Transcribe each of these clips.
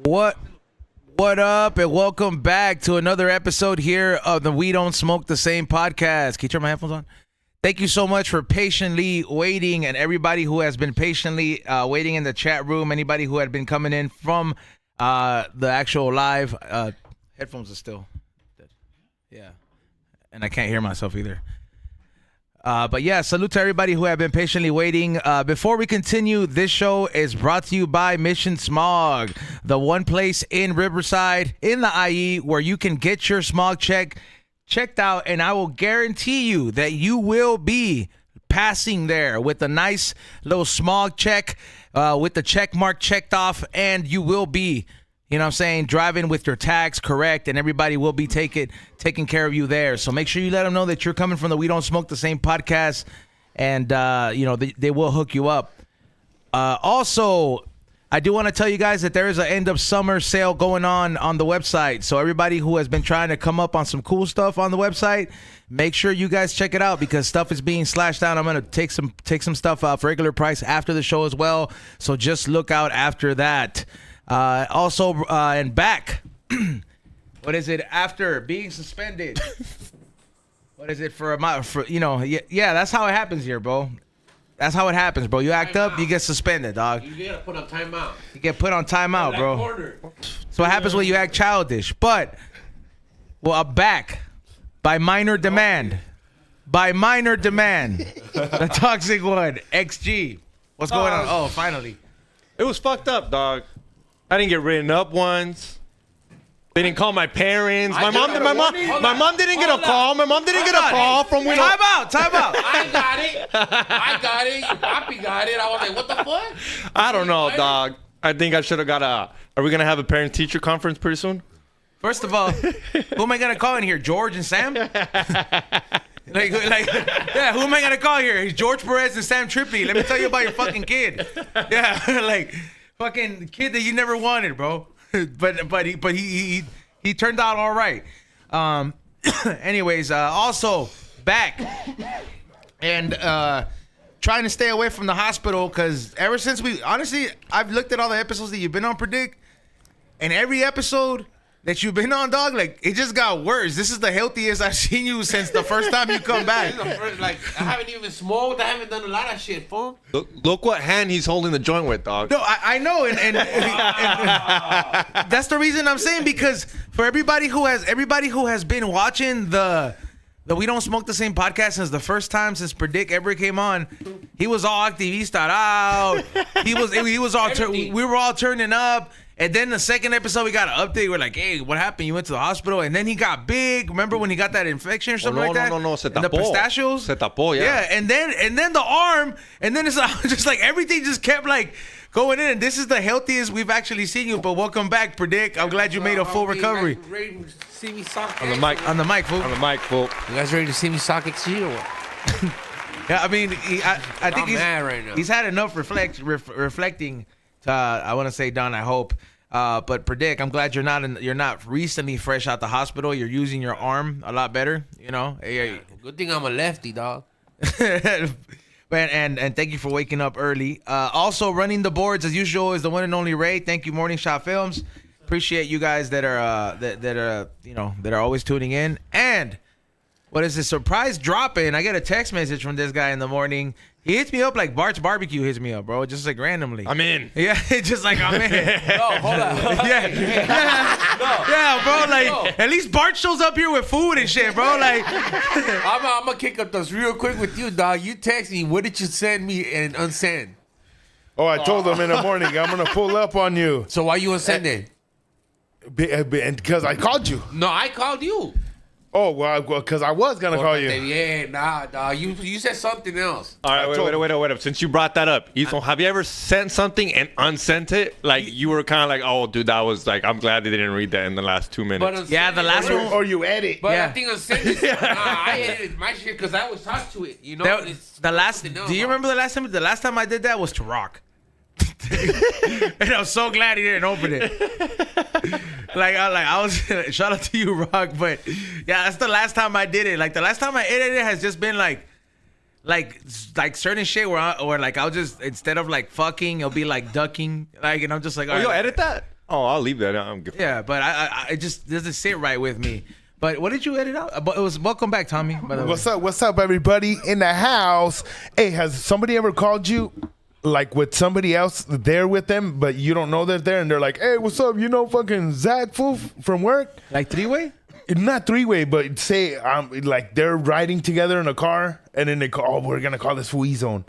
What up, and welcome back to another episode here of the We Don't Smoke the Same podcast. Can you turn my headphones on? Thank you so much for patiently waiting, and everybody who has been patiently waiting in the chat room, anybody who had been coming in from the actual live. Headphones are still dead. Yeah, and I can't hear myself either. But yeah, salute to everybody who have been patiently waiting. Before we continue, this show is brought to you by Mission Smog, the one place in Riverside, in the IE, where you can get your smog checked out, and I will guarantee you that you will be passing there with a nice little smog check, with the check mark checked off, and you will be, you know what I'm saying, driving with your tags correct, and everybody will be taking care of you there. So make sure you let them know that you're coming from the We Don't Smoke the Same podcast, and, they will hook you up. Also, I do want to tell you guys that there is an end of summer sale going on the website. So everybody who has been trying to come up on some cool stuff on the website, make sure you guys check it out because stuff is being slashed down. I'm going to take some stuff off regular price after the show as well. So just look out after that. Also, and back, what is it after being suspended? What is it for yeah, that's how it happens here, bro. That's how it happens, bro. You act up, you get suspended, dog. You gotta put on timeout. You get put on timeout, bro. So what happens when you act childish? But, well, I'm back by minor demand. By minor demand. The toxic one, XG. What's going on? Oh, finally. It was fucked up, dog. I didn't get written up once. They didn't call my parents. My mom didn't get a call. My mom didn't get a call from when. Time out. I got it. Your papi got it. I was like, what the fuck? I don't know, dog. I think I should have got a. Are we gonna have a parent-teacher conference pretty soon? First of all, who am I gonna call in here? George and Sam? Yeah, who am I gonna call here? It's George Perez and Sam Trippi. Let me tell you about your fucking kid. Yeah, like fucking kid that you never wanted, bro. but he turned out all right. Anyways, also back and trying to stay away from the hospital because ever since I've looked at all the episodes that you've been on, Predikt, and every episode that you've been on, dog, like it just got worse. This is the healthiest I've seen you since the first time you come back. Like I haven't even smoked. I haven't done a lot of shit, fool. Look what hand he's holding the joint with, dog. No, I know, and that's the reason I'm saying, because for everybody who has been watching the We Don't Smoke the Same podcast since the first time since Predikt ever came on, he was all activista out. He was all we were all turning up. And then the second episode, we got an update. We're like, hey, what happened? You went to the hospital. And then he got big. Remember when he got that infection or something like that? No. Se tapó. The pistachios? Se tapó, yeah. Yeah, and then the arm. And then it's just like everything just kept like going in. And this is the healthiest we've actually seen you. But welcome back, Predikt. I'm glad you made a full recovery. You guys ready to see me sock On the mic. On the mic, fool. On the mic, fool. You guys ready to see me sock XG or what? Yeah, I mean, I think I'm mad right now. He's had enough reflecting. I want to say, Don, I hope. But Predikt, I'm glad you're not recently fresh out the hospital. You're using your arm a lot better, you know. Good thing I'm a lefty, dog. and thank you for waking up early. Also running the boards as usual is the one and only Ray. Thank you, Morning Shot Films. Appreciate you guys that are always tuning in. And what is this surprise drop-in? I get a text message from this guy in the morning. He hits me up like Bart's Barbecue hits me up, bro. Just like randomly. I'm in. Yeah, just like I'm in. No, hold on. Yeah, bro. Like at least Bart shows up here with food and shit, bro. Like I'm gonna kick up those real quick with you, dog. You text me. What did you send me and unsend? Oh, I told them in the morning I'm gonna pull up on you. So why you unsend it? Because I called you. No, I called you. Oh, well, because I was going to call you. Yeah, nah, dog. You said something else. All right, wait. Since you brought that up, Ethan, have you ever sent something and unsent it? Like, you were kind of like, oh, dude, that was like, I'm glad they didn't read that in the last 2 minutes. Yeah, the last one. Or you edit. But Yeah. I think unsent is, I edited my shit because I was talked to it, you know? Do you remember the last time? The last time I did that was to Rock. And I'm so glad he didn't open it. I was shout out to you, Rock, but yeah, that's the last time I did it. Like the last time I edited it has just been like certain shit where I'll just instead of like fucking, it'll be like ducking, like, and I'm just like, Oh, you'll edit that? Oh, I'll leave that. I'm good. Yeah, but I it just doesn't sit right with me. But what did you edit out? But it was welcome back, Tommy. By the way. What's up? What's up, everybody in the house? Hey, has somebody ever called you like with somebody else there with them, but you don't know they're there, and they're like, "Hey, what's up? You know, fucking Zach fool from work." Like three-way? Not three-way, but say like they're riding together in a car, and then they call, "Oh, we're gonna call this fool E-Zone."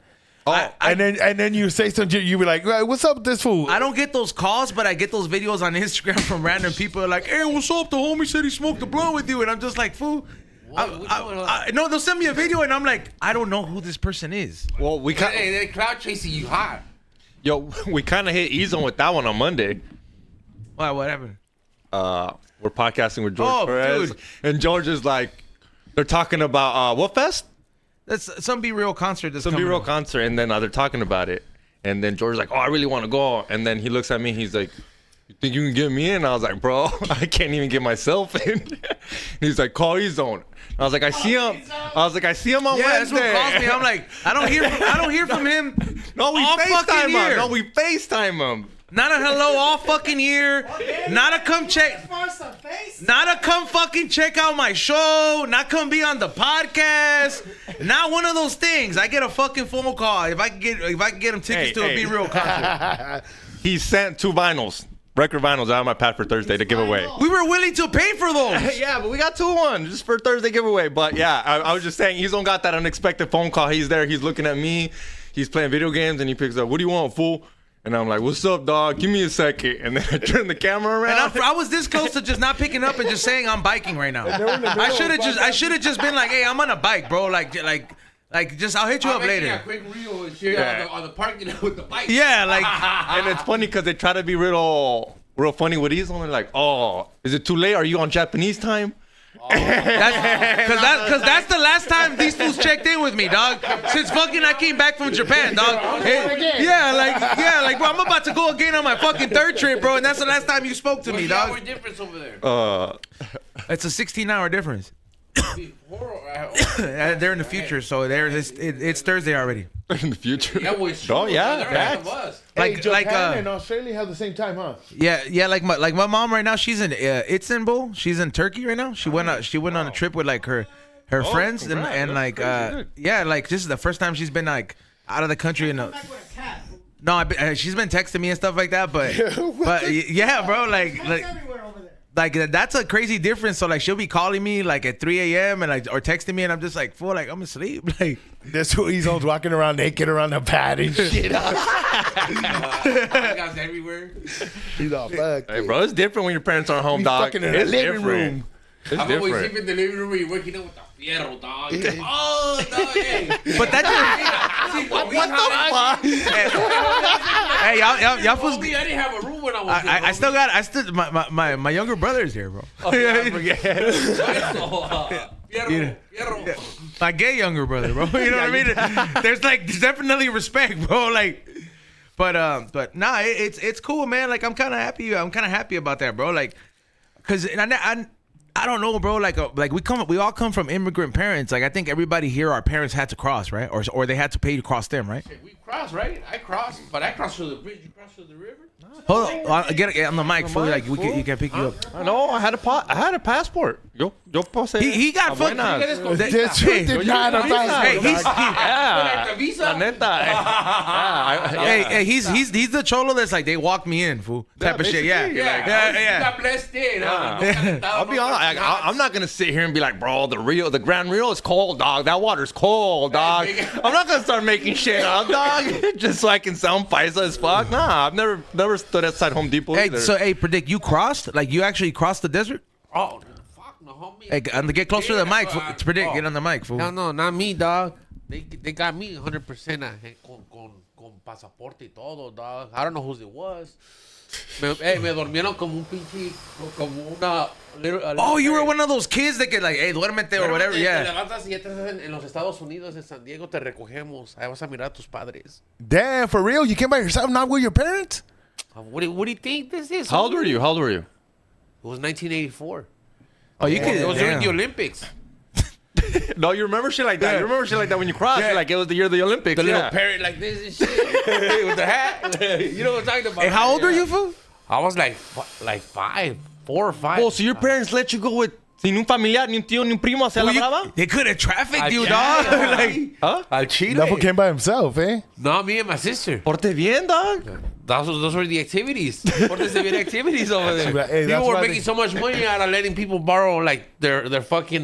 Oh, and then you say something, you be like, "Hey, what's up with this fool?" I don't get those calls, but I get those videos on Instagram from random people like, "Hey, what's up? The homie said he smoked a blunt with you," and I'm just like, "Fool." No, they'll send me a video, and I'm like, I don't know who this person is. Well, They're cloud chasing you hot. we kind of hit E-Zone with that one on Monday. Wow, what happened? We're podcasting with George Oh, Perez, dude. and George is like, they're talking about what fest? That's some Be Real concert. That's Some coming B-roll up. concert, and then they're talking about it, and then George's like, "Oh, I really want to go," and then he looks at me, he's like, "You think you can get me in?" I was like, "Bro, I can't even get myself in." He's like, "Call E-Zone." I was like, "I see him." I was like, "I see him on Yeah, that's Wednesday." what calls me. I'm like, I don't hear from him. No, we all fucking FaceTime year. him. No, we FaceTime him. Not a hello all fucking year. Not a come check. Not a come fucking check out my show. Not come be on the podcast. Not one of those things. I get a fucking phone call if I can get him tickets to a Be Real concert. He sent 2 vinyls, record vinyls, out of my pad for Thursday to give away. We were willing to pay for those. Yeah, but we got 2 just for Thursday giveaway. But yeah, I was just saying, he's on got that unexpected phone call. He's there. He's looking at me. He's playing video games, and he picks up, "What do you want, fool?" And I'm like, "What's up, dog? Give me a second." And then I turn the camera around. And I was this close to just not picking up and just saying I'm biking right now. I should have just been like, "Hey, I'm on a bike, bro. Like just I'll hit you up later." A quick reel and shit on the parking lot with the bike. Yeah, like And it's funny because they try to be real funny with these. They're like, "Oh, is it too late? Are you on Japanese time?" Because that's the last time these fools checked in with me, dog. Since fucking I came back from Japan, dog. Like, bro, I'm about to go again on my fucking 3rd trip, bro, and that's the last time you spoke to me, What's the hour dog. difference over there? It's a 16-hour difference. They're in the future, so it's Thursday already. In the future. Yeah, well, it's Oh, true. yeah, They're ahead of facts. us. Hey, Like Japan and Australia have the same time, huh? Yeah, like my mom right now, she's in Istanbul. She's in Turkey right now. She went on a trip with like her friends congrats. and That's like crazy good. yeah, like this is the first time she's been like out of the country in a. No, she's been texting me and stuff like that, but yeah, bro, like that's a crazy difference. So like she'll be calling me like at 3 a.m. and or texting me, and I'm just like, fool, like I'm asleep. Like This fool E-Zone's walking around naked around the pad and shit. Guys everywhere. He's all fucked. Hey, bro, it's different when your parents aren't home, He's dog. fucking in the It's living different. room. It's I'm always different. in the living room where you're waking up with the fierro, dog. Oh, dog, hey. but that What the fuck? hey y'all fools. I didn't have a room when I was there. I still my younger brother's here, bro. Fierro. My gay younger brother, bro. You know what I mean? There's definitely respect, bro. Like, but nah, it's cool, man. Like I'm kind of happy about that, bro. Like, cause I don't know, bro. Like we all come from immigrant parents. Like I think everybody here, our parents had to cross, right? Or they had to pay to cross them, right? We crossed, right? I crossed, but I crossed through the bridge. You crossed through the river? Hold on, get on the mic, fool. Like you can pick you up. I know. I had a passport. Yo pose. He got fucked. Buenas. This fool did not have a Hey, he's Yeah. Visa? La neta. hey, he's the cholo that's like they walked me in, fool. Type of shit. Yeah. basically, like, You got blessed in. I'll be honest. I'm not gonna sit here and be like, bro, the Grand Rio is cold, dog. That water's cold, dog. I'm not gonna start making shit up, dog, just so I can sound paisa as fuck. Nah, I've never stood outside Home Depot. Hey, either. so Predikt, you crossed? Like you actually crossed the desert? Oh, fuck no, homie. Hey, get closer to the mic. Fool. It's Predikt, get on the mic, fool. No, not me, dog. They got me 100% con pasaporte y todo, dog. I don't know whose it was. Me dormieron como un pinche, como una... Oh, you were one of those kids that get like, hey, duérmete or whatever. Te Yeah. levantas y ya estás en los Estados Unidos, en San Diego, te recogemos. Ahí vas a mirar a tus padres. Damn, for real? You came by yourself, not with your parents? What do you think this is? How old were you? It was 1984. Oh, you could. It was during Damn. the Olympics. No, you remember shit like that. You remember shit like that when you crossed. Yeah. Like it was the year of the Olympics. The little yeah. parrot like this and shit. With the hat. You know what I'm talking about. Hey, how old are you, fool? I was like 5, 4 or 5. Oh, so your parents let you go with sin un familiar, ni un tío, ni un primo hacia la brava? They could have trafficked you, Yeah. dog. Like, Huh? Al Chile. That fool came by himself, eh? No, me and my sister. Porte bien, dog. Those were the activities. Portes de bien activities over there. Hey, that's People were why making so much money out of letting people borrow like their fucking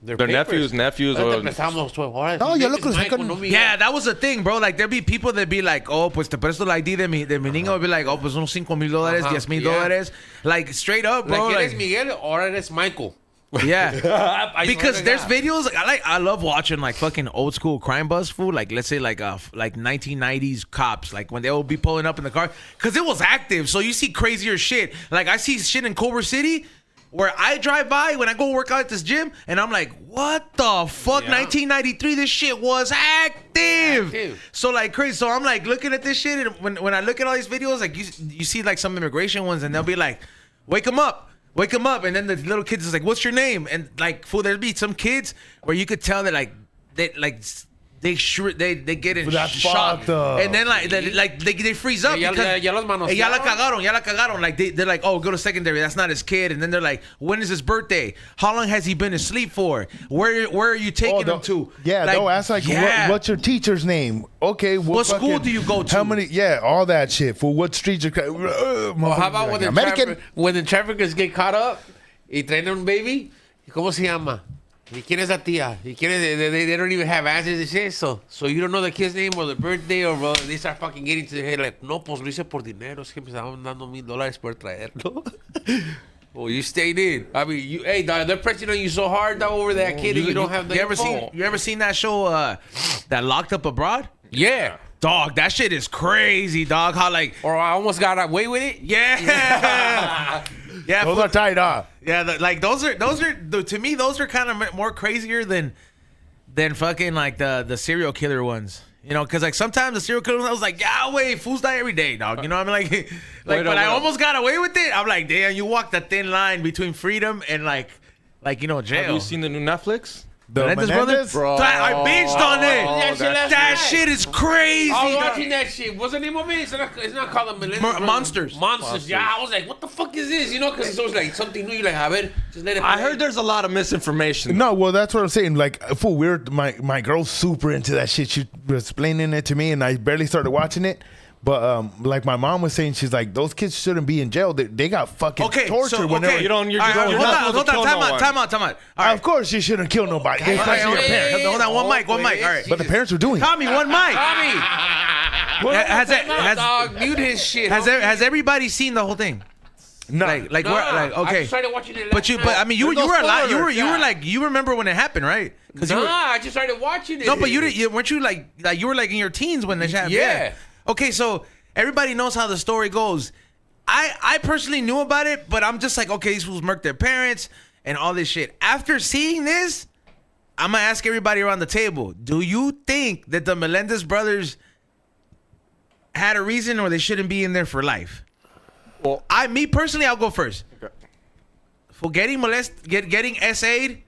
Their papers. nephews. Ahorita Or, empezamos, ahora, No, mi ya name look, is Michael, sacan- no Miguel. yeah, that was the thing, bro. Like, there'd be people that be like, oh, pues te presto la ID de mi niño. Would be like, oh, pues unos $5,000, Ajá, $10,000. Like, straight up, bro. Like, Like, eres Miguel or eres Michael. yeah. I Because swear there's to God. videos I love watching like fucking old school crime buzz food, like let's say like 1990s cops, like when they will be pulling up in the car, because it was active, so you see crazier shit. Like I see shit in Culver City where I drive by when I go work out at this gym and I'm like, what the fuck? Yeah. 1993, this shit was active. So like crazy. So I'm like looking at this shit, and when I look at all these videos, like you see like some immigration ones and they'll be like, wake them up, and then the little kids is like, what's your name? And like, fool, there'd be some kids where you could tell that they get in That's shock, fucked up. and then they freeze up Ya- because ya los manosearon. ya la cagaron. Like they're like, oh, go to secondary. That's not his kid. And then they're like, when is his birthday? How long has he been asleep for? Where are you taking him to? Yeah, like, they'll ask like, what's your teacher's name? Okay, What school do you go to? How many? Yeah, all that shit. For what street you're? Well, how about when the traffickers get caught up y traen un baby? ¿Cómo se llama? ¿Y quién es la tía? ¿Y quién es? They don't even have answers to say so. So you don't know the kid's name or the birthday or they start fucking getting to their head like, no, pues lo hice por dinero. Es que me estaban dando $1,000 por traerlo. Well, you stayed in. I mean, hey, dog, they're pressing on you so hard dog, over that kid and you don't have the info. You ever seen that show that Locked Up Abroad? Yeah. Dog, that shit is crazy, dog. How like Or I almost got away with it. yeah. Yeah, Those are tied up. yeah, like those are to me those are kind of more crazier than fucking like the serial killer ones. You know, because like sometimes the serial killer ones, I was like, yeah, wait, fools die every day, dog. You know what I mean? Like, but I almost got away with it. I'm like, damn, you walk the thin line between freedom and like jail. have you seen the new Netflix? The Menendez? Bro. I binged on it. that shit last That night. shit is crazy. I was dog. watching that shit. What's the name of it? It's not called the Menendez. Monsters. Monsters. Yeah, I was like, what the fuck is this? You know, because it's always like something new. You're like, a ver, just let it I play. heard there's a lot of misinformation. No, well, that's what I'm saying. Like, fool, my girl's super into that shit. She was explaining it to me, and I barely started watching it. But like my mom was saying, she's like, those kids shouldn't be in jail. They got fucking tortured whenever. You don't. You're All right, you're hold not on, supposed to kill no one. time out. All right. Of course, you shouldn't kill nobody. All right, Especially your okay, parents. hold on, one mic. All right. But the parents were doing it. Tommy, one mic. Tommy, dog, mute his shit. Has everybody seen the whole thing? No. Like Nah, where, like I okay. just started watching it. But I mean, you were alive. You were yeah. like, you remember when it happened, right? I just started watching it. No, but weren't you like you were like in your teens when this happened? Yeah. Okay, so everybody knows how the story goes. I personally knew about it, but I'm just like, okay, these fools murked their parents and all this shit. After seeing this, I'm gonna ask everybody around the table: do you think that the Menendez brothers had a reason, or they shouldn't be in there for life? Well, Me personally, I'll go first. Okay. For getting getting SA'd.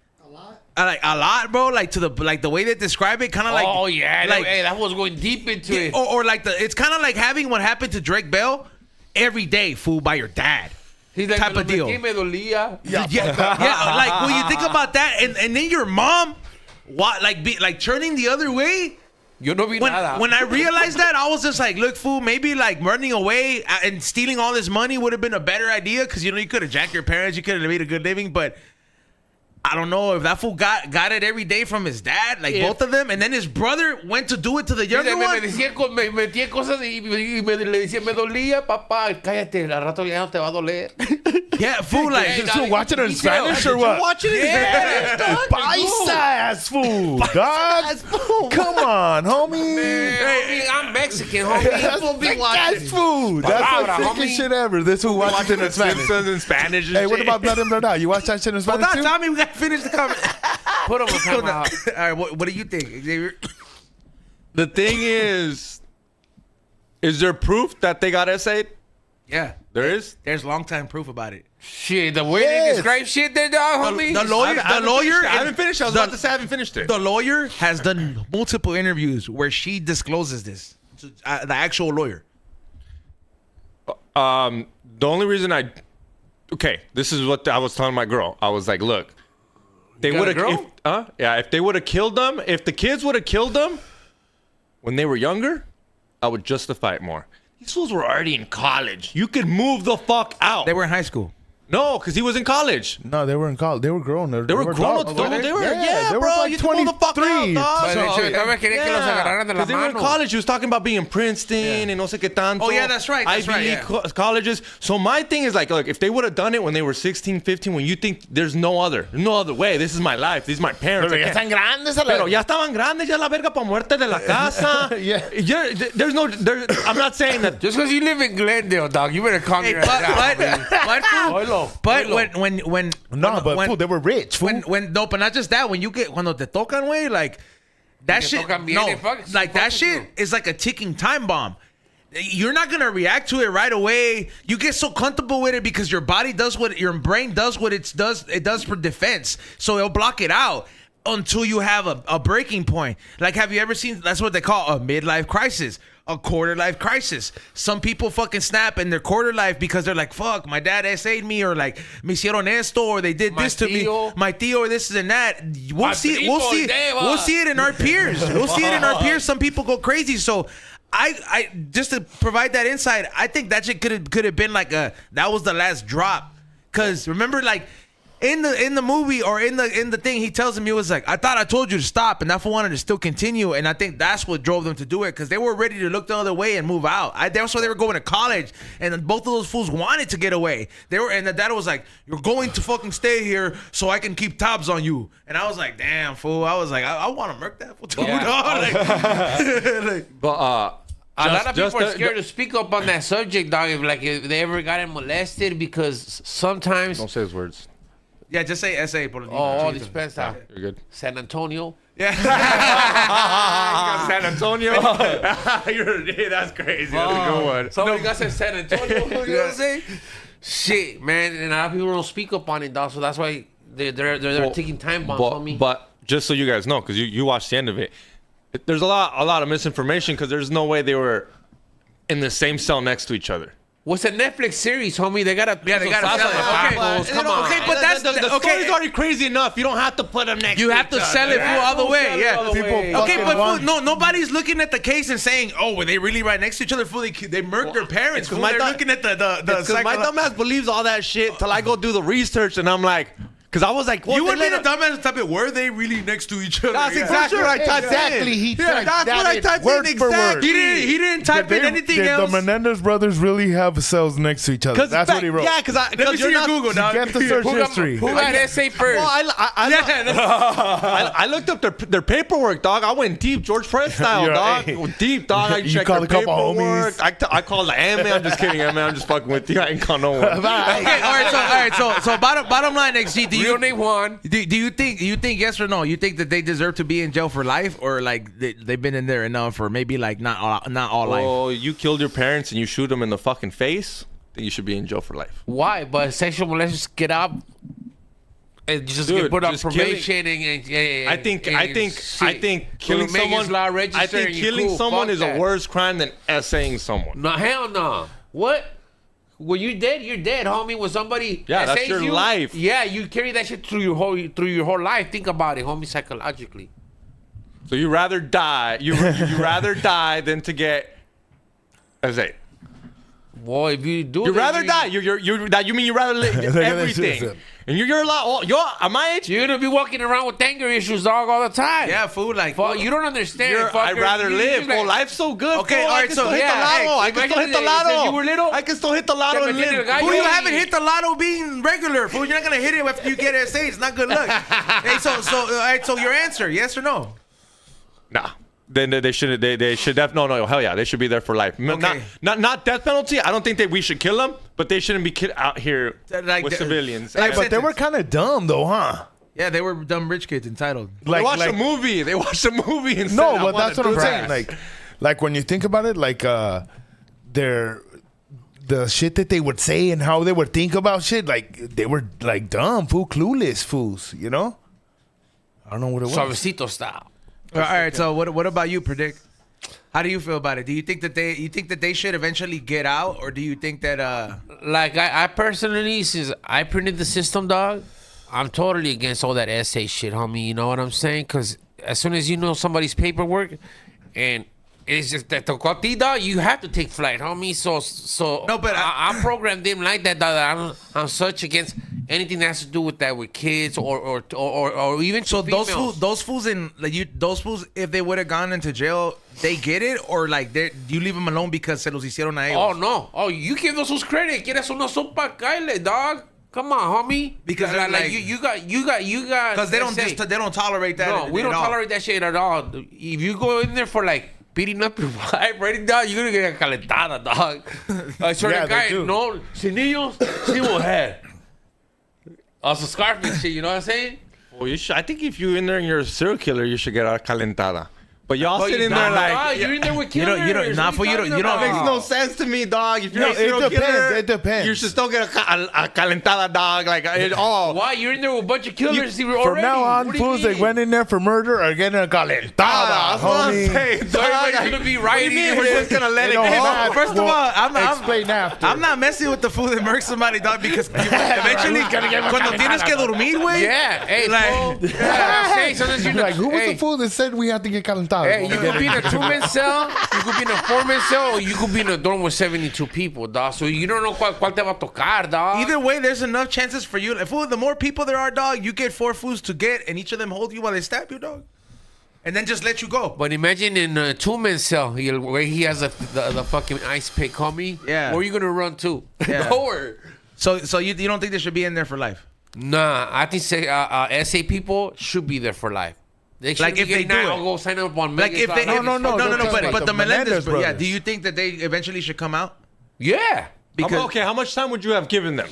A lot, bro. Like the way they describe it, kind of like. Oh yeah, like that was going deep into it. or like it's kind of like having what happened to Drake Bell every day, fool, by your dad. He's like, type of deal. Me dolía. Yeah, like when you think about that, and then your mom, like turning the other way. Yo no vi nada. When I realized that, I was just like, look, fool, maybe like running away and stealing all this money would have been a better idea, because you could have jacked your parents, you could have made a good living, but. I don't know if that fool got it every day from his dad, like both of them, and then his brother went to do it to the younger one. Me metía cosas y le decía, me dolía, papá, cállate, al rato ya no te va a doler. Yeah, fool, like Hey, So watching it in Spanish or what? Watching it. Yeah. Paisa fool, dog. Come on, homie. Hey, I'm Mexican, homie. That's food. That's Palabra, the homie. sickest shit ever. This who watches it in Spanish. Simpsons in Spanish. And Hey, what shit. about Blood and Blood Out? You watch that shit in Hold Spanish on, too? Tommy, we got to finish the comment. Put him on Hold on. timeout. All right, what do you think, Xavier? The thing is there proof that they got SA'd? Yeah, There is. there's long time proof about it. Shit, the way they Yes. describe shit there, dog, homie. The lawyer, I haven't finished. I was the- about to say I haven't finished it. The lawyer has done multiple interviews where she discloses this. The actual lawyer. The only reason okay, this is what I was telling my girl. I was like, look, they would have, if they would have killed them, if the kids would have killed them when they were younger, I would justify it more. These fools were already in college. You could move the fuck out. They were in high school. No, because he was in college. No, they were in college. They were grown. They were grown. adults. They were, they were bro. like You can move the fuck 23. out, dog. Because They were in college. He was talking about being in Princeton and no sé qué tanto. Oh, yeah, that's right. That's Ivy League colleges. So my thing is like, look, if they would have done it when they were 16, 15, when you think there's no other way, this is my life, these are my parents. Pero ya están grandes. Pero ya estaban grandes, ya la verga pa' muerte de la casa. I'm not saying that. Just because you live in Glendale, dog, you better calm your ass down. But when fool, they were rich. Fool. no, but not just that. When you get cuando te tocan, way like that shit. Like that shit is like a ticking time bomb. You're not gonna react to it right away. You get so comfortable with it because your body does what your brain does what it does for defense. So it'll block it out until you have a breaking point. Like, have you ever seen? That's what they call a midlife crisis. A quarter life crisis. Some people fucking snap in their quarter life because they're like, fuck, my dad SA'd me, or like, me hicieron esto, or they did this to me. My tío, or this and that. We'll see it in our peers. We'll see it in our peers. Some people go crazy. So I just to provide that insight, I think that shit could have been like that was the last drop. Cause remember, like, in the movie or in the thing, he tells him, he was like, I thought I told you to stop, and that fool wanted to still continue, and I think that's what drove them to do it, because they were ready to look the other way and move out. That's why they were going to college, and both of those fools wanted to get away. And the dad was like, you're going to fucking stay here so I can keep tabs on you. And I was like, damn, fool. I was like, I want to murk that fool too. Yeah. But a lot of people are scared to speak up on that subject, dog. If they ever got molested, because sometimes Don't say his words. Yeah, just say SA. Dispensa. You're good. San Antonio. Yeah. San Antonio. That's crazy. That's a good one. Somebody got San Antonio. You know what I'm saying? Shit, man. And a lot of people don't speak up on it, dog. So that's why they're taking time bombs on me. But just so you guys know, because you watched the end of it, there's a lot of misinformation, because there's no way they were in the same cell next to each other. What's a Netflix series, homie? They gotta sell it. Okay. Come on. Okay, but that's the story's already crazy enough. You don't have to put them next. You have to sell it all the way. Yeah. Okay, but nobody's looking at the case and saying, "Oh, were they really right next to each other?" They murked their parents. They're looking at the. Because my dumbass believes all that shit till I go do the research, and I'm like. Because I was like, you would be the dumbass type of, were they really next to each other? That's exactly what I typed in. That's what I typed in exactly. He didn't type in anything else. The Menendez brothers really have cells next to each other. That's what he wrote. Yeah, because let me see your Google, dog. Get the search history. Who got SA first? Well, I looked up their paperwork, dog. I went deep, George Fred style, dog. Deep, dog. I checked their paperwork. I called the M. I'm just kidding, man. I'm just fucking with you. I ain't call no one. Okay, all right. So bottom line, XG. Do you name one? Do you think yes or no? You think that they deserve to be in jail for life, or like they've been in there enough for maybe like not all life? Oh, you killed your parents and you shoot them in the fucking face, then you should be in jail for life. Why? But sexual molesters get out and just get put on probation and I think killing someone is a worse crime than essaying someone. No, hell no. What? When you're dead, you're dead, homie. When somebody that's your life. Yeah, you carry that shit through your whole life. Think about it, homie, psychologically. So you rather die. You rather die than to get. Let's say. Boy, if you do, you rather die. You mean you rather live everything. And you're a lot. You're at my age. You're gonna be walking around with anger issues, dog, all the time. Yeah, fool. Like, you don't understand. I'd rather live. Well, life's so good. Okay, all right. So hit the lotto. I can still hit the lotto. Since you were little, I can still hit the lotto and live. Fool, you haven't hit the lotto being regular. Fool, you're not gonna hit it after you get SA. It's not good luck. Hey, all right. So your answer, yes or no? Nah. Then they should. They should have. No. Hell yeah. They should be there for life. Okay. Not death penalty. I don't think that we should kill them, but they shouldn't be out here with civilians. But they were kind of dumb though, huh? Yeah, they were dumb rich kids entitled. They watched a movie. They watched a movie and no, but that's what I'm saying. Like when you think about it, like the shit that they would say and how they would think about shit, like they were like dumb, clueless fools. You know? I don't know what it was. Suavecito style. All right, so what about you, Predikt? How do you feel about it? Do you think that they should eventually get out, or do you think that Like I personally, since I printed the system, dog, I'm totally against all that essay shit, homie. You know what I'm saying? Because as soon as you know somebody's paperwork, and it's just that the dog, you have to take flight, homie. So No, but I'm programmed in like that, dog. I'm such against anything that has to do with that, with kids or even so females. those fools if they would have gone into jail, they get it, or like you leave them alone because se los hicieron a ellos? Oh no! Oh, you give those credit. Quieres una sopa, Kyle, dog. Come on, homie. Because like you got. Because they don't tolerate that. No, we don't tolerate that shit at all. If you go in there for like beating up your wife, right, dog, you're gonna get a calentada, dog. I swear to God, no, sin niños, sin mujer. Also, Scarface shit, you know what I'm saying? Well, I think if you're in there and you're a serial killer, you should get a calentada. But y'all sitting there like you're in there with you killers. don't that makes no sense to me, dog. If you're a serial killer, it depends. You should still get a calentada, dog. Like Why? You're in there with a bunch of killers already. From now on, What do you fools that mean? went in there for murder are getting a calentada, that's what I'm homie. saying, So dog. everybody's gonna be rioting. We're just gonna let it You know, go. Matt, First of all, explain after. I'm not messing with the fool that murks somebody, dog, because eventually, cuando tienes que dormir, güey. Yeah, hey, Like- fool. Hey, sometimes you're Like, who was hey, the fool that said we had to get calentada? Hey, you could be in a 2-man cell, you could be in a 4-man cell, or you could be in a dorm with 72 people, dog. So you don't know cuál te va a tocar, dog. Either way, there's enough chances for you. Fool, the more people there are, dog, you get 4 fools to get, and each of them hold you while they stab you, dog. And then just let you go. But imagine in a 2-man cell, where he has the fucking ice pick, homie. Yeah. Where are you gonna run to? Yeah. Nowhere. So you don't think they should be in there for life? Nah, I think SA people should be there for life. They should Like, if they do it. I'll go sign up on Like if they No, but the Menendez, brothers. yeah. Do you think that they eventually should come out? Yeah. Because Okay, how much time would you have given them?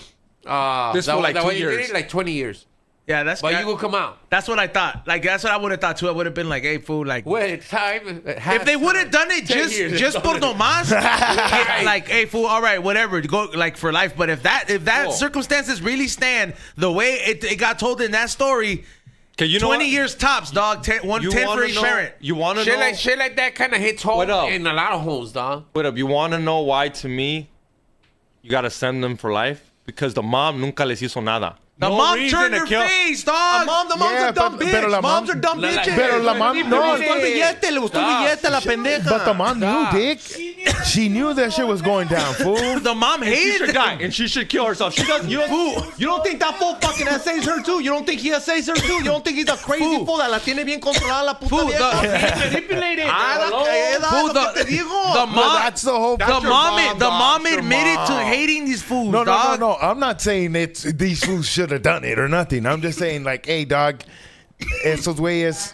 This for like 2 way you did years. it, like 20 years. yeah, that's But you will come out. That's what I thought. Like that's what I would have thought too. I would have been like, hey, fool, like. Wait, time. If they would have done it 10 years, just por nomás, like, hey, fool, all right, whatever, go like for life. But if that Cool. circumstances really stand the way it got told in that story, Okay, you know 20 what? years tops, dog. 10 You for wanna each know- parent. You want to Shit know? like that kind of hits home What up? in a lot of homes, dog. Wait up. You want to know why? To me, you gotta send them for life because the mom nunca les hizo nada. The No mom reason turned to her kill- face, dog. The mom's Yeah, a dumb but- bitch. pero la Moms mom- are dumb bitches. Pero la mam- Le no, gustó el billete, le gustó el billete a la pendeja. But the mom knew, Stop. Dick. She knew that shit was going down, fool. The mom She hated should them. die, and she should kill herself. She does. You don't think that fool fucking essays her too? You don't think he essays her too? You don't think he's a crazy Fool. fool that la tiene bien controlada la puta Fool, vieja? Manipulated. Fool, the mom, That's the whole. the your mom, mom, the dog. mom That's your admitted to mom. hating these fools, No, dog. no. I'm not saying these fools should have done it or nothing. I'm just saying, like, hey, dog, esos güeyes,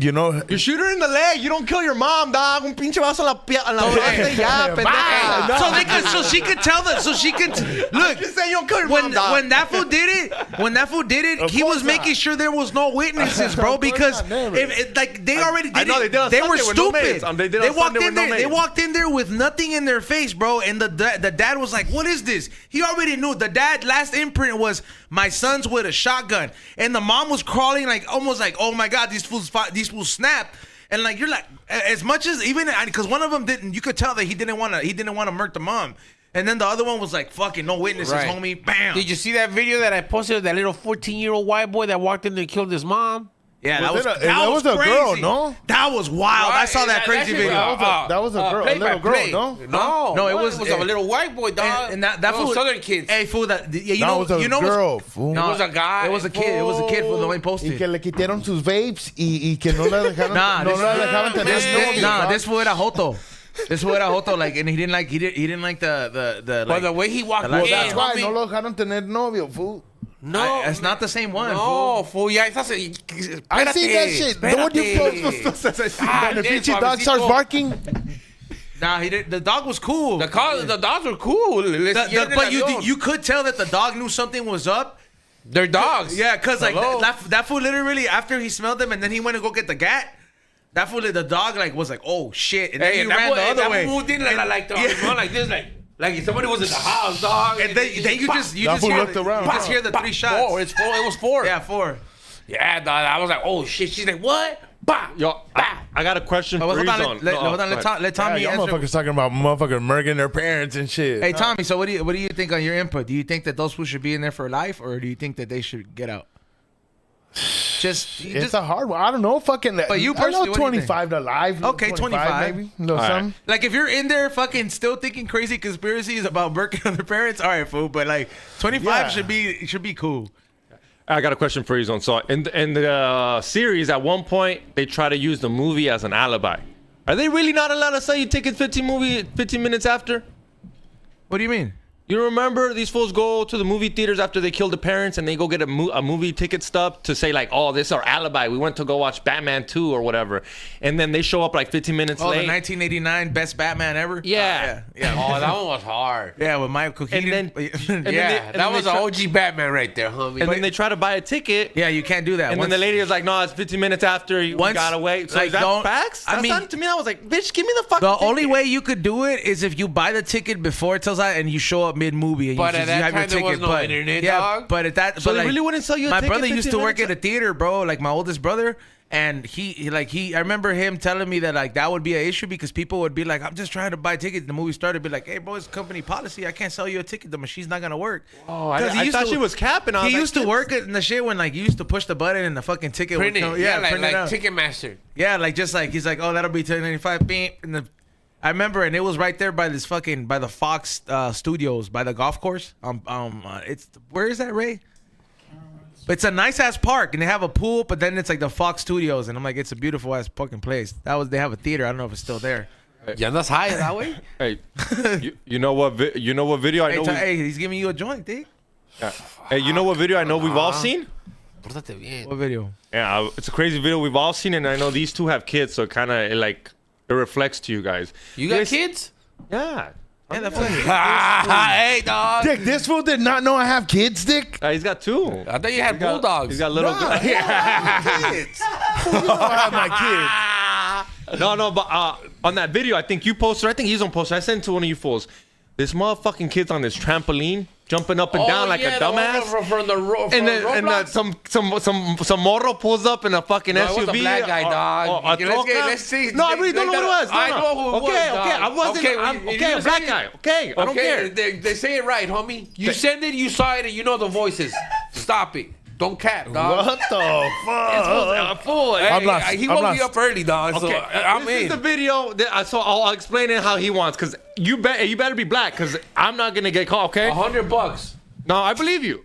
you know. You shoot her in the leg. You don't kill your mom, dog. Un pinche vaso a la frente ya, pendeja. No. So she could tell that. So she could look. Just saying you don't kill your When mom, dog. when that fool did it, Of he was course making not. sure there was no witnesses, bro. Of course Because not, never. if like they already I did know, it, they did on they were Sunday with no stupid. names. They did on walked Sunday in with no there. They names. walked in there with nothing in their face, bro. And the dad was like, "What is this?" He already knew. The dad last imprint was my son's with a shotgun, and the mom was crawling like almost like, "Oh my God, these fools snapped." And like you're like, as much as even because one of them didn't, you could tell that he didn't want to murk the mom. And then the other one was like, fucking no witnesses, Right. homie. Bam. Did you see that video that I posted of that little 14-year-old white boy that walked in there and killed his mom? Yeah, that Was was it that was a crazy. girl, no? That was wild. I saw that crazy shit video. That was a girl, a play by little girl, play. no? No, it was a little white boy, dog. And that Those fool, Southern kids. Hey, fool, that yeah, you That know, was a you know, girl, fool. No, It was a guy, It was a kid. It was a kid. Fool, the way he Y posted. que le quitaron sus vapes y que no la dejaron, Nah, no this- la dejaban tener novio, dog. This fool era joto. This fool era joto. Like, and he didn't like the But like, the way he walked Well, in, That's why homie, no lo dejaron tener novio, fool. no, it's not the same one. no, fool. Ya estás. I see that shit. The one you post, Ah, the this bitchy dog starts suavecito. barking. Nah, he did. The dog was cool. The dogs were cool. But you could tell that the dog knew something was up. They're dogs. Yeah, cause like Hello? that fool literally after he smelled them and then he went to go get the gat. That fool, the dog like was like, oh shit, and then he ran the other way. Moved in like this, like if somebody was in the house, dog. And then you just That fool hear looked around, just hear the 3 shots. Four. It was four. Yeah, 4. Yeah, dog. I was like, oh shit. She's like, what? Bah! Yo, I got a question Oh, for you. hold on, let Tommy y'all answer. motherfuckers talking about motherfuckers murking their parents and shit. Hey, Tommy, so what do you think on your input? Do you think that those fools should be in there for life, or do you think that they should get out? It's a hard one. I don't know. Fucking. But you I personally, know what do you 25 to life. Okay, 25. maybe. No, All right. something. Like, if you're in there fucking still thinking crazy conspiracies about murking other parents, all right, fool. But like 25 Yeah. should be cool. I got a question for you, Zone. So in the series, at one point, they try to use the movie as an alibi. Are they really not allowed to sell you tickets 15 minutes after? What do you mean? You remember these fools go to the movie theaters after they kill the parents and they go get a movie ticket stub to say like, oh, this is our alibi. We went to go watch Batman 2 or whatever. And then they show up like 15 minutes Oh, late. the 1989 best Batman ever? Yeah. Yeah. Oh, that one was hard. Yeah, with Michael Keaton. That was an OG Batman right there, homie. And then they try to buy a ticket. Yeah, you can't do that. And then the lady was like, no, it's 15 minutes after. You gotta wait. So like, is that facts? I mean, to me, I was like, bitch, give me the fucking the ticket. only way you could do it is if you buy the ticket before it sells out and you show up mid-movie and But you at that have your time, there ticket. was no internet, yeah, dog. but at that, So but they like, really wouldn't sell you a my ticket brother used 15 to work minutes at a theater, bro. Like my oldest brother, and he I remember him telling me that like that would be an issue because people would be like, I'm just trying to buy tickets. The movie started, be like, hey, bro, it's company policy. I can't sell you a ticket. The machine's not gonna work. Oh, 'Cause he I used thought to- she was capping on He used to work in the shit when like you used to push the button and the fucking ticket print would it. come. Yeah, print like it out. Ticketmaster. Yeah, like just like he's like, oh, that'll be $10.95. Beep. And I remember, and it was right there by the Fox Studios by the golf course. It's where is that, Ray? It's a nice ass park, and they have a pool, but then it's like the Fox Studios, and I'm like, it's a beautiful ass fucking place. They have a theater. I don't know if it's still there. Ya andas high that way? Hey, you know what video I know? Hey, he's giving you a joint, dude. Hey, you know what video I know we've all seen? Pórtate bien. What video? Yeah, it's a crazy video we've all seen, and I know these two have kids, so it reflects to you guys. You got guys- kids? Yeah. Yeah, the fucking. Hey, dog. Dick, this fool did not know I have kids, Dick. He's got two. I thought you had bulldogs. He's got little. Kids. Fool, you know I have my kids. No, but on that video, I think you posted. I think he's on poster. I sent it to one of you fools. This motherfucking kid's on this trampoline, jumping up and down like a dumbass. From the And then some morro pulls up in a fucking No, SUV. it was a black guy, dog. Let's see. No, I really don't know what it was. I know who it was. Okay, dog. I wasn't. Okay, A black guy. Okay, I don't care. They say it right, homie. You send it, you saw it, and you know the voices. Stop it. Don't cap, dog. What the fuck? Fool. I'm lost. He I'm woke lost. me up early, dog. So Okay, I'm this in. is the video. So I'll explain it how he wants, cause you better be black, cause I'm not gonna get caught. Okay? $100. No, I believe you.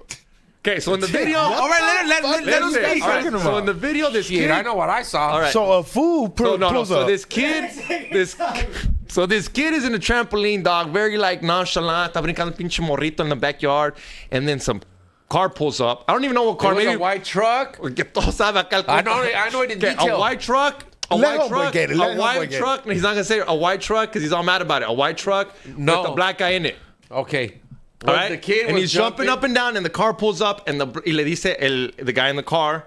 Okay, so in the video, All right, let him listen, speak. all right, talking so about? in the video, this Shit, kid. I know what I saw. All right. So a fool pulls So up. this kid, this kid is in a trampoline, dog, very like nonchalant, está brincando pinche morrito in the backyard, and then some car pulls up. I don't even know what car. It was Maybe a white truck. que todo sabe acá el I compa. know it in Okay, detail. a white truck. A Let white homeboy truck. get it, let A homeboy white get truck. He's not gonna say a white truck because he's all mad about it. A white truck No. with a black guy in it. Okay. All right. The kid and was he's jumping up and down, and the car pulls up, and y le dice the guy in the car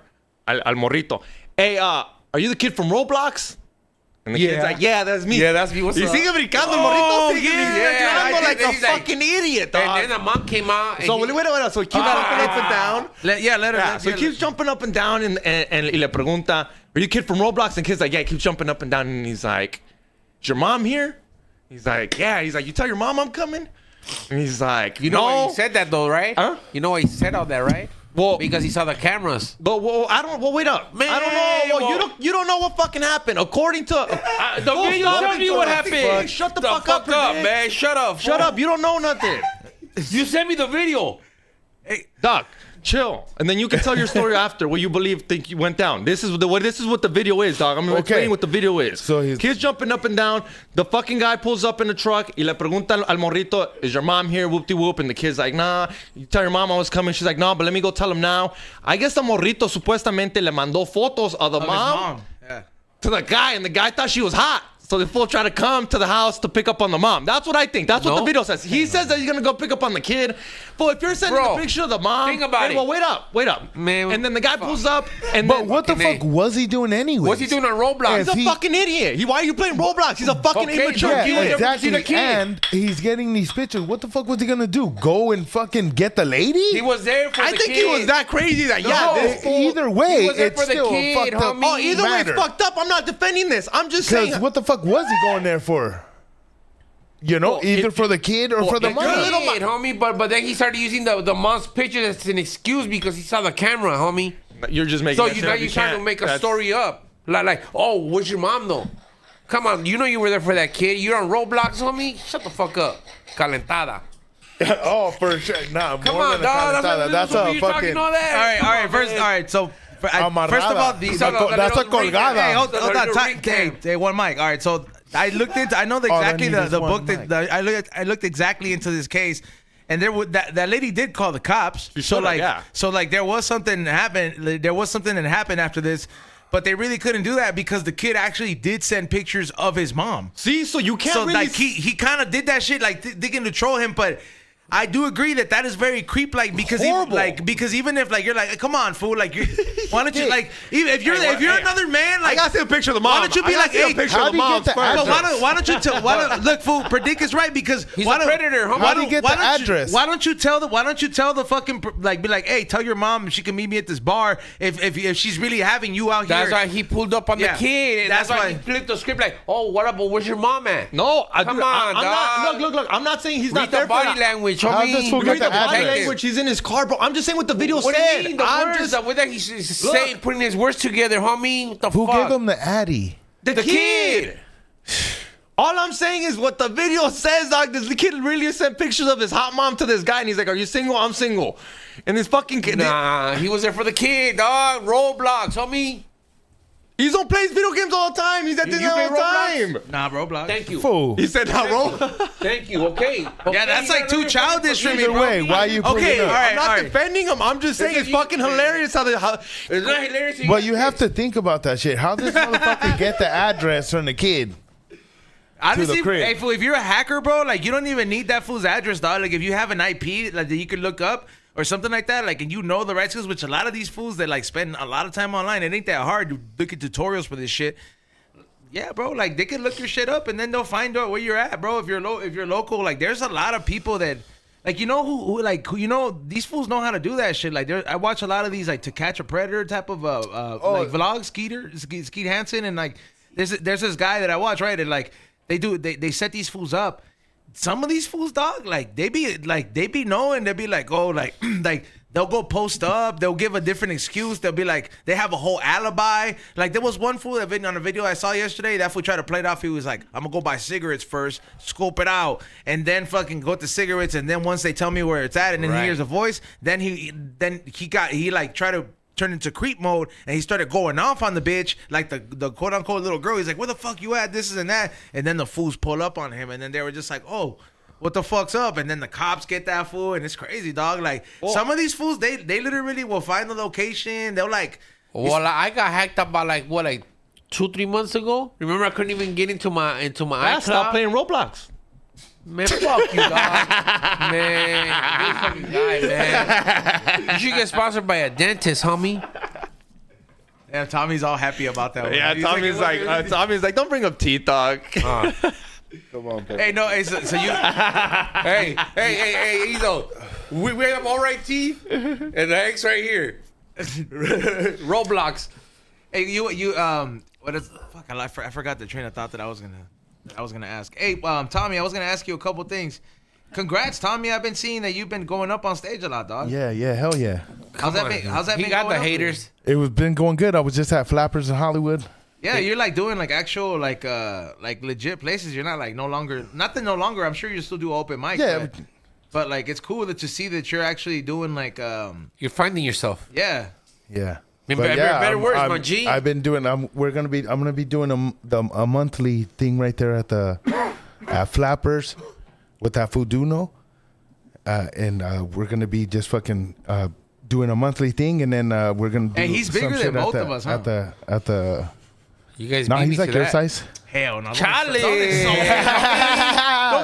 al morrito, hey, are you the kid from Roblox? And the kid's like, yeah, that's me. Yeah, that's me. What's Y up? sigue brincando, el morrito sigue yeah, brincando I like think a he's like- fucking idiot, dog. And then the mom came out. And So he- wait, so he keeps jumping up and down. Let him. Yeah, so he keeps jumping up and down, and y le pregunta, are you a kid from Roblox? And the kid's like, yeah, he keeps jumping up and down, and he's like, is your mom here? He's like, yeah. He's like, you tell your mom I'm coming? And he's like, You know why no. he said that though, right? Huh? You know why he said all that, right? Well, Because he saw the cameras. But I don't. Well, wait up, Man, I don't know. Well, well- you don't know what fucking happened. According to The Go video stop tells it, you what fuck. happened. Shut the fuck up, man. man. Shut up. Shut fool. up. You don't know nothing. You sent me the video. Doc, chill, and then you can tell your story after what you think you went down. This is what the video is, dog. I'm gonna explain what the video is. So he's- Kids jumping up and down. The fucking guy pulls up in the truck. Y le pregunta al morrito, is your mom here? Whoop de whoop. And the kid's like, nah. You tell your mom I was coming. She's like, no, but let me go tell him now. I guess the morrito supuestamente le mandó fotos of the mom Yeah. to the guy, and the guy thought she was hot. So the fool tried to come to the house to pick up on the mom. That's what I think. That's what the video says. He says that he's gonna go pick up on the kid. Fool, if you're sending a picture of the mom, think about it. Well, wait up, man. And then the guy pulls up, and But then, what the fuck was he doing anyway? What's he doing on Roblox? he's a fucking idiot. Why are you playing Roblox? He's a fucking immature Yeah, kid. exactly. And he's getting these pictures. What the fuck was he gonna do? Go and fucking get the lady? He was there for I the think kid. he was that crazy that this fool, either way, He was there it's for the still kid, fucked up. homie. Oh, either way, it's fucked up. I'm not defending this. I'm just saying. Because what the fuck was he going there for? You know, either for the kid or for the mom. Kid, homie, but then he started using the mom's picture as an excuse because he saw the camera, homie. You're just making. So that shit up. you're trying to make a That's- story up, like, oh, what's your mom though? Come on, you know you were there for that kid. You're on Roblox, homie. Shut the fuck up, calentada. Oh, for sure. Nah, Come more on, than a dog. calentada. That's what a you're fucking. talking all that. All right. First, all right. So, first of all, That's a colgada. Hey, hold on. ring cam. Hey, one mic. All right. So I looked into. I know exactly need is the one book that I looked exactly into this case, and there was that lady did call the cops. So like there was something that happened. There was something that happened after this. But they really couldn't do that because the kid actually did send pictures of his mom. See, so you can't So really. like he kind of did that shit like thinking to troll him, but I do agree that is very creep-like because even if like you're like, come on, fool, like why don't you like even if you're another man, like I gotta see a picture of the mom. Why don't you be like, hey, how do you get the address? why don't you tell? Look, fool, Predikt is right because He's a predator. How do you get the address? Why don't you tell the fucking like be like, hey, tell your mom she can meet me at this bar if she's really having you out here. That's why he pulled up on the kid. And that's why he flipped the script like, oh, what up? But where's your mom at? No, Come on, I'm dog. not. Look. I'm not saying he's Read not the there for body that. language, How homie. does fool Read get the the body address? language. He's in his car, bro. I'm just saying what the video What said. do you mean? The words that he's saying, putting his words together, homie. What the Who fuck? gave him the Addy? The kid. All I'm saying is what the video says, dog. This kid really sent pictures of his hot mom to this guy, and he's like, "Are you single? I'm single." And this fucking kid, Nah, he was there for the kid, dog. Roblox, homie. he's on plays video games all the time. He's at this You all the play Roblox? time. Nah, Roblox. Thank you. Fool. He said, "Not roll." Thank you. Okay. Yeah, that's like too childish for me, Either bro. way, why you putting Okay, it up? all right. I'm not defending him. I'm just saying it's fucking hilarious how It's not hilarious. But you have to think about that shit. How does this motherfucker get the address from the kid? Honestly, crib. hey, fool, if you're a hacker, bro, like you don't even need that fool's address, dog. Like if you have an IP like that you could look up or something like that, like and you know the right skills, which a lot of these fools that like spend a lot of time online, it ain't that hard to look at tutorials for this shit. Yeah, bro, like they can look your shit up and then they'll find out where you're at, bro. If you're local, like there's a lot of people that like you know these fools know how to do that shit. Like I watch a lot of these like To Catch a Predator type of like vlogs, Skeet Hansen, and like there's this guy that I watch, right? And like they set these fools up. Some of these fools, dog, like they be knowing, they'll be like, oh, like like they'll go post up, they'll give a different excuse, they'll be like, they have a whole alibi. Like there was one fool that on a video I saw yesterday, that fool tried to play it off. He was like, I'm gonna go buy cigarettes first, scope it out, and then fucking go to cigarettes, and then once they tell me where it's at, and then he hears a voice, then he like tried to turn into creep mode, and he started going off on the bitch, like the quote unquote little girl. He's like, where the fuck you at? This is and that. And then the fools pull up on him, and then they were just like, oh, what the fuck's up? And then the cops get that fool, and it's crazy, dog. Like some of these fools, they literally will find the location. They'll like. Well, I got hacked up by like 2-3 months ago. Remember, I couldn't even get into my iCloud. Stop playing Roblox. Man, fuck you, dog. Man, you fucking guy, man. You should get sponsored by a dentist, homie. Yeah, Tommy's all happy about that one. Yeah, He's Tommy's like, don't bring up teeth, dog. Come on, baby. Hey, no, hey, so you. hey, Ezo. We have all right teeth, and the X right here. Roblox. Hey, you what is? Fuck, I forgot the train of thought that I was gonna ask. Hey, Tommy, I was gonna ask you a couple things. Congrats, Tommy. I've been seeing that you've been going up on stage a lot, dog. Yeah, hell yeah. How's that He been got going the up? haters. It was been going good. I was just at Flappers in Hollywood. Yeah, you're like doing like actual like legit places. You're not like no longer. I'm sure you still do open mic. Yeah. But like it's cool to see that you're actually doing like You're finding yourself. yeah. Yeah. Better words, my G. I've been doing. I'm gonna be doing a monthly thing right there at Flappers with that Fuduno, and we're gonna be just fucking doing a monthly thing, and then we're gonna do. Hey, he's bigger some than shit both of us, huh? At the. You guys. No, beat me he's like to your that. size. Hell no. Charlie. Don't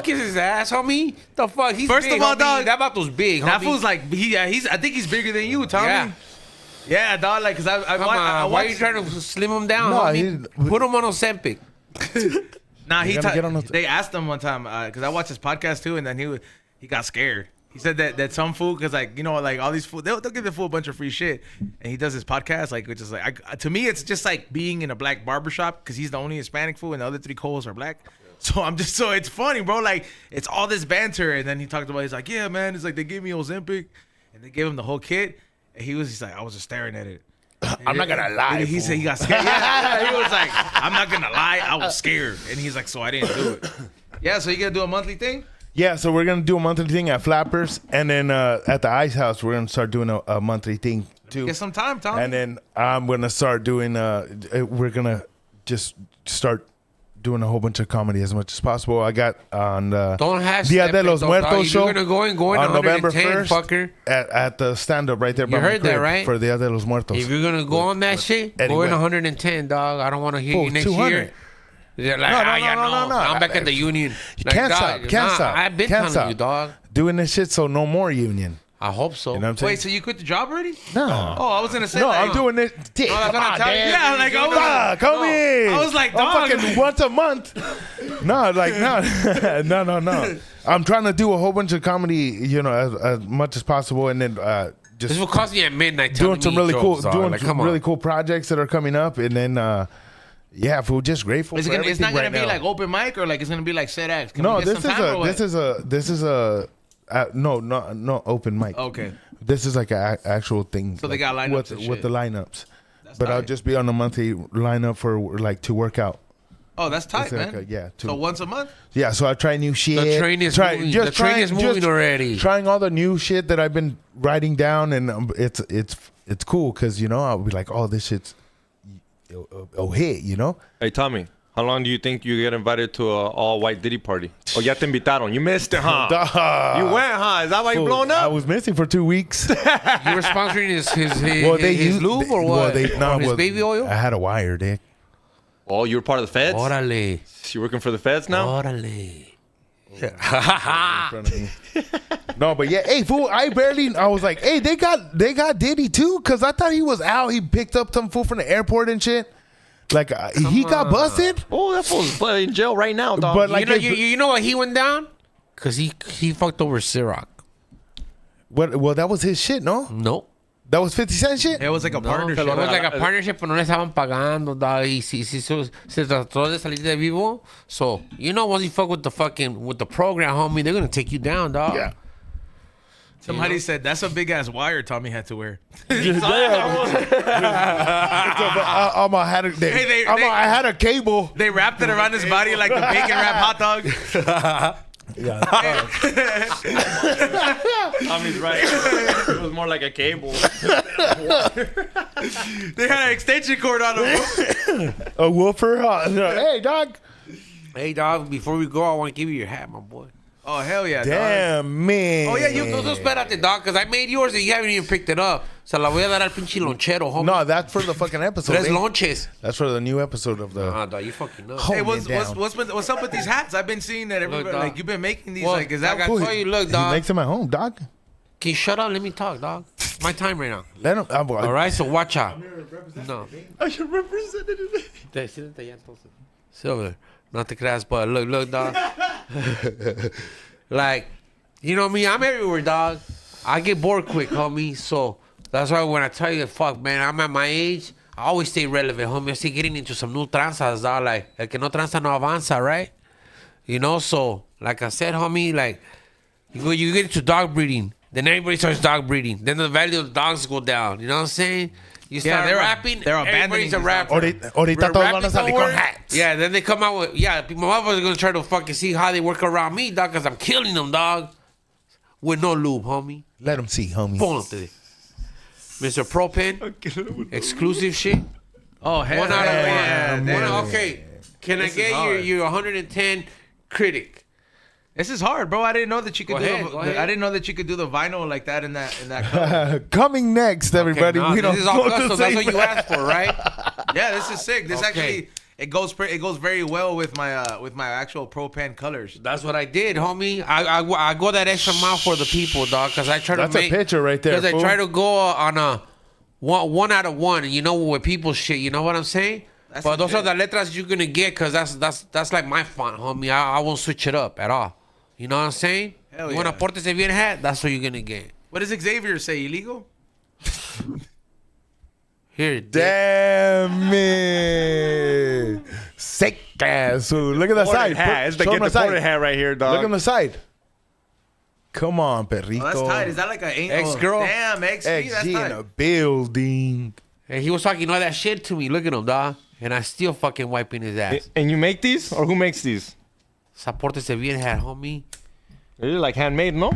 kiss his ass, homie. The fuck? He's First big, of all, homie. dog, That vato was big, homie. That fool's like, I think he's bigger than you, Tommy. Yeah. Yeah, dog. Like, cause I Come on, why are you trying to slim him down, homie? Put him on Ozempic. Nah, they they asked him one time because I watched his podcast too, and then he got scared. He said that some fool, because like, you know, like all these fool, they'll give the fool a bunch of free shit, and he does his podcast, like, which is like, to me it's just like being in a black barbershop because he's the only Hispanic fool and the other 3 co-hosts are black. So it's funny, bro. Like, it's all this banter, and then he talked about, he's like, yeah, man, it's like they gave me Ozempic, and they gave him the whole kit, and he's like, I was just staring at it. I'm not gonna lie. He said he got scared. Yeah, he was like, I'm not gonna lie, I was scared, and he's like, so I didn't do it. Yeah, so you gonna do a monthly thing? Yeah, so we're gonna do a monthly thing at Flappers, and then at the Ice House we're gonna start doing a monthly thing too. Get some time, Tom. And then I'm gonna start doing. We're gonna just start doing a whole bunch of comedy as much as possible. I got on the Don't have Dia de los Muertos show. You're gonna go on November 110, 1st fucker. at the stand up right there. You by my heard that, crib right? For Dia de los Muertos. If you're gonna go on that shit, Eddie go in Webb. 110, dog. I don't want to hear Fool, you next 200. year. They're like, No, no. I'm back at the union. You Like, can't dog, stop. Can't stop. I've been Can't telling stop. you, dog. Doing this shit so no more union. I hope so. You know what I'm saying? Wait, so you quit the job already? No. Oh, I was gonna say. No, like, I'm doing it. Dick, No, that's come what I'm on, telling you. man. Yeah, like, I was Ah, come in. I was like, I'm dog. fucking once a month. No, like no. No. I'm trying to do a whole bunch of comedy, you know, as much as possible, and then This just will cost me at midnight. doing some really cool, doing like, some really cool projects that are coming up, and then yeah, fool, just grateful. Is it for gonna, it's everything not gonna right be now. like open mic, or like it's gonna be like set acts? Can No, we get this some is time, or a what? this is a no open mic. Okay. This is like an actual thing. So they got lineups with and with shit. the lineups. That's But I'll tight. just be on a monthly lineup for like to work out. Oh, that's tight, It's man. like yeah, So once a month. Yeah, so I try new shit. The train is moving. The train is moving already. Trying all the new shit that I've been writing down, and it's cool because you know I'll be like, oh, this shit's hit, you know. Hey, Tommy, how long do you think you get invited to a all-white Diddy party? Oh, ya te invitaron. You missed it, huh? You went, huh? Is that why you blown I up? was missing for 2 weeks. You were sponsoring his used- lube or what? Or his baby oil? I had a wire, dick. Oh, you were part of the feds? Órale. You working for the feds now? Órale. In front of me. No, but yeah, hey, fool, I was like, hey, they got Diddy too, because I thought he was out. He picked up some fool from the airport and shit. Like he got busted. Oh, that fool's in jail right now, dog. But like, You know why he went down? Because he fucked over Ciroc. what? Well, that was his shit, no? Nope. That was 50 Cent shit. It was like a No, partnership. it was like a partnership, pero no le estaban pagando, dog. Y si se trató de salir de vivo. So, you know, once you fuck with the program, homie, they're going to take you down, dog. Yeah. Somebody said that's a big ass wire Tommy had to wear. I had a cable. They wrapped it around his body like the bacon wrap hot dog. Yeah. Tommy's right. It was more like a cable. They had an extension cord on him. A woofer. Hey, dog. Hey, dog, before we go, I want to give you your hat, my boy. Oh hell yeah! Dog. Damn, man. Oh, yeah, no, espérate, dog, because I made yours and you haven't even picked it up. Se la voy a dar al pinche lonchero, homie. No, that's for the fucking episode. Tres eh? lonches. That's for the new episode of the. Ah, dog, you fucking know. Hey, Hold me down. what's up with these hats? I've been seeing that everybody dog. like you've been making these. Well, like, is that like I cool? told you, look, He dog. makes them at home, dog. Can you shut up? Let me talk, dog. My time right now. Let him. All right, so watch out. No. I should represent it. Siéntate allá, entonces. Sit over there. No te creas, but look, dog. Like, you know me, I'm everywhere, dog. I get bored quick, homie. So that's why when I tell you, fuck, man, I'm at my age, I always stay relevant, homie. I stay getting into some new tranzas, dog. Like, el que no tranza no avanza, right? You know, so, like I said, homie, like, you get into dog breeding. Then everybody starts dog breeding. Then the value of the dogs go down. You know what I'm saying? You start rapping, they're abandoning everybody's a these rapper. Ahorita todos van a Rapping salir don't con work. hats. Yeah, then they come out with, my motherfuckers are going to try to fucking see how they work around me, dog, because I'm killing them, dog. With no lube, homie. Let him see, homie. Ponte. Mr. Propane, exclusive shit. Oh hell 1 out of 1. yeah! Damn. Okay, can This I is get hard. your 110 critic? This is hard, bro. I didn't know that you could Go ahead. I didn't know that you could do the vinyl like that in that color. Coming next, everybody. Okay, we don't this is all smoke the custom. That's same what you asked for, right? Yeah, this is sick. This Okay. actually, it goes very well with my actual Pro Pen colors. That's what I did, homie. I go that extra mile for the people, dog, because I try to That's make... a picture right there, Because I fool. try to go on a one out of one, you know, with people's shit. You know what I'm saying? But those are the letras you're going to get, because that's like my font, homie. I won't switch it up at all. You know what I'm saying? Hell You want a yeah. Pórtese Bien hat? That's what you're going to get. What does Xavier say? Illegal? Here, Damn it. Sick ass. Fool. Look at the side. Hat. It's the Show get him the deported side. hat right here, dog. Look on the side. Come on, perrito. Oh, that's tight. Is that like an Ex-girl? Damn, XG. That's XG in tight. a building. Hey, he was talking all that shit to me. Look at him, dog. And I still fucking wiping his ass. And you make these, or who makes these? Esa Pórtese Bien hat, homie. They're like handmade, no?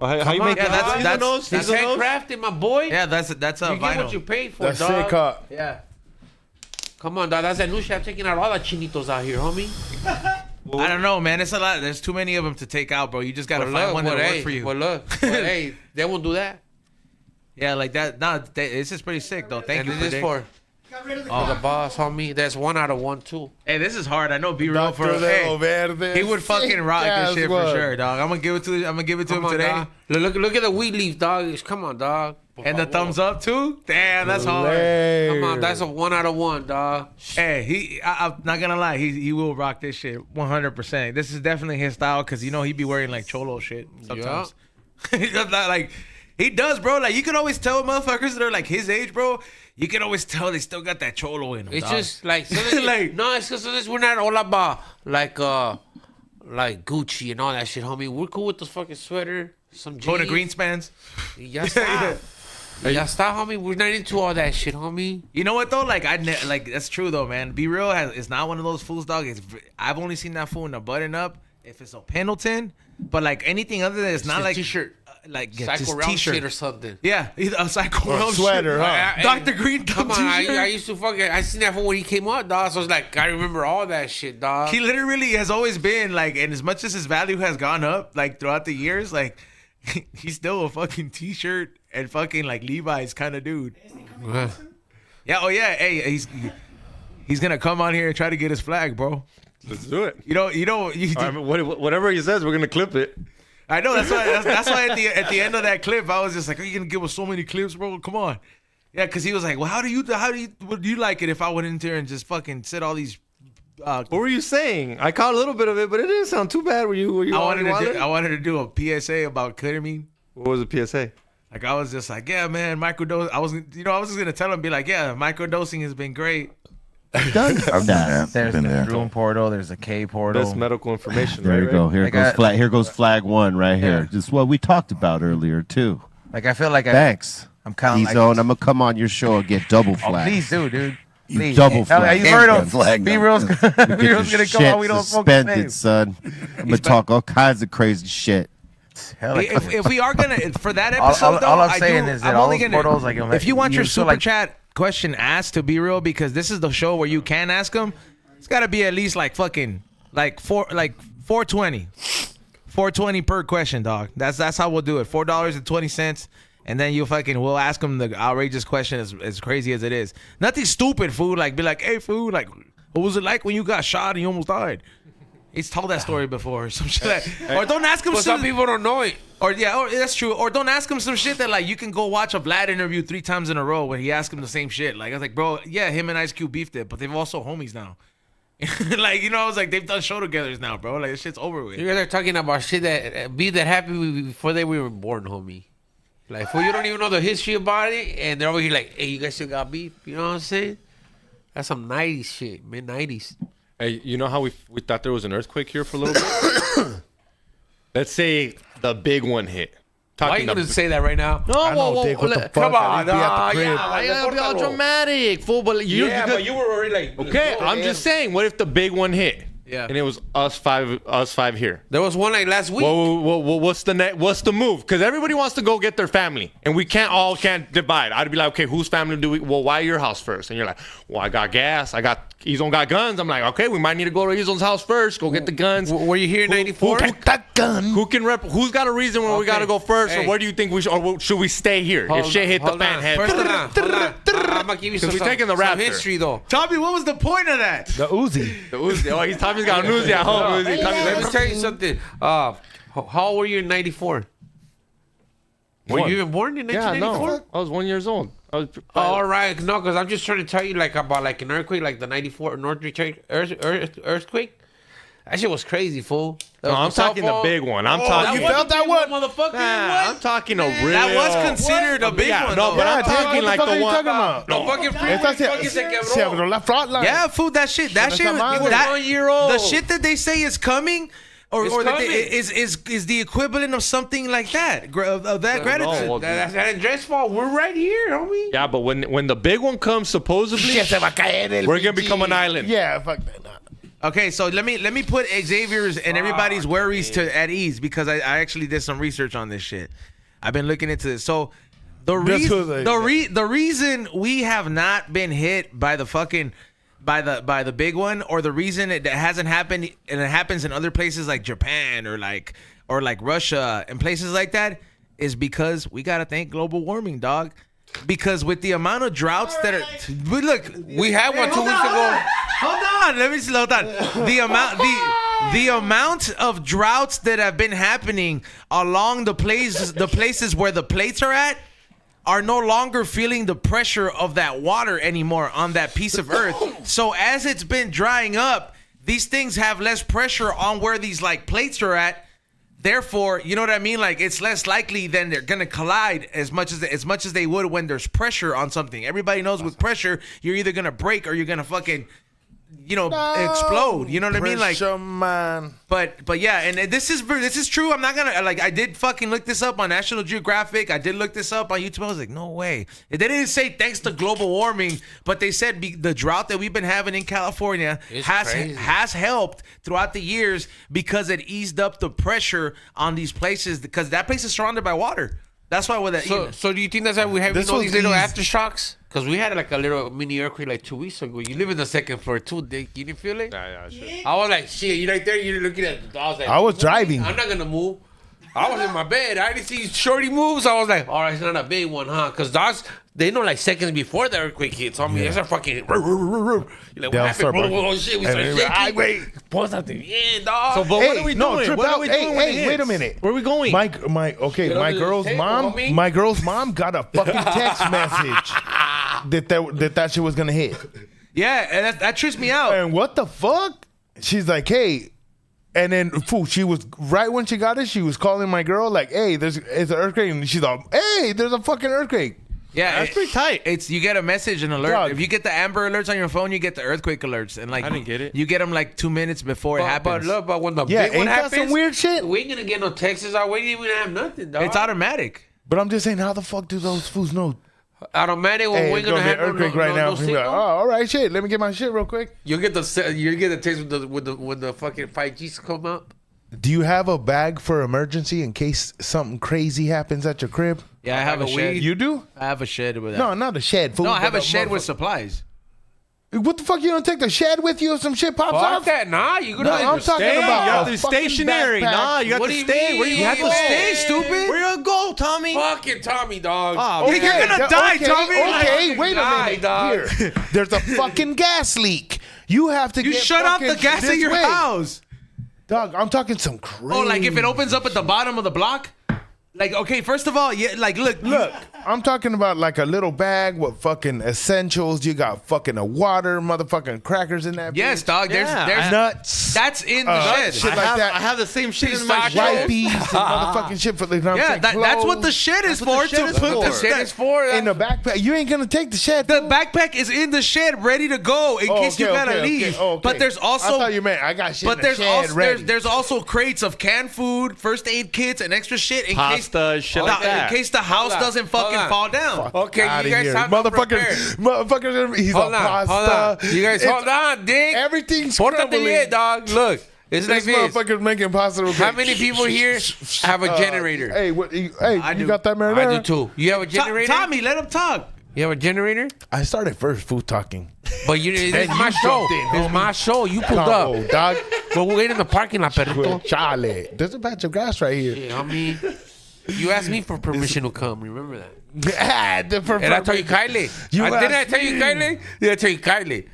Or how you on, make yeah, these? that's It's handcrafted, my boy. Yeah, that's a You get vinyl. what you pay for, That's dog. sick up. Yeah. Come on, dog. That's that new shit. I'm taking out all the chinitos out here, homie. I don't know, man. It's a lot. There's too many of them to take out, bro. You just gotta find one that'll work for you. Well, look. But, hey, they won't do that. Yeah, like that. Nah, this is pretty sick though. Thank And you this is Predikt. for the boss, homie. That's 1 out of 1 too. Hey, this is hard. I know B-Real for Dr. Leo hey, Verde. he would fucking Sick rock ass this shit one. for sure, dog. I'm gonna give it to Come him on, today. dog. Look at the weed leaf, dog. Come on, dog. And the thumbs up too. Damn, that's hard. Hey. Come on, that's a 1 out of 1, dog. Hey, I'm not gonna lie. He will rock this shit 100%. This is definitely his style because you know he be wearing like cholo shit sometimes. Like he does, bro. Like you can always tell motherfuckers that are like his age, bro. You can always tell they still got that cholo in them. It's dog. just like, Like- no, it's because we're not all about like Gucci and all that shit, homie. We're cool with this fucking sweater, some jeans. Go to Greenspans. Ya está. Ya está, homie. We're not into all that shit, homie. You know what though? Like like that's true though, man. Be real is not one of those fools, dog. I've only seen that fool in a button up. If it's a Pendleton, but like anything other than it's not a like t-shirt. like Psycho just Realm t-shirt shit or something. Yeah, either a Psycho Or a Realm sweater, shit. huh? Dr. Green Come on, t-shirt. I used to fucking. I seen that when he came out, dog. So it's like I remember all that shit, dog. He literally has always been like, and as much as his value has gone up, like throughout the years, like he's still a fucking t-shirt and fucking like Levi's kind of dude. Yeah, oh yeah, hey, he's gonna come on here and try to get his flag, bro. Let's do it. You know. I mean, whatever he says, we're gonna clip it. I know that's why at the end of that clip, I was just like, "Are you gonna give us so many clips, bro? Come on." Yeah, because he was like, "Well, would you like it if I went in there and just fucking said all these?" What were you saying? I caught a little bit of it, but it didn't sound too bad. Were you? I wanted to do a PSA about ketamine. What was the PSA? Like I was just like, yeah, man, microdose. I was just gonna tell him, be like, yeah, microdosing has been great. I've done that. There's Been the there. room portal. There's a K portal. That's medical information. There right, you go. right? Here I goes got- flag. Here goes flag one right here. Yeah. Just what we talked about earlier too. Like I feel like Thanks. I'm kind of D-Zone, I'm gonna come on your show and get double Oh, flag. please do, dude. You Please. double Hell, flag. You heard him. Flag B-Real's Get your B-Real's gonna come shit on. We don't smoke the suspended, same. son. I'm gonna talk all kinds of crazy shit. Hell, like, If we are gonna for that all, episode, though, I'm saying is that I'm all only those gonna. portals, like, If you want your feel super like- chat question asked to be real, because this is the show where you can ask them. It's got to be at least like fucking like 420 per question, dog. That's how we'll do it. $4.20, and then we'll ask them the outrageous question as crazy as it is. Nothing stupid, fool. Like be like, hey, fool, like what was it like when you got shot and you almost died? He's told that story before, or some shit. Or don't ask him But some people don't know it. or that's true. Or don't ask him some shit that like you can go watch a Vlad interview 3 times in a row when he asked him the same shit. Like I was like, bro, yeah, him and Ice Cube beefed it, but they've also homies now. Like I was like, they've done show togethers now, bro. Like this shit's over with. You guys are talking about shit that beef that happened before they were born, homie. Like, fool, you don't even know the history about it, and they're over here like, hey, you guys still got beef? You know what I'm saying? That's some 90s shit, mid-90s. Hey, you know how we thought there was an earthquake here for a little bit? Let's say the big one hit. Why are you gonna say that right now? No, whoa, Dick, what the fuck? Come I on, need to be at the nah, crib. I gotta be all dramatic, fool. But you were already like, okay. I'm just saying. What if the big one hit? Yeah. And it was us five here. There was one like last week. Well, what's the move? Because everybody wants to go get their family, and we can't divide. I'd be like, okay, whose family do we? Well, why your house first? And you're like, well, I got gas. Izon got guns. I'm like, okay, we might need to go to Izon's house first. Go get the guns. Were you here in '94? Who can rep? Who's got a reason where we Okay. gotta go first, Hey. or where do you think we should? Or should we stay here if shit hit the fan? First, hold on. I'm gonna give you some, we taking the some Raptor. history though. Tommy, what was the point of that? The Uzi. The Uzi. Oh, Tommy's got an Uzi at home. Uzi. Tommy's Let me like, tell you something. How old were you in '94? Were you even born in yeah, 1994? no. I was 1 year old. I was All right, no, because I'm just trying to tell you like about like an earthquake, like the '94 Northridge earthquake. That shit was crazy, fool. No, I'm talking the big one. I'm talking. you felt that one? motherfucker? Nah, I'm talking a real. That was considered a big one. No, though. but I'm dude, talking what like fuck the are you one. talking about? No fucking freeway fucking se Se quebró. abrió la front line. Yeah, fool, that shit. That Con shit. esa madre. That, 1 year old. The shit that they say is coming. Or that coming. is the equivalent of something like that. Of that gratitude. well, That's that Andres fault. We're right here, homie. Yeah, but when the big one comes, supposedly, we're gonna become an island. Yeah, fuck that. Nah. Okay, so let me put Xavier's and everybody's worries at ease because I actually did some research on this shit. I've been looking into this. So the reason we have not been hit by the fucking by the big one, or the reason it hasn't happened and it happens in other places like Japan or like Russia and places like that, is because we gotta thank global warming, dog. Because with the amount of droughts that are, We had one 2 weeks ago. Hold on, let me slow down. The amount of droughts that have been happening along the places where the plates are no longer feeling the pressure of that water anymore on that piece of earth. So as it's been drying up, these things have less pressure on where these like plates are at. Therefore, you know what I mean? Like, it's less likely then they're gonna collide as much as they would when there's pressure on something. Everybody knows with pressure, you're either gonna break or you're gonna fucking, explode. You know what I mean? Like, Pressure, man. but yeah, and this is true. I'm not gonna I did fucking look this up on National Geographic. I did look this up on YouTube. I was like, no way. They didn't say thanks to global warming, but they said the drought that we've been having in California has helped throughout the years because it eased up the pressure on these places because that place is surrounded by water. That's why with that. So do you think that's why we have This all was these little eased. aftershocks? Because we had like a little mini earthquake like 2 weeks ago. You live in the second floor too, Dick. You didn't feel it? Yeah, sure. I was like, shit, you right there, you're looking at I was like, I was driving. I'm not gonna move. I was in my bed. I didn't see Shorty move, so I was like, all right, it's not a big one, huh? Because dogs, they know like seconds before the earthquake hits. So I mean, it's a fucking. You're like, what They'll happened? start barking. Oh, shit, we And start then, shaking. "Ay, wait." Pulls out the end, dog. So, but what are we doing? trip What out. are we doing when it Hey, wait a hits? minute. Where are we going? My Get under the girl's table, mom. homie. My girl's mom got a fucking text message that shit was gonna hit. yeah, and that trips me out. And what the fuck? She's like, hey. And then, fool, she was right when she got it. She was calling my girl like, "Hey, it's an earthquake." And she's like, "Hey, there's a fucking earthquake." Yeah, That's pretty tight. It's you get a message, an alert. Dog. If you get the Amber Alerts on your phone, you get the earthquake alerts, and like I didn't get it. You get them like 2 minutes before it But happens. look, but when the Yeah, big one ain't that happens, some weird shit? we ain't gonna get no texts out. We ain't even gonna have nothing, dog. It's automatic. But I'm just saying, how the fuck do those fools know? automatic. Hey, We're it's gonna gonna be have an earthquake right now. no He'll be like, oh, signal. all right, shit. Let me get my shit real quick. You get the text when the fucking 5Gs come up. Do you have a bag for emergency in case something crazy happens at your crib? Yeah, I have a shed. You do? I have a shed with that. No, not a shed. Fool, No, I have but a shed with motherfucker- supplies. What the fuck? You don't take the shed with you if some shit pops Fuck off? that, nah. You No, gonna I'm talking Stay. about You have a to be fucking stationary. backpack. Nah, you have What to do you stay. mean? Where you You have to stay, stupid. Where you gonna go, Tommy? fucking Tommy, dog. Ah, You're gonna die, Tommy. Okay, wait a Die, minute. dog. Here, there's a fucking gas leak. You have to You get shut off the fucking gas this in your way. house. Dog, I'm talking some crazy. Oh, like if it opens up at the bottom of the block? Like, okay, first of all, yeah, like, look. Look, I'm talking about like a little bag with fucking essentials. You got fucking a water, motherfucking crackers in that. Yes, bitch. dog, there's Yeah, Nuts. that's in the shed. shit like that. I have the same shit in my Pistachio. shed. Wipes and motherfucking shit for the. You know what I'm Yeah, saying? that's what the Clothes. shed is That's what for. the shed To is put for. the The shit is for in the backpack. You ain't gonna take the shed. The fool. backpack is in the shed, ready to go in Oh, case you okay, gotta okay, leave. okay, okay. But there's also, I thought you meant I got shit but in there's the shed also ready. there's also crates of canned food, first aid kits, and extra shit in Pasta, shit like that. in case the house on, doesn't hold fucking on. fall down. Okay, Outta you guys here. have to prepare. Motherfuckers, he's Hold a on, hold pasta. on. You guys, hold on, Dick. Everything's Pórtate crumbling. bien, dog. Look, it's like This this. motherfucker's making pasta. How many people here have a generator? Hey, what? Hey, I do. you got that marinara? I do too. You have a generator? Tommy, let him talk. You have a generator? I started first food talking. But it's Then my you show. jumped in, It's homie. my show. You pulled Oh, up. dog. But we're waiting in the parking lot, perrito. Chale. There's a patch of grass right here. Yeah, I mean, You asked me for permission to come. Remember that? And And I told you Kylie. Didn't I tell you Kylie? Did I tell you Kylie?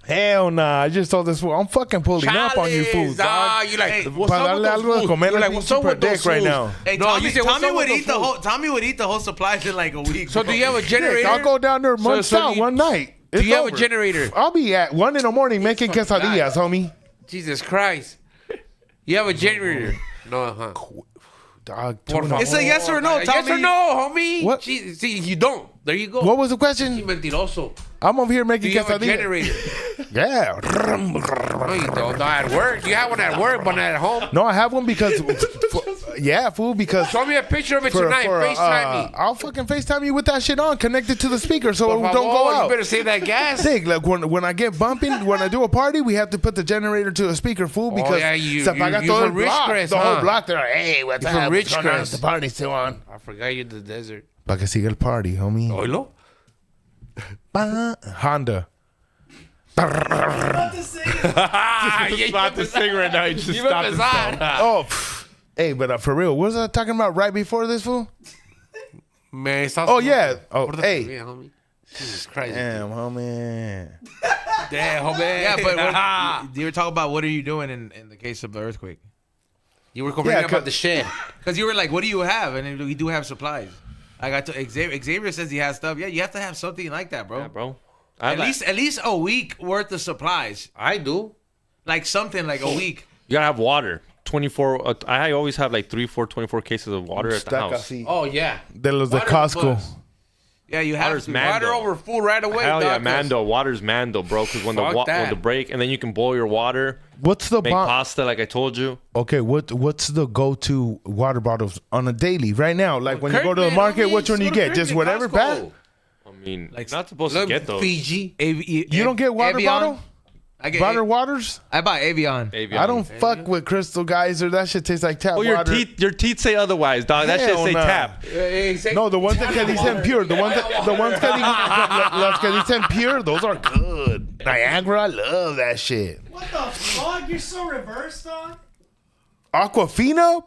Hell nah. I just told this fool. I'm fucking pulling up on you fools, dog. You like, Hey, what's up with those fools? comer You're like, a what's up with those dick right fools? now. Hey, No, Tommy, you said, what's Tommy up would with eat the those whole. Tommy would eat the whole supplies in like a week. So bro. do you have a generator? I'll go down there months so out you- one night. Do It's you have a over. generator? I'll be at 1 in the morning making quesadillas, homie. Jesus Christ. You have a generator? No, huh? Dog, Por favor. It's a yes or no, Yes Tommy. or no, homie? What? Jesus, see, you don't. There you go. what was the You question? mentiroso. I'm over here Do making you have a quesadillas. generator? Yeah. No, you don't. No, at work. You have one at work, but not at home. No, I have one because, yeah, fool, because Show me a picture of it tonight. FaceTime me. I'll fucking FaceTime you with that shit on, connected to the speaker so Por it don't favor, go you out. better save that gas. Dig, like when I get bumping, when I do a party, we have to put the generator to a speaker, fool, because yeah, you- se apaga you todo el from block. Ridgecrest, The whole huh? block, they're like, hey, what's You're up? from What's going on? Ridgecrest. The party's still on. I forgot you're in the desert. Pa que siga el party, homie. Oilo? Honda. He's about to sing right now. He just You stopped himself. Oh, hey, but for real, what was I talking about right before this, fool? Man, it's Oh, yeah. Oh, hey. Yeah, homie. Jesus Christ. Damn, homie. Damn, homie. Yeah, but what, you were talking about what are you doing in the case of the earthquake? You were complaining Yeah, about the shed. Because you were like, what do you have? And we do have supplies. I got to Xavier says he has stuff. Yeah, you have to have something like that, bro. Yeah, bro. At least a week worth of supplies. I do. Like something like a week. You gotta have water. 24. I always have like 24 cases of water at the house. Oh, yeah. De los de Water Costco. plus. Yeah, you have Water's to. mad. Water over food right away. Hell yeah, dog, 'cause Mando. Water's Mando, bro. Because when Fuck that. when the break, and then you can boil your water, What's the make bomb? pasta, like I told you. Okay, what's the go-to water bottles on a daily right now? Like when you go to the Kirkman, market, homie, which one do you go to get? Just Kirkman, whatever, Costco. bad? I mean, Like, not supposed to Look, get those. Fiji. You don't get water Evian? bottle? I get Water waters? I buy Avion. Evian. I don't fuck with Crystal Geyser. That shit tastes like tap Oh, your water. teeth say otherwise, dog. That shit Hell say nah. tap. No, the ones that dicen pure. The ones that dicen pure, those are good. Niagara, I love that shit. What the fuck? You're so reversed, dog. Aquafina?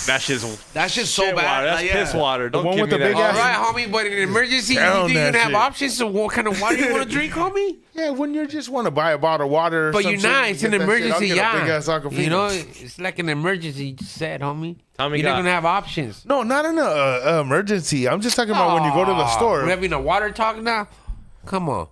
That shit's So shit bad. water. That's Like, piss yeah. water. Don't one give with me the that. big All shit. right, homie, but in an emergency, you Down think you're that going to have shit. options? So what kind of water you want to drink, homie? Yeah, when you just want to buy a bottle of water. or But some you're shit, not. you It's get an that shit. I'll emergency, get a big-ass yeah. Aquafina. You know, it's like an emergency, you just said, homie. Tommy You're not got- going to have options. No, not in a emergency. I'm just talking about when you go to the store. We're having a water talk now? Come on.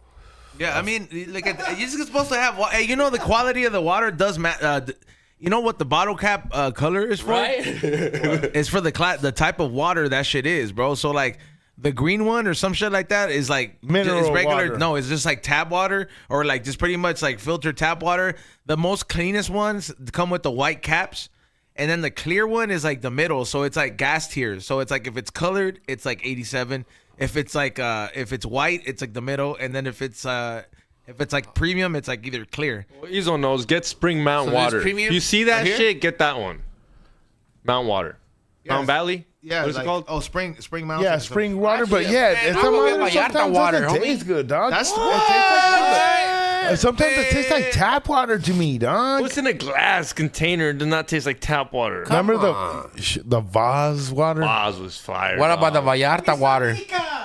Yeah, I mean, like you're just supposed to have. Hey, you know the quality of the water does matter. You know what the bottle cap color is for? Right? It's for the type of water that shit is, bro. So like the green one or some shit like that is like Mineral it's regular. water. No, it's just like tap water or like just pretty much like filtered tap water. The most cleanest ones come with the white caps. And then the clear one is like the middle, so it's like gas tiers. So it's like if it's colored, it's like 87. If it's like if it's white, it's like the middle, and then if it's like premium, it's like either clear. Izo knows. Get Spring Mountain So there's Water. premium You see that right here? shit? Get that one. Mountain Water. Mountain Valley? Yeah, What is it called? Oh, spring mountain. Yeah, spring water, but Actually, yeah, man, it's I'm some gonna water get Vallarta sometimes water, doesn't homie. taste good, dog. That's It tastes sometimes it tastes like Man. tap water to me, dog. What's in a glass container does not taste like tap water. Remember on. the vase water? Oz was fire. What about the dog. Vallarta water?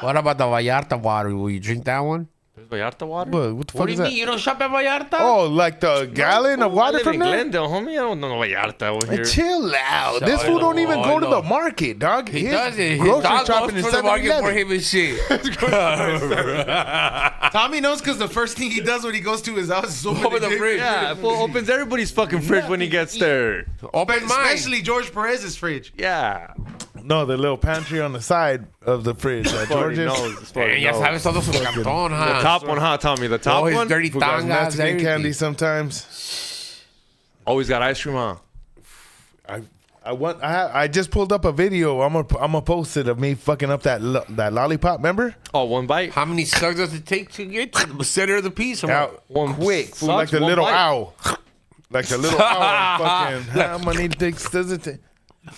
What about the Vallarta water? Will you drink that one? There's Vallarta water? What the What fuck do is you that? mean? You don't shop at Vallarta? Oh, like the gallon of I water live from in there? Glendale, homie. I don't know Vallarta over Man, here. chill out. So This fool don't even go to no. the market, dog. He His doesn't. His grocery dog shopping goes is to the market for 7-Eleven. him and shit. Tommy knows because the first thing he does when he goes to his house is Open the fridge. Yeah, fool opens everybody's fucking fridge when he gets there. Open mine. Especially George Perez's fridge. Yeah. No, the little pantry on the side of the fridge. Party George's. knows. Party Ya knows. sabes todo su cantón, The huh? top one, huh, Tommy? The top Oh, his one? dirty Who got tangas, Mexican everything. candy sometimes. Always got ice cream, huh? I just pulled up a video. I'm gonna post it of me fucking up that lollipop. Remember? Oh, one bite? How many sucks does it take to get to the center of the piece? Out One quick, fool, sucks, like the one little bite. owl. Like the little owl. Fucking. How many dicks does it take?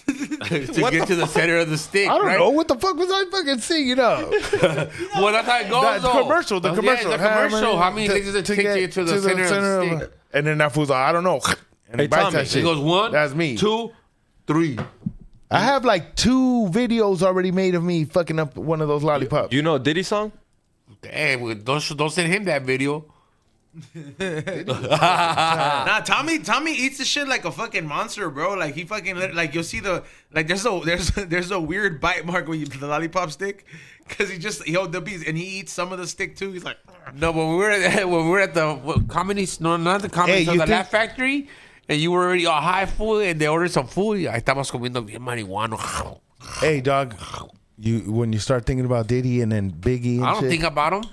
to get to the center of the stick, I don't right? know what the fuck was I fucking singing up. Well, that's how it goes, That though. commercial, the Yeah, commercial. the commercial. How many licks does it take to get to the center of the stick? And then that fool's like, I don't know. And he Hey, bites Tommy, that he shit. It goes 1, That's me. 2, 3. I have like 2 videos already made of me fucking up one of those lollipops. You know Diddy song? Damn, don't send him that video. Nah, Tommy eats the shit like a fucking monster, bro. Like he fucking like you'll see the like there's a weird bite mark when you the lollipop stick, because he hold the piece and he eats some of the stick too. He's like, No, but we were at the comedy, no, not the comedy, Hey, so you the think- Laugh Factory, and you were already all high food, and they ordered some food. Ahí estábamos comiendo bien marihuana. Hey, dog, when you start thinking about Diddy and then Biggie and I don't shit, think about him.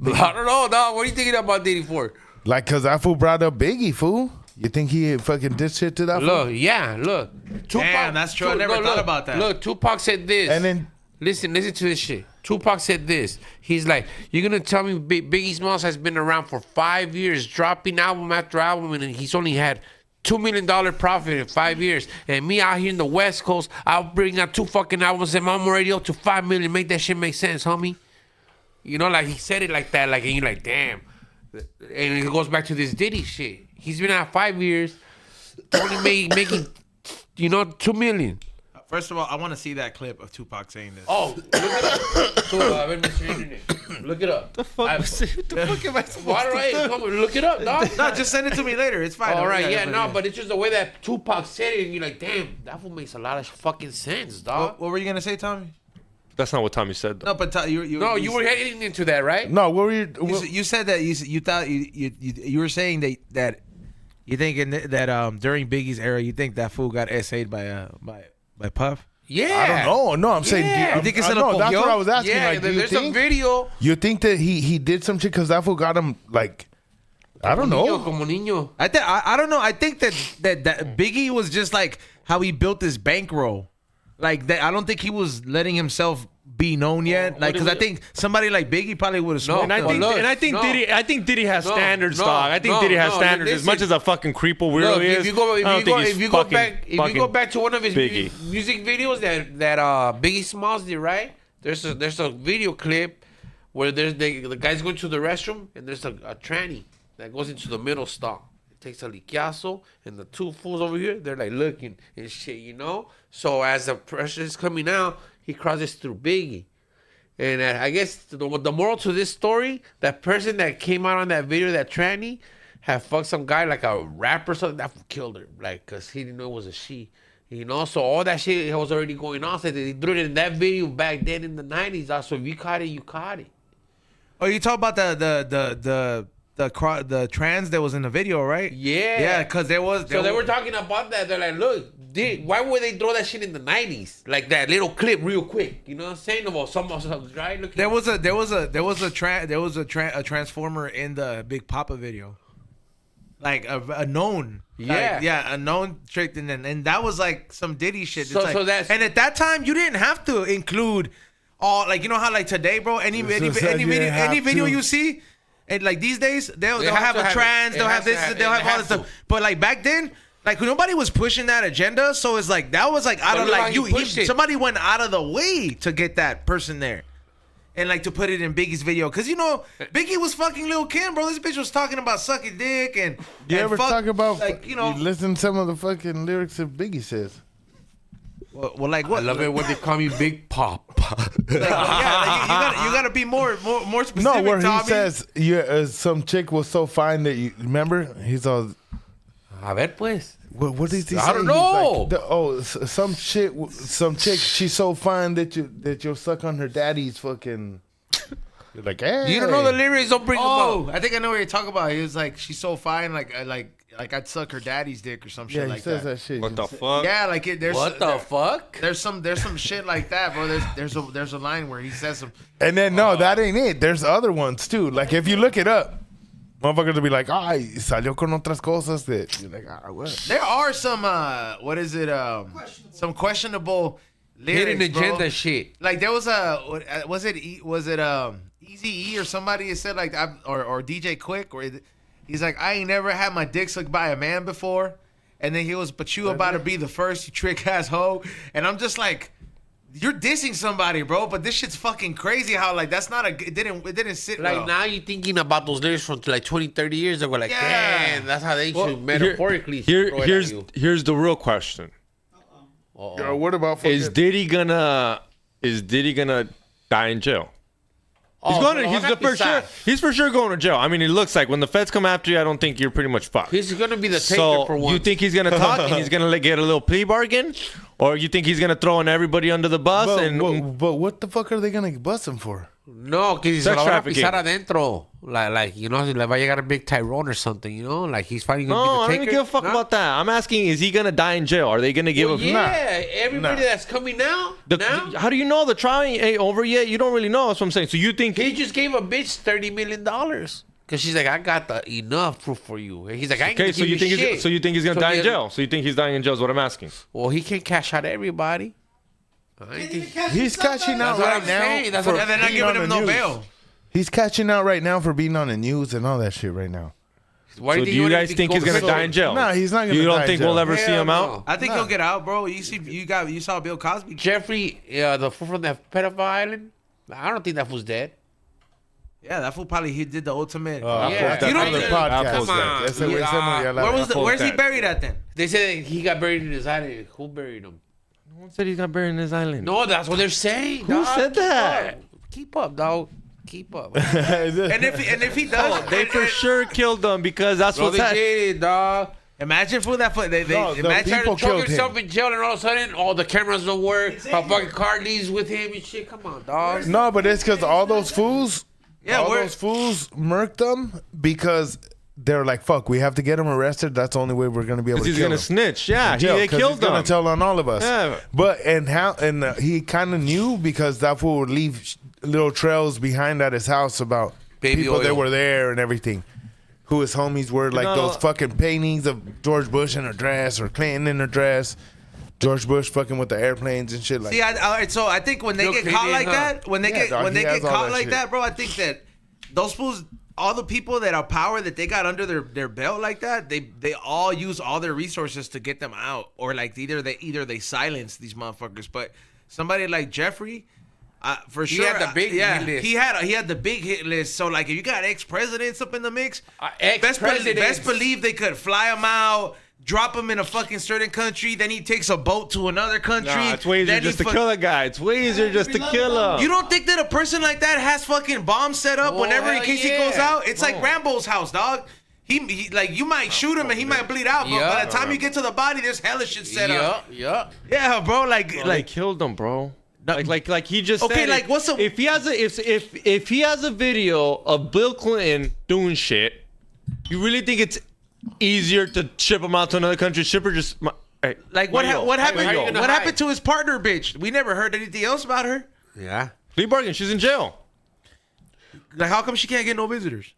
I don't know, dog. What are you thinking about Diddy for? like, cause that fool brought up Biggie, fool. You think he fucking did shit to that fool? Look, yeah, look. Damn, that's true. I never thought about that. Look, Tupac said this. And then Listen to this shit. Tupac said this. He's like, you're going to tell me Biggie Smalls has been around for 5 years, dropping album after album, and he's only had $2 million profit in 5 years. And me out here in the West Coast, I'll bring out 2 fucking albums and I'm already up to 5 million. Make that shit make sense, homie. You know, like he said it like that, like, and you're like, damn. And it goes back to this Diddy shit. He's been out 5 years, only making, you know, 2 million. first of all, I want to see that clip of Tupac saying this. Oh, look it up. Mr. Internet. Look it up. The fuck am I supposed Why do I come look it up, dog? No, just send it to me later. It's fine. All right, yeah, no, but it's just the way that Tupac said it, and you're like, damn, that fool makes a lot of fucking sense, dog. What were you gonna say, Tommy? That's not what Tommy said, though. No, but You were heading into that, right? no, what were you? You said that you thought you were saying that you think that during Biggie's era you think that fool got essayed by Puff. Yeah. I don't know. No, I'm saying. Yeah. You think it's in a no, that's yo? what I was asking. Yeah, like, do you there's a think? video. You think that he did some shit because that fool got him like? I don't know. Como niño. I don't know. I think that Biggie was just like how he built his bankroll. Like that, I don't think he was letting himself be known yet. Like, because I think somebody like Biggie probably would have smoked. And I him. think, look, and I think no. Diddy. I think Diddy has No, standards, no, dog. I think no, Diddy has no, standards. As much listen. as a fucking creeper weirdo Look, is, if you go, I don't think he's fucking back to one of his Biggie. music videos that Biggie Smalls did, right? There's a video clip where there's the guy's going to the restroom and there's a tranny that goes into the middle stall. It takes a liquiazo and the 2 fools over here, they're like looking and shit, you know? So as the pressure is coming out, he crosses through Biggie. And I guess the moral to this story, that person that came out on that video, that tranny, had fucked some guy like a rapper or something, that killed her. Like, because he didn't know it was a she. You know, so all that shit was already going on. So they threw it in that video back then in the 90s. So if you caught it, you caught it. Oh, you talk about the trans that was in the video, right? Yeah. Yeah, because there was. So they were talking about that. They're like, look, why would they throw that shit in the 90s? Like that little clip real quick. You know what I'm saying? About something, right? Look, There was a transformer in the Big Papa video, like a known, Yeah. a known trick, and that was like some Diddy shit. So- It's like, so that's- and at that time you didn't have to include all, like, you know how like today, bro, any So video you didn't have to. you see, and like these days they'll They have have to a have trans, it. they'll It have has to this, have- they'll it have all this has stuff. to. But like back then, like nobody was pushing that agenda, so it's like that was like out But of look how like he pushed it. somebody went out of the way to get that person there. And like to put it in Biggie's video, cause you know Biggie was fucking Lil Kim, bro. This bitch was talking about sucking dick and. You and ever fuck, talk about? like, you know? listen to some of the fucking lyrics that Biggie says. Well, like I what? love it when they call me Big Pop. Like, you gotta be more specific. No, where Tommy. he says some chick was so fine that you remember. He's all. A ver, pues. What did he say? I don't He's know. Like, some chick. She's so fine that you'll suck on her daddy's fucking. You're like, hey. You don't know the lyrics, don't bring them Oh, up. I think I know what you're talking about. He was like, she's so fine, like I'd suck her daddy's dick or some shit Yeah, he like says that. that shit. What the fuck? Yeah, like there's What the fuck? There's some shit like that, bro. There's a line where he says some. And then no, that ain't it. There's other ones too. Like if you look it up, motherfuckers will be like, ay, salió con otras cosas that you're like, what? There are some what is it? Some questionable lyrics, Hidden bro. agenda shit. Like there was was it Easy E or somebody that said like or DJ Quick or he's like, I ain't never had my dick sucked by a man before, and then he was, but you about to be the first, you trick ass hoe, and I'm just like, you're dissing somebody, bro, but this shit's fucking crazy how like that's not it didn't sit Like well. now you're thinking about those lyrics from like 20, 30 years ago. Like, Yeah. damn, that's how they should metaphorically throw it at you. Here's the real question. Yo, what about Is Diddy gonna die in jail? He's for sure going to jail. I mean, it looks like when the feds come after you, I don't think you're pretty much fucked. He's gonna be the taker So for once. you think he's gonna talk and he's gonna get a little plea bargain, or you think he's gonna throw in everybody under the bus? But what the fuck are they gonna bust him for? No, que si se Sex lo van a trafficking. pisar adentro. Like, you know, le va a llegar a big Tyrone or something, you know? Like, he's finally No, gonna I be don't the even taker. give a fuck about that. I'm asking, is he gonna die in jail? Are they gonna give Well, him? yeah, everybody that's coming now, How do you know the trial ain't over yet? You don't really know. That's what I'm saying. So you think he just gave a bitch $30 million. Because she's like, I got enough proof for you. And he's like, I ain't okay? gonna So give you think shit. so you think he's gonna So die in he- jail? So you think he's dying in jail? Is what I'm asking. Well, he can cash out everybody. He's cashing out That's what right I'm now. saying. That's for what- And they're not being giving on him the no news. bail. He's catching out right now for being on the news and all that shit right now. Why So do you guys think he's gonna go- die in jail? Nah, he's not gonna You die don't in think jail. we'll ever see Hell him no. out? I think he'll get out, bro. You saw Bill Cosby. Jeffrey, the fool from the pedophile island, I don't think that fool's dead. Yeah, that fool probably he did the ultimate. Yeah. That's You don't another think- podcast. Come on. Ese güey se murió a la- Where's he buried at then? They said that he got buried in his island. Who buried him? No one said he's got buried in his island. No, that's what they're saying. Who said that? Keep up, dog. Keep up. And if he does, They for sure killed him because that's Bro, what's they happening. did it, dog. imagine for that foot. They No, the imagine people Choke killed yourself him. in jail, and all of a sudden, all the cameras don't work. A fucking car leaves with him and shit. Come on, dog. No, but it's because all those fools, Yeah, all we're- those fools murked them because they're like, fuck, we have to get him arrested. That's the only way we're gonna be able to He's kill gonna him. snitch. Yeah, Jail, they 'cause killed he's gonna him. tell on all of us. Yeah. But he kind of knew because that fool would leave little trails behind at his house about Baby people that oil. were there and everything. Who his homies were, like know- those fucking paintings of George Bush in her dress or Clinton in her dress. George Bush fucking with the airplanes and shit like. See, so I think when they Bill get Clinton, caught like huh? that, when they Yeah, get dog, when he they has get all caught that like shit. that, bro, I think that those fools, all the people that are power that they got under their belt like that, they all use all their resources to get them out, or like either they silence these motherfuckers. But somebody like Jeffrey, for He sure, had the big hit list. He had the big hit list. So like, if you got ex-presidents up in the mix, Ex-presidents. best believe they could fly him out. Drop him in a fucking certain country, then he takes a boat to another country. Nah, it's way easier then he just to fuck- kill a guy. It's way easier just to kill him. You don't think that a person like that has fucking bombs set up Oh, whenever in hell case he yeah. goes out? It's like Rambo's house, dog. He like you might shoot him and he might bleed out, but Yeah. by the time you get to the body, there's hella shit set up. Yeah. Yeah, bro. Like they Like killed him, bro. Like he just Okay, said like, it. what's the- if he has if he has a video of Bill Clinton doing shit, you really think it's easier to ship him out to another country? Ship or just hey, like what Mario, happened? Mario. What happened to his partner, bitch? We never heard anything else about her. Yeah. Plea bargain. She's in jail. Like, how come she can't get no visitors?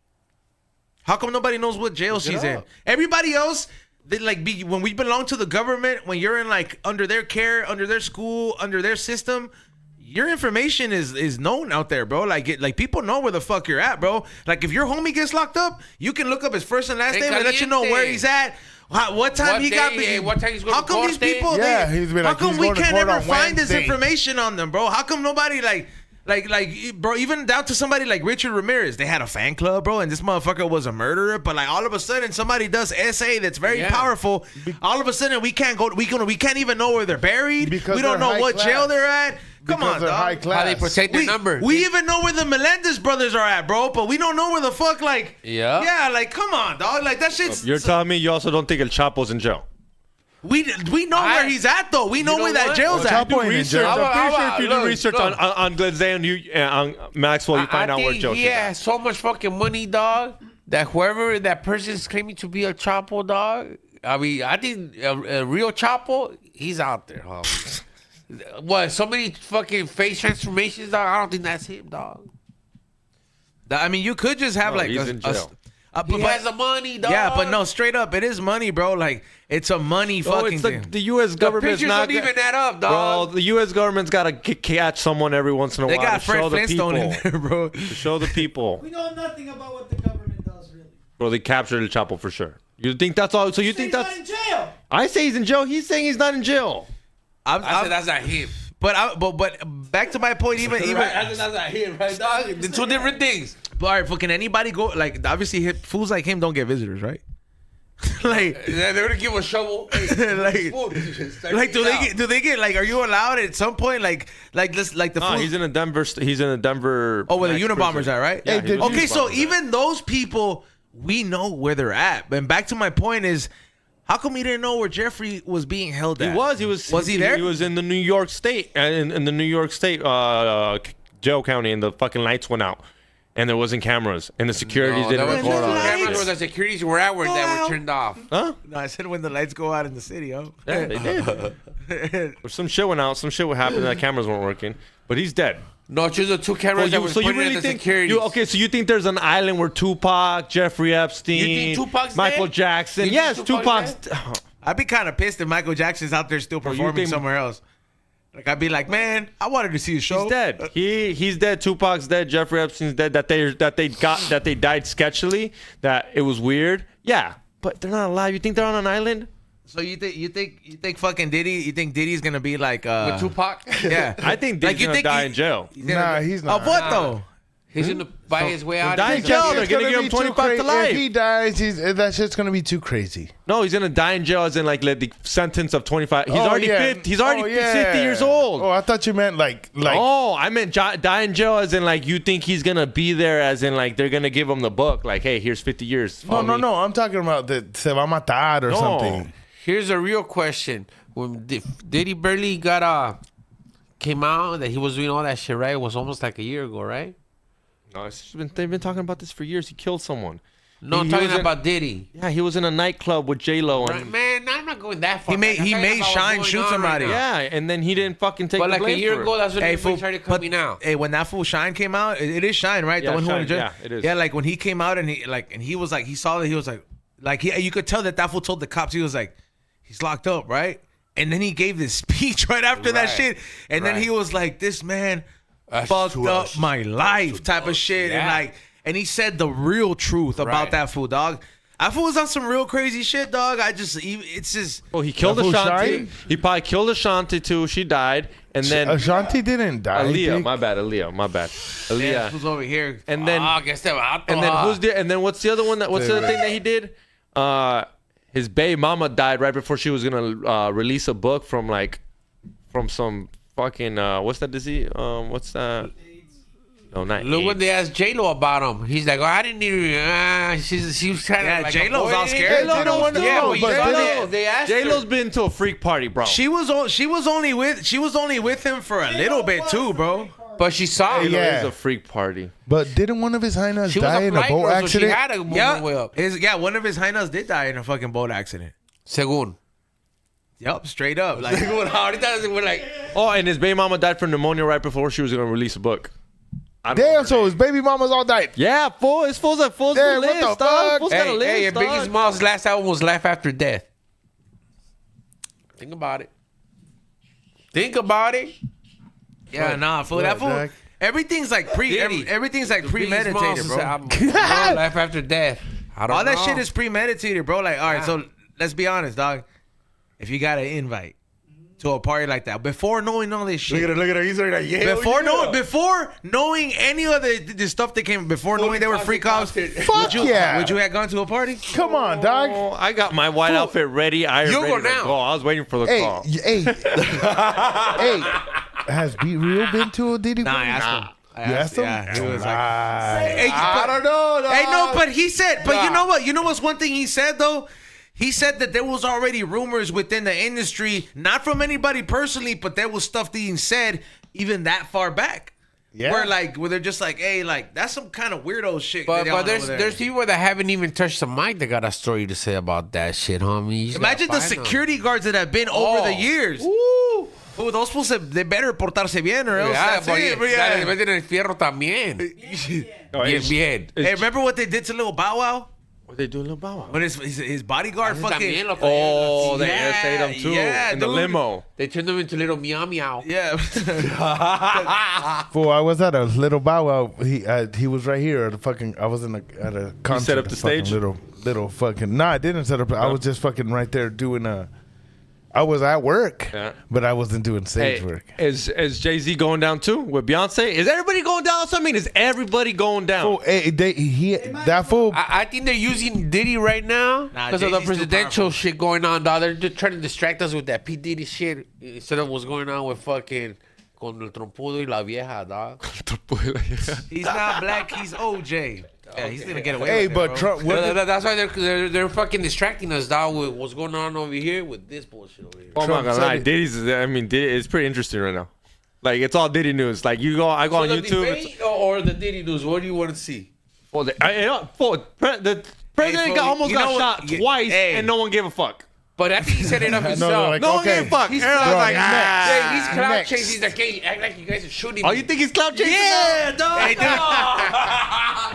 How come nobody knows what jail she's in? Everybody else, they when we belong to the government, when you're in like under their care, under their school, under their system, your information is known out there, bro. Like people know where the fuck you're at, bro. Like if your homie gets locked up, you can look up his first and last Hey, name and let you know where he's at. What time What he got? day, what time he's going How to come court these day? people? Yeah, they- he's been how like, come he's we going to can't court ever on find this Wednesday. information on them, bro? How come nobody like, bro, even down to somebody like Richard Ramirez, they had a fan club, bro, and this motherfucker was a murderer. But like all of a sudden, somebody does SA that's very Yeah. powerful. All of a sudden, we can't go. We can't even know where they're buried. Because we don't they're know high what class. jail they're at. Come Because on, they're high dog. class. How they protect their number. We even know where the Menendez brothers are at, bro, but we don't know where the fuck, like, Yeah. yeah, like, come on, dog, like that shit's. You're telling me you also don't think El Chapo's in jail? We know where he's at though. We know know where that what? jail's Well, at. Chapo ain't in Research. jail. I'm pretty sure How if you about- do research look. on Glenn and on Maxwell, you find out where think Joe he is has so much fucking money, dog, that whoever that person is claiming to be a Chapo, dog. I mean, I think a real Chapo, he's out there, huh? What? So many fucking face transformations, dog. I don't think that's him, dog. I mean, you could just have No, like he's in jail. He has the money, dog. yeah, but no, straight up, it is money, bro. Like it's a money Oh, fucking it's thing. like the U.S. The government's pictures not don't even gonna- add up, Bro, dog. the U.S. government's got to catch someone every once in a They while got to Fred show the people. Flintstone in there, bro. To show the people. We know nothing about what the government does, really. Bro, they captured El Chapo for sure. You think that's all? So you think He's that's? not in jail. I say he's in jail. He's saying he's not in jail. I said that's not him. But back to my point, even I said that's not him, right, dog? The two different things. But all right, fucking anybody go like obviously fuools like him don't get visitors, right? Like, They're gonna give him a shovel. Hey, like, do they get like? Are you allowed at some point? Like this, like the. No, food- he's in a Denver. He's in a Denver. Oh, where the max Unabombers prison. are, right? Yeah, Hey, Okay, so even those people, we know where they're at. And back to my point is, how come we didn't know where Jeffrey was being held at? Was he there? He was in the New York State, in the New York State jail county, and the fucking lights went out, and there wasn't cameras, and the securities didn't was record the all that. cameras where the securities were at that were turned off. Huh? No, I said when the lights go out in the city, oh. Yeah, they did. Or some shit went out. Some shit would happen. That cameras weren't working, but he's dead. No, just the 2 cameras that were So you pointed really at the think? securities. Okay, so you think there's an island where Tupac, Jeffrey Epstein, You think Tupac's Michael dead? Jackson? You think Yes, Tupac's Tupac's. I'd be kind of pissed if Michael Jackson's out there still performing think- somewhere else. Like, I'd be like, man, I wanted to see a show. He's dead. He's dead. Tupac's dead. Jeffrey Epstein's dead. That they died sketchily. That it was weird. Yeah, but they're not alive. You think they're on an island? So you think fucking Diddy? You think Diddy's gonna be like with Tupac? Yeah, I think Like, Diddy's you gonna think die he- in jail. Nah, he's not. Of what though? He's gonna buy his way out. die of in it. jail. They're It's gonna give be him too 25 to cra- life. If he dies, that shit's gonna be too crazy. No, he's gonna die in jail as in like the sentence of 25. He's Oh, already yeah. 50. He's already Oh, yeah. 50 years old. Oh, I thought you meant like. Oh, I meant die in jail as in like you think he's gonna be there as in like they're gonna give him the book like, hey, here's 50 years. No, Follow no, me. no. I'm talking about that se va a matar or No. something. Here's a real question: when Diddy barely came out that he was doing all that shit, right? It was almost like a year ago, right? No, they've been talking about this for years. He killed someone. No, I'm He talking was in- about Diddy. Yeah, he was in a nightclub with J-Lo. Right, man, I'm not going that far. He made- back. I'm he talking made about what's Shine going shoot on somebody. right now. Yeah, and then he didn't fucking take But the like a blame year for it. ago, that's when Hey, he fool, started but coming out. hey, when that fool Shine came out, it is Shine, right? Yeah, The one who Shine, went to jail? yeah, it is. Yeah, like when he came out and he was like, he saw that he was like you could tell that fool told the cops he was like, he's locked up, right? And then he gave this speech right after that Right. shit, and then Right. he was like, this man That's fucked too up much. my life, type of shit, and Yeah. like, and he said the real truth about Right. that fool, dog. That fool was on some real crazy shit, dog. It's just. Well, he killed That fool Ashanti. Shine? He probably killed Ashanti too. She died, and then Ashanti didn't die. Aaliyah. Dick. My bad, Aaliyah. My bad, Yeah, Aaliyah. who's over here? And then que este vato, and then who's the and then what's the other one that what's the other thing that he did? His baby mama died right before she was gonna release a book from some fucking what's that disease? What's that? No, not Look AIDS. when they asked J-Lo about him. He's like, oh, I didn't need she was kind of Yeah, like J-Lo's all avoiding it. scared. J-Lo don't want to Yeah, know, but but J-Lo, didn't- they asked J-Lo's her. been to a freak party, bro. She was only with him for a little bit too, bro. But she saw him. J-Lo Yeah. is a freak party. But didn't one of his hyenas She was die a in a flight boat girl, so she accident? had to move her Yeah, way up. one of his hyenas did die in a fucking boat accident. Según. Yep, straight up. Like, Ahorita we're like, Oh, and his baby mama died from pneumonia right before she was gonna release a book. I don't know Damn, her so name. his baby mamas all died. Yeah, fool. His fool's Damn, gonna what live, the dog. fuck? Fool's gotta hey, live, and Biggie dog. Smalls' last album was Life After Death. Think about it. Think about it. yeah, nah, fool. That fool. Jack? Everything's like Diddy. everything's like Biggie Smalls' premeditated, bro. album, Life After Death. I don't All that know. shit is premeditated, bro. Like, all right, so let's be honest, dog. If you got an invite to a party like that, before knowing all this shit, Look at her. He's like, yeah. before knowing any of the stuff that came, before knowing they were freak offs, Fuck yeah. would you have gone to a party? Come on, dog. Oh, I got my white outfit ready. I You'll ready go to now. go. I was waiting for the Hey, call. hey, hey. Has Be Real been to a Diddy Nah, I party? asked him. You asked him? Yeah, he was like, Right. hey, I don't know. Dog. Hey, no, but he said, but you Nah. know what? You know what's one thing he said though? He said that there was already rumors within the industry, not from anybody personally, but there was stuff being said even that far back. Yeah. Where they're just like, hey, like that's some kind of weirdo shit. But they on there's over there. there's people that haven't even touched the mic that got a story to say about that shit, homie. You just Imagine the gotta find them. security guards that have been over the Oh. years. Woo. Oh, those fools, they better portarse bien or else Yeah, that's but it. ya le Yeah. meten el fierro también. No, Bien, it's- bien. Hey, remember what they did to Lil Bow Wow? What they doing, Lil Bow Wow? When his bodyguard También fucking... lo traían Oh, así. they Yeah, say them too yeah, in the dude. limo. They turned them into little meow meow. Yeah. Fool, I was at a little bow wow. He was right here at a fucking. I was at a concert. set up the fucking stage? Little fucking. Nah, I didn't set up. I was just fucking right there doing a. I was at work, Yeah. but I wasn't doing stage Hey, work. is Jay-Z going down too with Beyonce? Is everybody going down? That's what I mean. Is everybody going down? Fool, that fool. I think they're using Diddy right now Nah, because of the Jay-Z's too presidential powerful. shit going on, dog. They're just trying to distract us with that P. Diddy shit instead of what's going on with fucking con el trompudo y la vieja, dog. He's not black. He's OJ. Yeah, he's gonna get away. Hey, with but it, bro. Trump. What That's why they're fucking distracting us, dog, with what's going on over here with this bullshit over here. Oh, I'm not Trump gonna said lie. it. Diddy, it's pretty interesting right now. Like, it's all Diddy news. Like, I go on the YouTube. debate or the Diddy news? What do you want to see? The president fool, almost you know got what? shot twice, Hey. and no one gave a fuck. But after he set it up No, himself, they're like, No one okay. gave a fuck. He's Everyone's clout- like, yeah, he's clout next. chasing. He's like, hey, act like you guys are shooting Oh, me. you think he's clout chasing? Yeah, dog.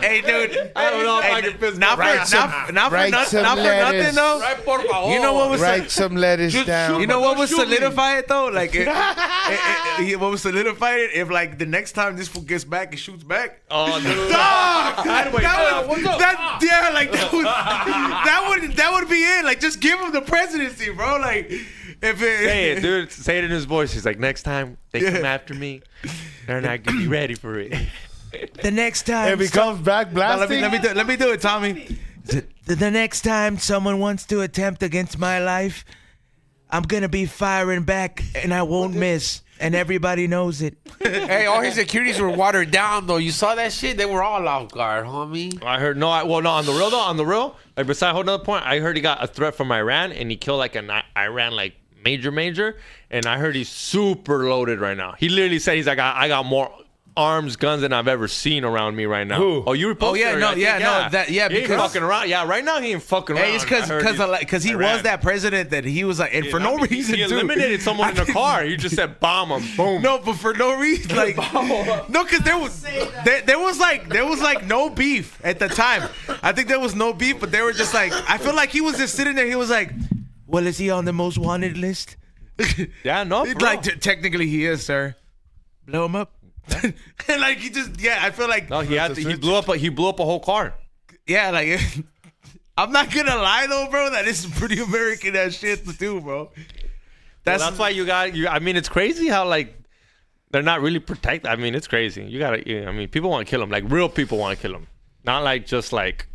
Hey, dude. I don't know if I Hey, can fist not for Write some- nothing letters. though. Right, por favor. You know what was Write some letters Just down. You know what would Shoot me. solidify it though? Like, what would solidify it if, like, the next time this fool gets back and shoots back? Oh, no. That would be it. Like, just give him the presidency, bro. Like, if it, Say it, dude. Say it in his voice. He's like, next time they come after me, they're not gonna be ready for it. the next time, If he comes back Now, blasting, let me do it, Tommy. The next time someone wants to attempt against my life, I'm gonna be firing back, and I won't miss, and everybody knows it. Hey, all his securities were watered down, though. You saw that shit? They were all off guard, homie. I heard no. On the real. Like, beside hold another point, I heard he got a threat from Iran, and he killed like an Iran like major, and I heard he's super loaded right now. He literally said he's like, I got more arms, guns than I've ever seen around me right now. Who? Oh, you reposted? Oh, yeah, it, no, I think, yeah, no, that- yeah, he ain't because- fucking around. Yeah, right now he ain't fucking around. Hey, it's I heard because he Iran. was that president that he was like, and for I no mean, reason, he too. eliminated someone in a car. He just said bomb him, boom. No, but for no reason, like no, because there was like no beef at the time. I think there was no beef, but they were just like, I feel like he was just sitting there. He was like, well, is he on the most wanted list? Yeah, no, bro. Like technically he is, sir. Blow him up. And like he just, yeah, I feel like, No, he blew up a whole car. yeah, like I'm not gonna lie though, bro, that is pretty American ass shit to do, bro. That's why I mean, it's crazy how like they're not really protected. I mean, it's crazy. I mean, people want to kill him. Like real people want to kill him, not like just like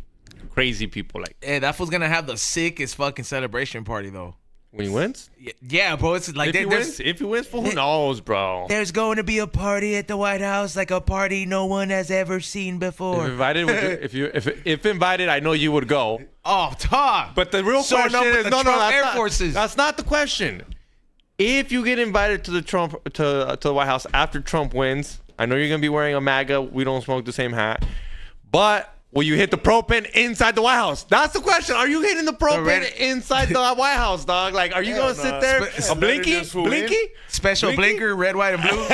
crazy people. Like Hey, that fool's gonna have the sickest fucking celebration party though. when he wins. Yeah, bro, it's like If he wins, who knows, bro? there's going to be a party at the White House, like a party no one has ever seen If before. invited, if invited, I know you would go. Oh, Tom. But the real Showing question up with is the no, Trump that's Air not, Forces. That's not the question. If you get invited to the White House after Trump wins, I know you're gonna be wearing a MAGA. We don't smoke the same hat, but will you hit the propane inside the White House? That's the question. Are you hitting the propane inside the White House, dog? Like, are you gonna sit there? A blinky? Special Blinky? blinker, red, white, and blue.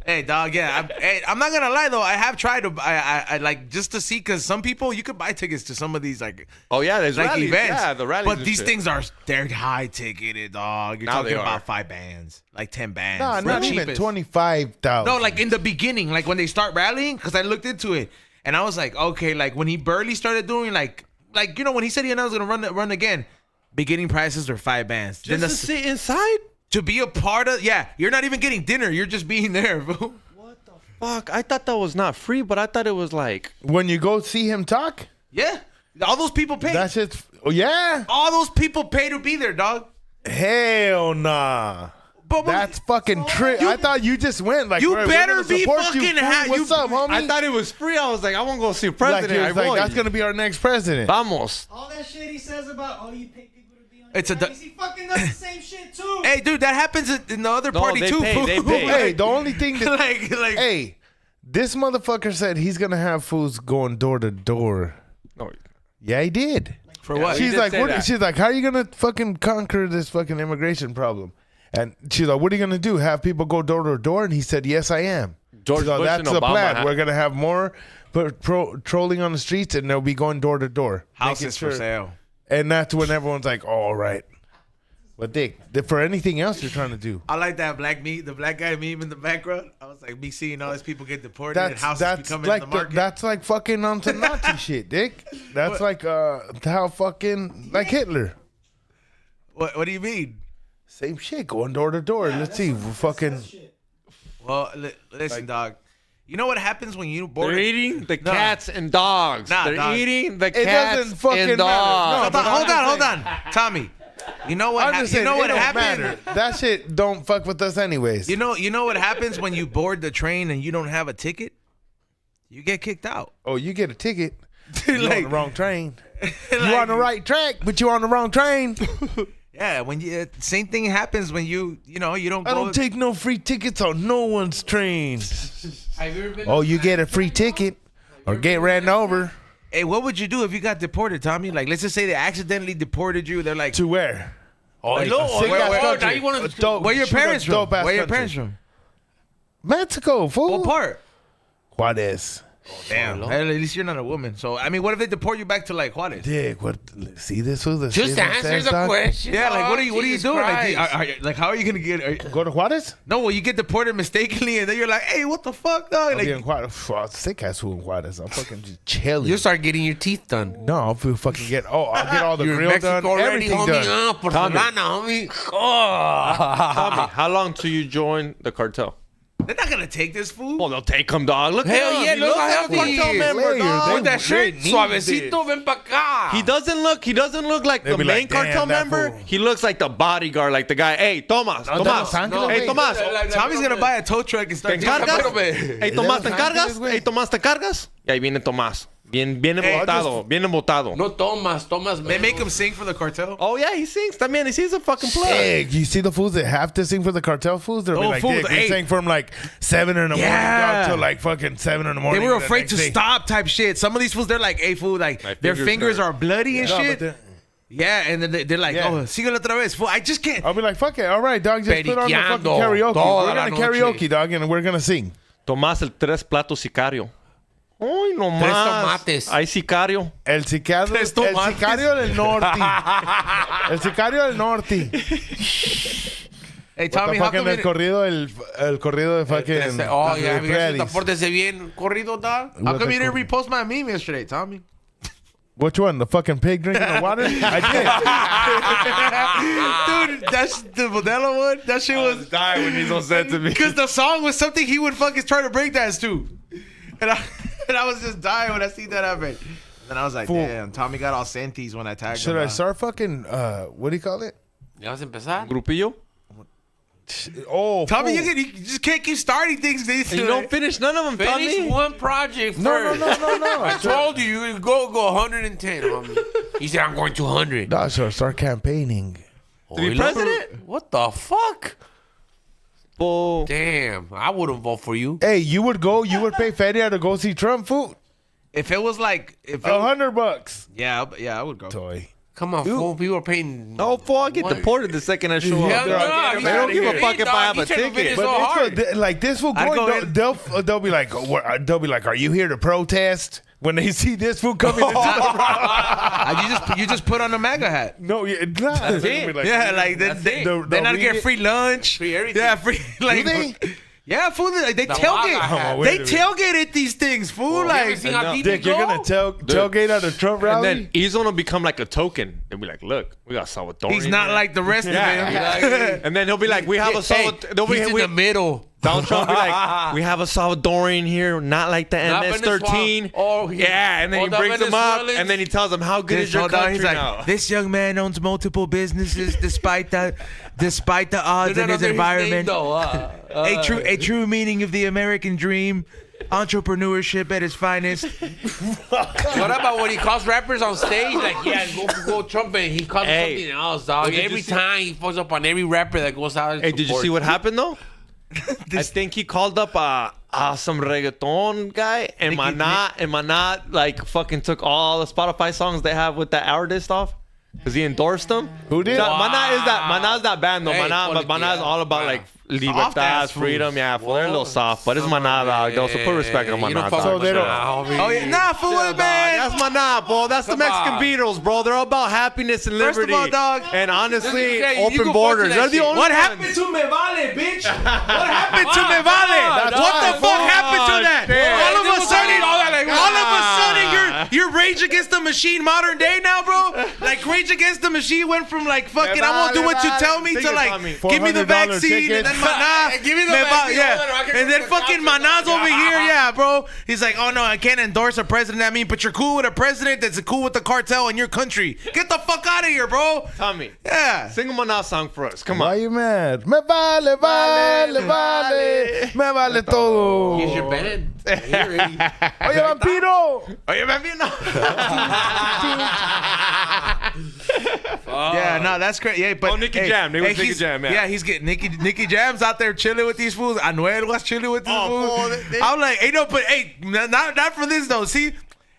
Hey, dog, yeah. I'm not gonna lie though. I have tried to. I like just to see, because some people you could buy tickets to some of these like Oh yeah, there's like rallies. events. Yeah, the rallies. But and things shit. things they're high ticketed, dog. You're Now talking they about are. 5 bands, like 10 bands. nah, the not even cheapest. 25,000. No, like in the beginning, like when they start rallying, because I looked into it and I was like, okay, like when he barely started doing like you know when he said he was gonna run again, beginning prices are 5 bands. Just to sit inside. To be a part of, yeah, you're not even getting dinner. You're just being there, bro. Fuck, I thought that was not free, but I thought it was like. when you go see him talk, Yeah, all those people pay. that's it. Oh yeah, All those people pay to be there, dog. hell nah. But That's fucking trick. I thought you just went like, You "All right, we're better gonna be support fucking you, fool. What's you- up, homie? I thought it was free. I was like, I won't go see a like, president. he I was like, voy. that's gonna be our next president. Vamos. All that shit he says about, oh, you pay people to be on It's your a rallies, he fucking does the same shit too. hey, dude, that happens in the other No, party they too. pay, fool. they pay. Hey, the only thing that like, hey, this motherfucker said he's gonna have fools going door to door. No, Yeah, he did. for what? He She's did like, say what? that. She's like, how are you gonna fucking conquer this fucking immigration problem? And she's like, what are you gonna do? Have people go door to door? And he said, yes, I am. George She's like, Bush that's and the Obama plan. had- We're gonna have more patrolling on the streets, and they'll be going door to door. Houses for sale. And that's when everyone's like, all right. But Dick, for anything else you're trying to do, I like that the black guy meme in the background. I was like, me seeing all these people get deported and houses that's becoming like in the market. that's like fucking on some Nazi shit, Dick. That's like how fucking like Hitler. What do you mean? Same shit, going door to door. Let's see, fucking. Well, listen, dog. You know what happens when you board? They're eating the cats and dogs. Nah, They're dog. eating the doesn't cats fucking and matter. dogs. No, Hold on, Tommy. You know what? I'm just You saying, know what it don't happened? matter. That shit don't fuck with us anyways. You know what happens when you board the train and you don't have a ticket? You get kicked out. Oh, you get a ticket. You're on Like- the wrong train. You Like- on the right track, but you on the wrong train. Yeah, when you same thing happens when you don't go. I don't take no free tickets on no one's train. Have you ever been? Oh, you get a free ticket or get ran over. Hey, what would you do if you got deported, Tommy? Like, let's just say they accidentally deported you. They're like, To where? Oh, Like, no. sick ass Now country. you want A to. dope- where your shoot a parents from? dope-ass Where your country. parents from? Mexico, fool. What part? Juarez. Damn. At least you're not a woman. So I mean, what if they deport you back to like Juarez? Dick, what? See this fool? The Just shit that answer says, the dog? question. Yeah, like dog. what are you Jesus doing? Like, Christ. like, how are you gonna get? Go to Juarez? No, well, you get deported mistakenly, and then you're like, hey, what the fuck, dog? I'll be in Like, Juarez. Phew, sick ass fool in Juarez. I'm fucking just chilling. You start getting your teeth done. No, I'll fucking get. Oh, I'll get all the You're in grill Mexico done. already, Everything homie. done. Porcelana, homie. Oh. Tommy, how long till you join the cartel? they're not gonna take this food. Oh, they'll take him, dog. Look Hell at him. yeah, He look looks how like a healthy he cartel is. member, Layers, dog. they- With that shirt, They need suavecito, ven pa' acá. He doesn't look like They'll the be main like, "Damn, cartel that member. fool." He looks like the bodyguard, like the guy. Hey, Tomas, No, Tomas. no, Hey, güey. Tomas. Tommy's gonna buy a tow truck and start. ¿Te encargas? Espérame. Hey, Tomás, ¿te Los encargas? Ángeles, güey. Hey, Tomás, ¿te encargas? Y ahí viene Tomás. Bien embotado, bien embotado. No tomas They make him sing for the cartel. Oh, yeah, he sings también. He's a fucking plug. Hey, you see the fools that have to sing for the cartel fools? They're Oh, like, fools, Dick, we hey. sang from like 7 in the morning Yeah. dog, till like fucking 7 in the They morning. were the afraid next to day. stop, type shit. Some of these fools, they're like, hey, fool, like My their fingers fingers hurt. are bloody and No, but shit. Yeah, and then they're like, Yeah. oh, síguelo otra vez, fool. I just can't. I'll be like, fuck it. All right, dog, just put on the fucking Periqueando karaoke. toda We're la going to noche. karaoke, dog, and we're going to sing. Tomás, el tres platos sicario. Ay, no Tres más. tomates. Hay sicario. El sicario del norte. El sicario del norte. Hey, Tommy, how come el corrido de fucking. Oh, de yeah, Freddy's. pórtese bien, corrido, dog. how come you didn't repost my meme yesterday, Tommy? Which one? The fucking pig drinking the water? I Dude, that's the Modelo one. That shit was Die when he's on set to me. because the song was something he would fucking try to break dance to, and I was just dying when I see that happen. And I was like, Fool. damn, Tommy got all senties when I tagged Should him. I start fucking, what do you call it? ¿Ya vas a empezar? Grupillo. Oh, Tommy, fool. you just can't keep starting things. You don't finish none of them, Finish Tommy. one project No, first. no. I told you, you go 110, homie. He said, I'm going to 100. Dog, should I start campaigning? To be president? What the fuck? Bull. Damn, I wouldn't vote for you. Hey, you would pay Feria to go see Trump, fool? If it was like, if it, $100. yeah, I would go. Toy. Come on, fool. People are paying. No, fool, I get What? deported the second I show Hell up. no, They don't give a fuck if I have a He's trying to ticket. finish But so it's hard. good. Like this fool I'd go going, in. they'll be like, they'll be like, are you here to protest? When they see this fool coming into the You just put on a MAGA hat. no, yeah, nah. That's it. Yeah, like then They'll not read get it. free lunch. Free everything. Yeah, free. Like, they? yeah, fool. Like, they MAGA tailgate. hat. Wait They a minute. tailgate at these things, fool. You like, ever seen how deep Dick, they you're go? gonna tailgate at a Trump And rally? then he's gonna become like a token. They'll be like, look, we got Salvador. he's not like the rest of them. And then he'll be like, we have a Salvador. He's in the middle. Donald Trump be like, we have a Salvadorian here, not like the Not MS-13. Venezuela. Oh, yeah, and then oh, he the brings them up, Venezuelans. and then he tells them how good is your Hold on, country he's like, now. this young man owns multiple businesses despite the odds in his Name, environment. though. A true meaning of the American dream, entrepreneurship at its finest. What about when he calls rappers on stage? Like, yeah, go Trump, and he calls Hey. something else, dog. Did you Every see- time he falls up on every rapper that goes out. Hey, did you see what happened though? I think he called up some reggaeton guy, and Maná like fucking took all the Spotify songs they have with that artist off because he endorsed them. Who did? Maná is that band though. Hey, Maná is all about wow. like Soft ass libertad, freedom. Yeah, well, they're a little soft, but it's Maná dog. Though, so put respect on You don't Maná. fuck dog. with they don't- Maná, Oh yeah, nah, fool, Yeah, dog, man. that's Maná, bro. That's the Come Mexican on. Beatles, bro. They're all about happiness and First of liberty. all, dog, and honestly, This is crazy. You open go borders. fuck to They're that the shit. only What ones. happened to Me Vale, bitch? What happened to Me Vale? That's What the right. fuck happened to that? Damn. All of a sudden, All that, like, you're rage against the machine modern day now, bro. Like Like Rage Against the Machine went from like fucking I won't do what you tell me to like give me the $400 vaccine ticket. and then Maná. Give me the vaccine. Yeah. And then fucking Maná's over here, yeah, bro. He's like, oh no, I can't endorse a president. I mean, but you're cool with a president that's cool with the cartel in your country. Get the fuck out of here, bro. Tommy, Yeah. sing a Maná song for us. Come Why on. you mad? Me vale, vale, vale. Me vale todo. Here's your band. Oye, vampiro. Oye, bambino. Yeah, no, that's great. Yeah, but Nicky Jam. It was Nicky he's- Jam, yeah. Yeah, he's getting Nicky Jam's out there chilling with these fools. Anuel was chilling with these fools. I'm like, hey, no, but hey, not for this though. See,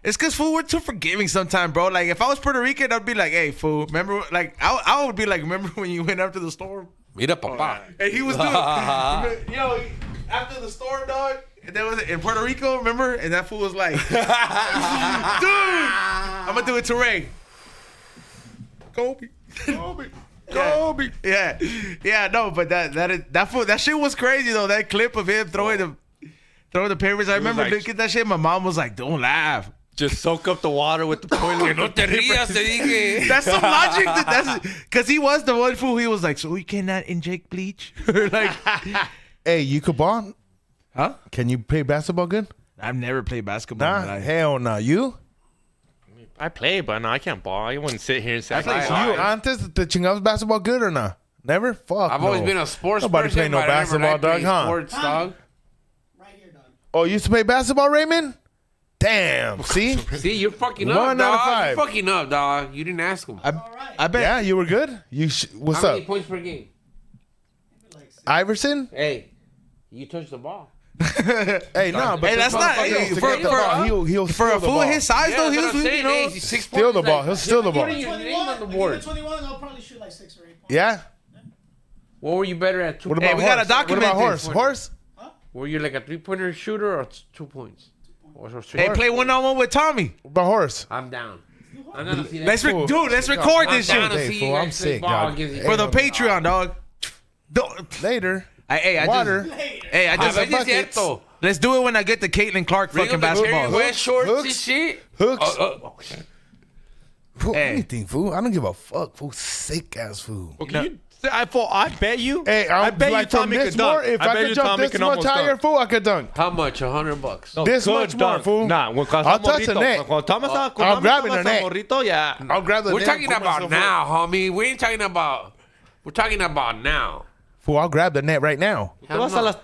it's because fool, we're too forgiving sometimes, bro. Like if I was Puerto Rican, I'd be like, hey, fool, remember? Like I would be like, remember when you went after the storm? Mira, papá. And he was doing, after the storm, dog. And that was in Puerto Rico, remember? And that fool was like, dude, I'm gonna do it to Ray. Kobe. Kobe. Yeah, no, but that shit was crazy though. That clip of him throwing the papers. I remember like- looking at that shit. My mom was like, "Don't laugh." Just soak up the water with the toilet. No te rías, te dije. That's some logic. That's because he was the one fool. He was like, "So we cannot inject bleach?" Like, Hey, you could ball? huh? Can you play basketball good? I've never played basketball. in my Nah, life. hell no. You? I play, but no, I can't ball. I wouldn't sit here and say I So play. you antes te chingabas basketball good or not? Never? Fuck. I've always been a sports Nobody person. play no but I never basketball, liked dog, playing huh? Sports, dog. Right here, dog. Oh, you used to play basketball, Raymond? Damn. See? See, you're fucking 1 up, out of dog. 5. You're fucking up, dog. You didn't ask him. All right. I bet. Yeah, you were good. What's How up? many points per game? Like, Iverson? Hey, you touched the ball. Hey, no, but Hey, that's not hey, for for he'll for steal a the fool ball. his size Yeah, though. that's He what was, I'm saying. you know. Hey, he's 6 Steal the points, ball. like- He'll steal the ball. Your name on the 21, board. 21, I'll probably shoot like 6 or 8 points. Yeah. What were you better at? What Hey, about we horse? gotta document What about this. horse? Horse? Were you like a 3-pointer shooter or 2 points? Or Hey, play 1-on-1 with Tommy. What about horse? I'm down. I'm gonna see that. Let's record this I'm down shit to Hey, see fool, you I'm guys play sick, ball dog. against each for the other. Patreon, dog. Don't- Later. I Water. just, hey, I A just. ver si es cierto. Let's do it when I get the Caitlin Clark Bring fucking up the Jerry basketball. West shorts and Hooks. shit. Hooks. Fool, Hey. anything, fool. I don't give a fuck, fool. Sick ass fool. I bet you. Hey, I bet you like from Tommy this could dunk. more, if I bet could you jump Tommy this can much almost higher, dunk. fool, I could dunk. How much? $100. No, This could much more, dunk. fool. Nah, when I'll touch the net. Cuando Tommy estaba I'm grabbing the net. morrito, yeah. I'll grab the We're net, talking put about myself now, up. homie. We ain't talking about. We're talking about now. Fool, I'll grab the net right now. Te vas a las-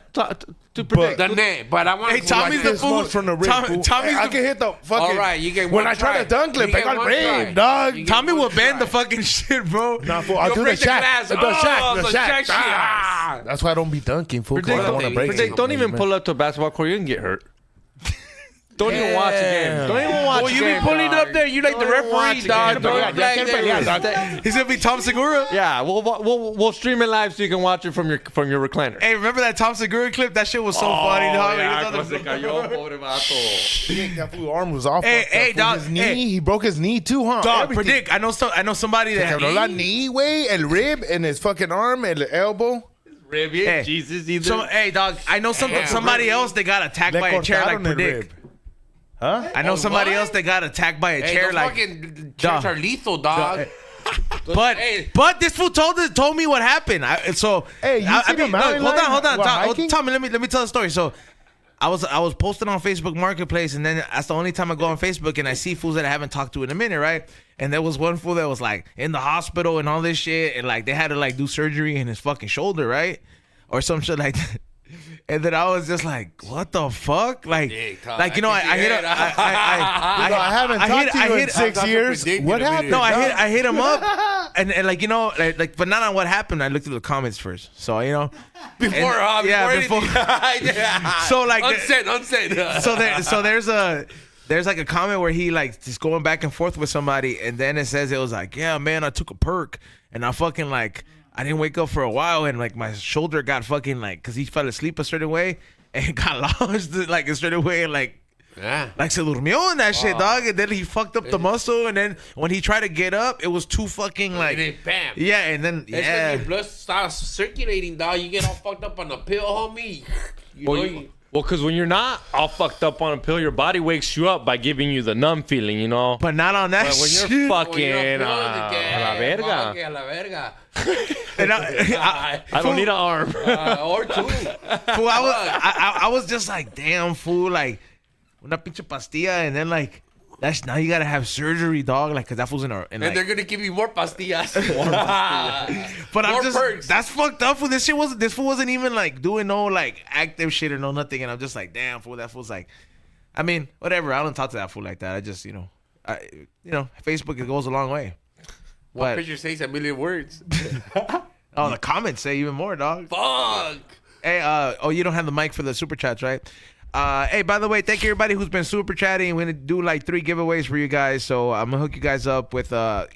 to predict. The net, but I want. Hey, Tommy's the This fool. much from the rim, fool. Tommy's I the can hit the fucking. All right, you get When one I try to try. dunk, le You get pego al one rim, try. dog. You get Tommy one will bend try. the fucking shit, bro. Nah, fool, I'll You'll do the break the shack. glass. The Oh, shack. the The shack. shack shit. Ah. That's why I don't be dunking, fool. 'Cause I don't want to break Predict, it. don't even pull up to a basketball court. You can get hurt. Don't even watch a game. Don't even watch Well, a you game. be pulling dog. up there. You like the Don't even watch referee, a dog. game, Don't dog. flag can't there. pelear, dog. He's gonna be Tom Segura. Yeah, we'll stream it live so you can watch it from your recliner. Hey, remember that Tom Segura clip? That shit was so funny, dog. He was on the floor. pobre vato. That fool arm was off. Hey, That hey, fool, dog, His knee, hey. he broke his knee too, huh? Dog, Everything. predict. I know somebody Se that. quebró la knee, güey, el rib, and his fucking arm, el elbow. Hey, Jesus, either. So, hey, dog, I know somebody else that got attacked by a chair like cortaron el predict. rib. Huh? I know Oh, somebody what? else that got attacked by a Hey, chair those like. fucking chairs Dog. are lethal, dog. But this fool told me what happened. So Hey, you I seen mean, the mountain hold lion on, while hiking? Tommy, let me tell the story. So I was posting on Facebook Marketplace, and then that's the only time I go on Facebook and I see fools that I haven't talked to in a minute, right? And there was one fool that was like in the hospital and all this shit, and like they had to like do surgery in his fucking shoulder, right? Or some shit like that. And then I was just like, "What the fuck?" Like, like you know, I hit him. I haven't talked to you in 6 years. What happened? No, I hit him up, and like you know, like but not on what happened. I looked at the comments first, so you know, Before, and- yeah, before. So like, unsaid. so there's like a comment where he like just going back and forth with somebody, and then it says it was like, yeah, man, I took a perk, and I fucking like. I didn't wake up for a while, and like my shoulder got fucking like, cause he fell asleep a certain way and got lodged like a certain way, and like se durmió in that shit, dog. And then he fucked up the muscle, and then when he tried to get up, it was too fucking like, And then bam. yeah, and then That's when your blood starts circulating, dog. You get all fucked up on the pill, homie. You know you. Well, because when you're not all fucked up on a pill, your body wakes you up by giving you the numb feeling, you know? But not on that But when shit. you're fucking Oye, no, a la verga, a la verga. And I don't need an arm. Or two. fool, I was just like, damn, fool, like, una pinche pastilla, and then like, that's now you gotta have surgery, dog, like, cause that fool's in our. And they're gonna give you more pastillas. But I'm more just, perks. that's fucked up. Fool. This fool wasn't even like doing no like active shit or no nothing, and I'm just like, damn, fool, that fool's like, I mean, whatever. I don't talk to that fool like that. I just, Facebook, it goes a long way. One But picture says a million words. oh, the comments say even more, dog. Fuck. Hey, you don't have the mic for the super chats, right? Hey, by the way, thank you everybody who's been super chatting. We're gonna do like 3 giveaways for you guys. So I'm gonna hook you guys up with a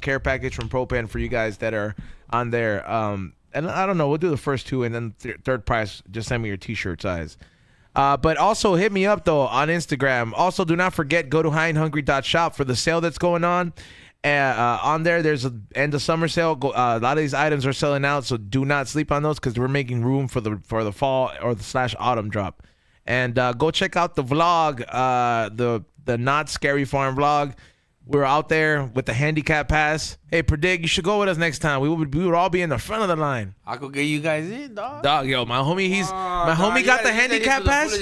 care package from ProPen for you guys that are on there. And I don't know, we'll do the first 2, and then third prize, just send me your t-shirt size. But also hit me up though on Instagram. Also, do not forget, go to highandhungry.shop for the sale that's going on. On there, there's an end of summer sale. A lot of these items are selling out, so do not sleep on those because we're making room for the fall or the / autumn drop. And go check out the vlog, the Not Scary Farm vlog. We're out there with the handicap pass. Hey, Predikt, you should go with us next time. We would all be in the front of the line. I could get you guys in, dog. Dog, yo, my homie, homie got the handicap pass.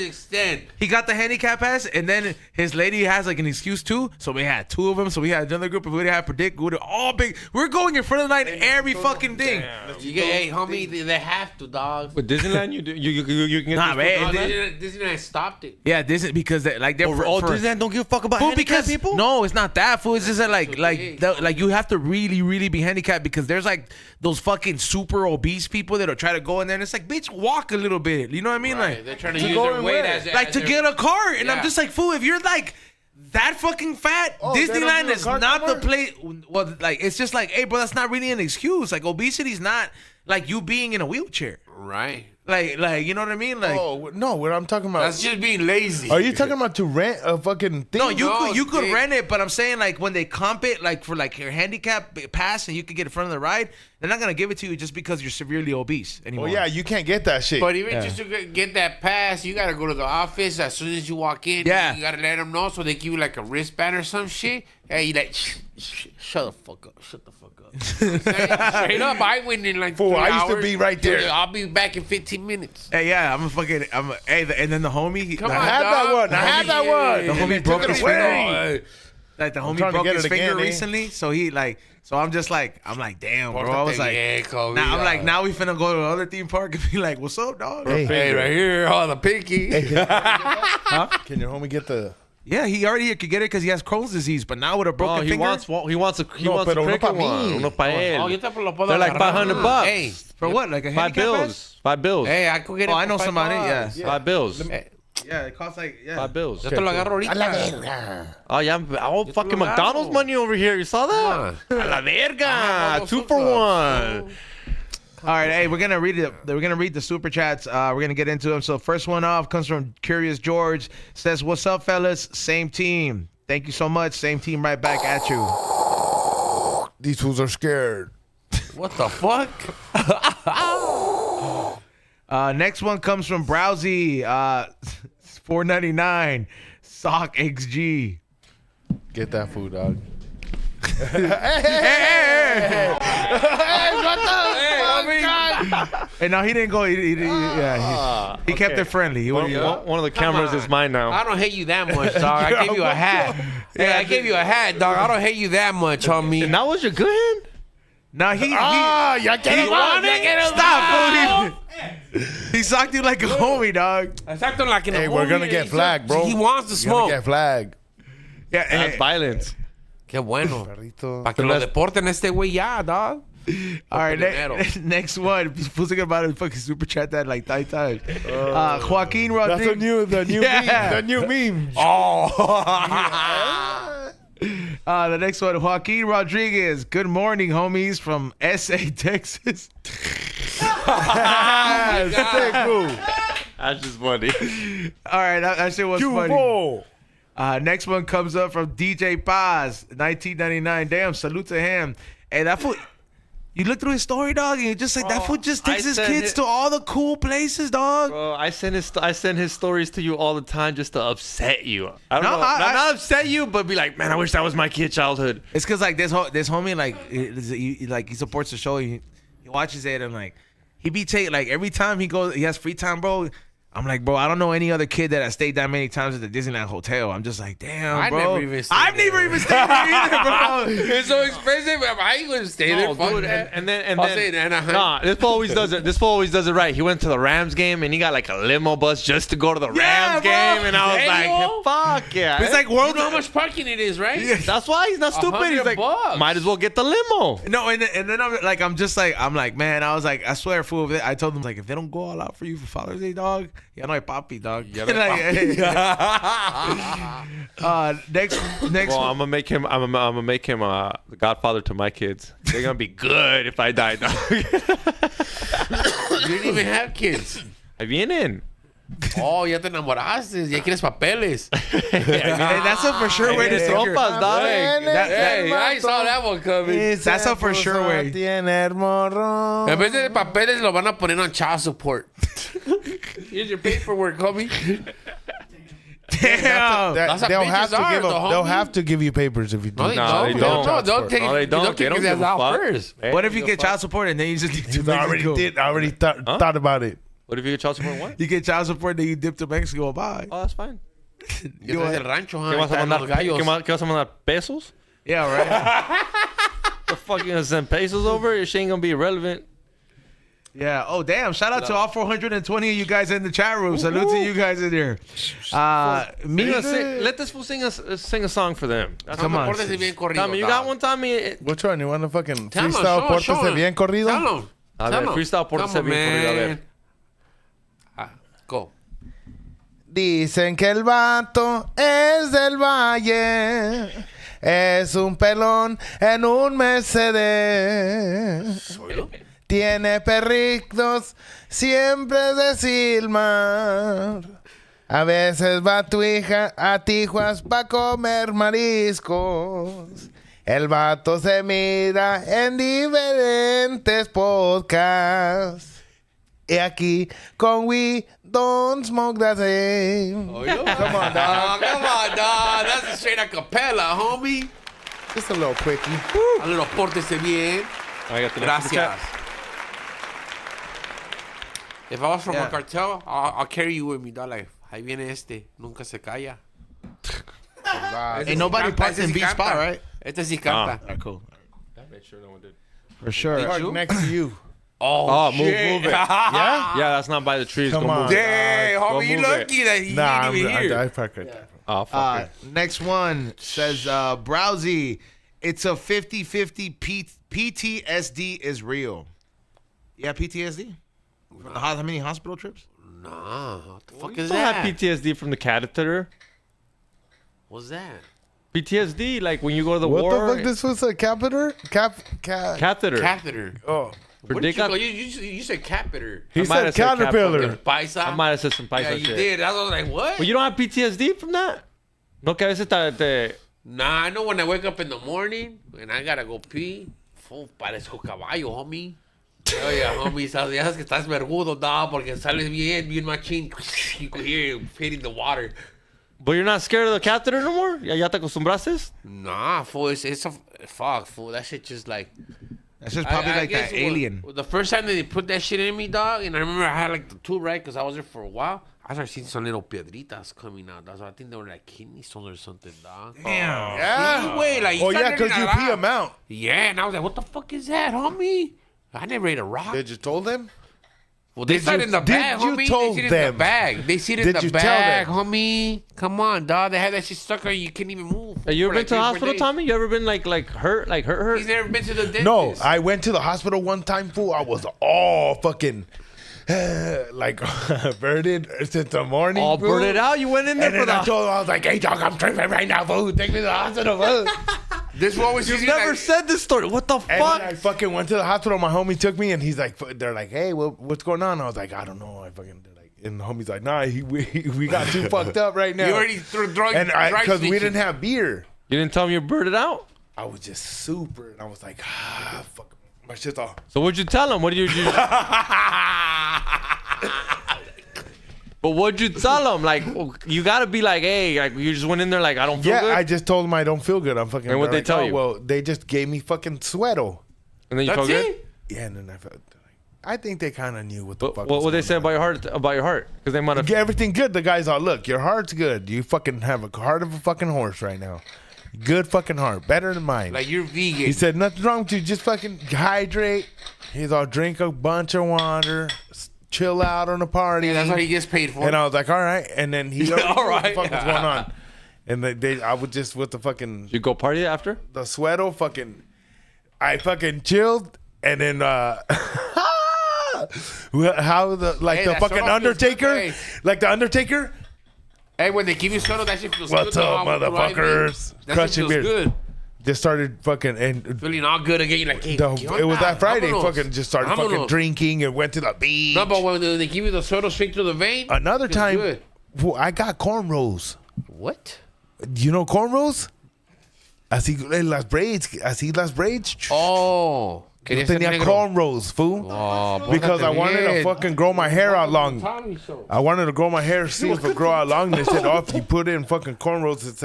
He got the handicap pass, and then his lady has like an excuse too. So we had 2 of them. So we had another group. If we had Predikt, we would all big. We're going in front of the line every fucking thing. Hey, homie, they have to, dog. With Disneyland, you can get Nah, man. Disneyland stopped it. Yeah, this is because they're Disneyland don't give a fuck about fool, handicapped because people. no, it's not that, fool. It's just that like you have to really be handicapped because there's like those fucking super obese people that'll try to go in there and it's like, bitch, walk a little bit. You know what I mean? Right. Like They're trying to use their weight as like to get a car, and I'm Yeah. just like, fool, if you're like that fucking fat, they don't Disneyland do a is car not the cover? place. Well, like it's just like, hey, bro, that's not really an excuse. Like obesity's not like you being in a wheelchair. Right. Like you know what I mean? Like Oh no, what I'm talking about? That's just being lazy. Are you talking about to rent a fucking thing? no, you could dude. rent it, but I'm saying like when they comp it like for like your handicap pass and you could get in front of the ride, they're not gonna give it to you just because you're severely obese anymore. Well, yeah, you can't get that shit. But even just to get that pass, you gotta go to the office as soon as you walk in. Yeah. You gotta let them know so they give you like a wristband or some shit. Hey, you like, shut the fuck up. Shut the fuck up. Straight up, I went in like Fool, 3 I used to hours. be right there. I'll be back in 15 minutes. Hey, yeah, and then the homie, Come I on, had that dog. one. I had that one. the homie They broke took his it away. finger. Like the homie trying to broke get his it finger again, eh? recently, so he like, so I'm like, damn, bro. I was like, Viejo, now we finna go to another theme park and be like, what's up, dog? Hey, right here, oh, the pinky. Can your homie get the? Yeah, he already could get it because he has Crohn's disease, but now with a broken he finger, wants a No, a pero uno cricket pa' one. mí. Uno pa' él. Oh, yo te lo puedo They're like agarrar. $500. Hey, for what? Like a 5 handicap pass? bills. 5 bills. hey, I could get it. Oh, I for know $5. somebody. Yeah. 5 bills. Yeah, it costs like 5 bills. Yo te lo agarro ahorita. Oh yeah, fucking lo McDonald's agarro. money over here. You saw that? A la verga. 2 for 1. All right, hey, we're gonna read it. We're gonna read the super chats. We're gonna get into them. So first one off comes from Curious George. Says, "What's up, fellas? Same team. Thank you so much. Same team, right back at you." These fools are scared. What the fuck? Next one comes from Browsy. $4.99. Sock XG. Get that food, dog. And no, he didn't go. He kept it friendly. He One of the cameras is mine I now. don't hate you that much, dog. I gave you a hat. Hey, I gave you a hat, dog. I don't hate you that much, homie. And that was your good hand? No, he ya quiero más, ya quiero stop, fool. He socked you like a homie, dog. Exacto, like in Hey, a we're movie. gonna get flagged, bro. He wants to We're gonna smoke. get flagged. Yeah, That's violence. Qué bueno. Perrito. Para que lo deporten este güey ya, dog. all right, Dinero. next one. Who's thinking about it? Fucking super chat that like 9 times. Joaquin That's Rodriguez. the new Yeah. meme. The new meme. The next one, Joaquin Rodriguez. Good morning, homies, from SA, Texas. Sick, fool. That's just funny. All right, that shit was funny. Cubo. Next one comes up from DJ Paz, 1999. Damn, salute to him. Hey, that fool, You look through his story, dog, and you're just like, that fool just takes his kids to all the cool places, dog. Bro, I send his stories to you all the time just to upset you. I don't know. Not upset you, but be like, man, I wish that was my kid childhood. It's because like this homie he supports the show. He watches it and like he be taking like every time he has free time, bro. I'm like, bro, I don't know any other kid that has stayed that many times at the Disneyland hotel. I'm just like, damn, bro. I've never even stayed there either, bro. It's so expensive. I ain't gonna stay there. Fuck Dude, that. and then I'll stay in Anaheim. Nah, this fool always does it. This fool always does it right. He went to the Rams game and he got like a limo bus just to go to the Rams bro. game, and I was Damn. like, fuck yeah. It's like You world. know how much parking it is, right? Yeah. That's why he's not stupid. He's like, $100. might as well get the limo. No, and then I'm like, man, I was like, I swear, fool. I told them like, if they don't go all out for you for Father's Day, dog, yeah, no, papi, dog. Ya no hay Next. Well, I'm gonna make him the godfather to my kids. They're gonna be good if I die, dog. You didn't even have kids. Ahí vienen. Oh, ya te enamoraste. Ya quieres papeles. Hey, that's a for sure way to take your. Tropas, dog. Hey, I saw that one coming. That's a for sure way. Tiene morro. En vez de papeles, lo van a poner on child support. Here's your paperwork, homie. Damn. That's how They'll bitches are, though, they'll homie. have to give you papers if you do. No, they No, they don't. don't. Don't take No, they don't. Don't They kick don't his give ass a out fuck. first. What if you get child support and then you just leave to I already Mexico? did. I already thought about it. What if you get child support? What? You get child support and then you dip to Mexico. Bye. Oh, that's fine. Ya traes el rancho, ¿Qué vas a están mandar? los gallos. ¿Qué vas a mandar? ¿Pesos? Yeah, right. The fuck you gonna send pesos over? Your shit ain't gonna be irrelevant. Yeah. Oh, damn. Shout out to all 420 of you guys in the chat room. Salute to you guys in here. Let this fool sing a song for them. Come on. Pórtese bien corrido, Tommy, you dog. got one, Tommy? Which one? You want to fucking Tell 'em, freestyle show Pórtese 'em. bien corrido? Tell 'em. A Tell ver, 'em. freestyle, pórtese Come on, bien corrido, a ver. man. Go. Dicen que el vato es del valle, es un pelón en un Mercedes. Tiene perritos siempre de Silmar. A veces va tu hija a Tijuas pa' comer mariscos. El vato se mira en diferentes podcasts. Y aquí con We Don't Smoke the Same. Oh, come on, dog. Come on, dog. That's a straight acapella, homie. Just a little quickie. A little pórtese bien. I got the Gracias. If I was from Yeah. a cartel, I'll carry you with me, dog. Like, ahí viene este. Nunca se calla. Este Ain't sí nobody canta, parks este in sí beach canta. spot, right? Este sí canta. All right, cool. Make sure no one did. For sure. Park next to you. Oh, move shit. it. Yeah? Yeah, that's not by the trees. Come Go on. move it. Dang, Go homie, you move it. lucky that he Nah, ain't even here. I park right there. Oh, fuck it. Next one says, Browsy, it's a 50-50 PTSD is real. Yeah, PTSD? From the how many hospital trips? Nah, what the fuck You is don't have that? PTSD from the catheter. What's that? PTSD, like when you go to the What war. the fuck? This was a catheter? Catheter. Catheter. Oh. What did you Predikt- go? You said catheter. He I might said have said caterpillar. Paisa? I might have said some paisa Yeah, you shit. did. I was like, what? But you don't have PTSD from that? No, que a veces Nah, I know when I wake up in the morning and I gotta go pee. Fool, parezco caballo, homie. Oye, homie, ya sabes que estás vergudo, dog, porque sales bien machín. You could hear you hitting the water. But you're not scared of the catheter no more? Ya te acostumbraste? Nah, fool, it's a fuck, fool. That shit just like. That's just probably I like guess that alien. The first time that they put that shit in me, dog, and I remember I had like the tube, right? Because I was there for a while. I started seeing some little piedritas coming out, dog. So I think they were like kidney stones or something, dog. Damn. Yeah. Way, like, Oh, yeah, started because you getting pee a them lot. out. Yeah, and I was like, what the fuck is that, homie? I never ate a rock. Did you told them? Well, they Did said you- in the did bag, you homie. told They see it in them? the bag. They see it in Did the you tell bag, them? homie. Come on, dog. They had that shit stuck on you. You couldn't even move. Hey, you ever for been to the 3 or 4 hospital, days. Tommy? You ever been like hurt? He's never been to the dentist. No, I went to the hospital one time, fool. I was all fucking like birded since the morning. All fool. birded out? You went in there And for then I the... told him, I was like, hey, dog, I'm tripping right now, fool. Take me to the hospital, fool. This one was You've usually never like, said this story. What the And then fuck? I fucking went to the hospital. My homie took me, and he's like, they're like, hey, what's going on? I was like, I don't know. I fucking did like, and the homie's like, nah, we got too fucked up right now. you already threw drug. And because we didn't have beer, You didn't tell me you birded out? I was just super, and I was like, fuck. My shit's all. So what'd you tell him? What did you? But what'd you tell him? Like, you gotta be like, hey, like you just went in there like, I don't feel good. I just told them I don't feel good. I'm fucking. And what'd they tell you? Well, they just gave me fucking sweato. And then you felt good. Yeah, and then I felt. I think they kind of knew what the But fuck. what was they going say on. about your heart? About your heart? Because they might have. Get everything good. The guy's all, look, your heart's good. You fucking have a heart of a fucking horse right now. Good fucking heart, better than mine. Like you're vegan. He said nothing wrong with you. Just fucking hydrate. He's all drink a bunch of water, chill out on the party. Yeah, that's what he gets paid for. And I was like, all right. And then he already All knew right. what the fuck was going on. And I was just with the fucking You go party after? the sweato fucking. I fucking chilled and then how the like Hey, the that fucking sweato feels Undertaker, good, hey. like the Undertaker. Hey, when they give you soda, that shit feels What's good. up, though. motherfuckers? That shit Crushing feels beer. good. Just started fucking and Feeling all good again. You're like, hey, it was that Friday. Vámonos. Fucking just started fucking Vámonos. drinking and went to the beach. No, but when they give you the soda straight through the vein. Another feels time, good. I got cornrows. What? You know cornrows? Así las braids. Oh. Yo Quería ser tenía negro. cornrows, fool. Oh, Because I wanted to head. fucking grow my hair out long. Tommy show. I wanted to grow my hair, see if it grow out long. They said, oh, if you put in fucking cornrows, it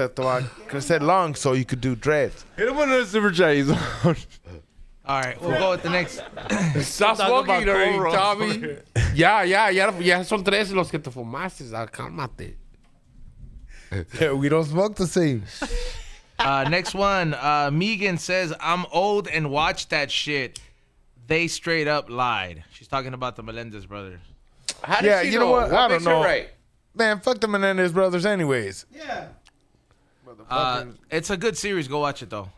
said long, so you could do dreads. Hit him with a super chat. He's on. All right, we'll go with the next. Stop smoking about already, cornrows. Tommy. Ya son tres los que te fumaste. Cálmate. Yeah, we don't smoke the same. Next one. Megan says, I'm old and watched that shit. They straight up lied. She's talking about the Menendez brothers. How Yeah, did she you know what? I don't makes her know. Right? Man, fuck the Menendez brothers anyways. Yeah. It's a good series. Go watch it, though.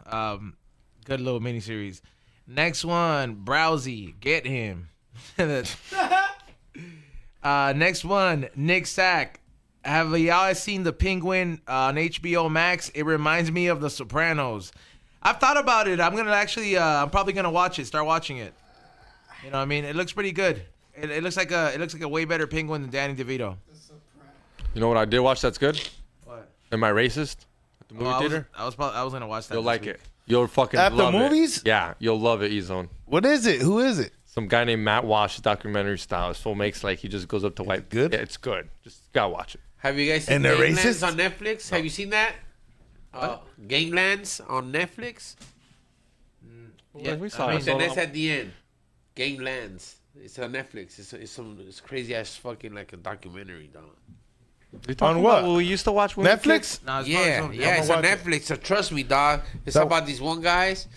Good little mini series. Next one. Browsy. Get him. Next one. Nick Sack. Have y'all seen The Penguin on HBO Max? It reminds me of The Sopranos. I've thought about it. I'm gonna actually. I'm probably gonna watch it. Start watching it. You know what I mean? It looks pretty good. It looks like a way better Penguin than Danny DeVito. You know what I did watch that's good? What? Am I racist? At the movie theater? I was gonna watch that. You'll this like week. it. You'll fucking At the love movies? it. Yeah, you'll love it, E-Zone. What is it? Who is it? Some guy named Matt Walsh, documentary style. His full makes like he just goes up to white. good? Yeah, it's good. Just gotta watch it. Have you guys seen And they're Ganglands racist? on Netflix? Have you seen that? Ganglands on Netflix? Yeah, we saw I it. mean, And that's at the end. Ganglands. It's on Netflix. It's crazy ass fucking like a documentary, dog. You talking On what? about what we used to watch when we were kids? Netflix? nah, it's Yeah, probably yeah, it's watch on it. Netflix. So trust me, dog. It's That- about these one guys.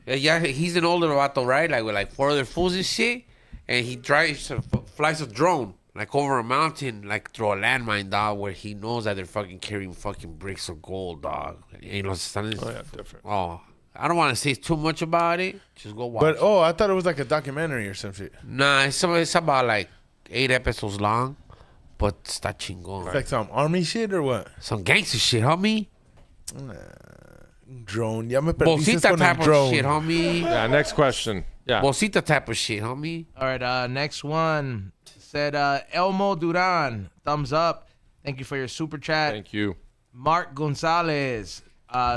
Yeah, he's an older vato, right? Like with like four other fools and shit. And he flies a drone like over a mountain, like through a landmine, dog, where he knows that they're fucking carrying fucking bricks of gold, dog. And los están- Oh yeah, different. Oh, I don't want to say too much about it. Just go watch. But it. I thought it was like a documentary or some shit. Nah, it's about like 8 episodes long, but está chingón. It's like some army shit or what? Some gangster shit, homie. Drone. Ya me perdiste Bolsita con type el of drone. shit, homie. Yeah, next question. Yeah. Bolsita type of shit, homie. All right, next one said Elmo Duran, thumbs up. Thank you for your super chat. Thank you. Mark Gonzalez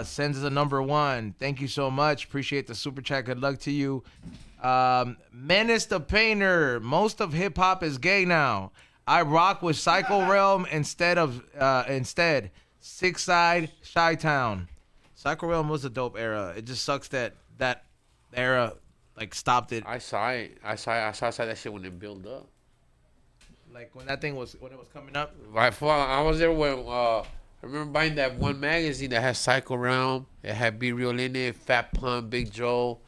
sends us a number 1. Thank you so much. Appreciate the super chat. Good luck to you. Menace the Painter. Most of hip hop is gay now. I rock with Psycho Realm instead. Six Side, Chi-Town. Psycho Realm was a dope era. It just sucks that era like stopped it. I saw it. I saw that shit when it built up. Like when it was coming up. I was there when I remember buying that one magazine that had Psycho Realm. It had Be Real in it, Fat Pun, Big Joe.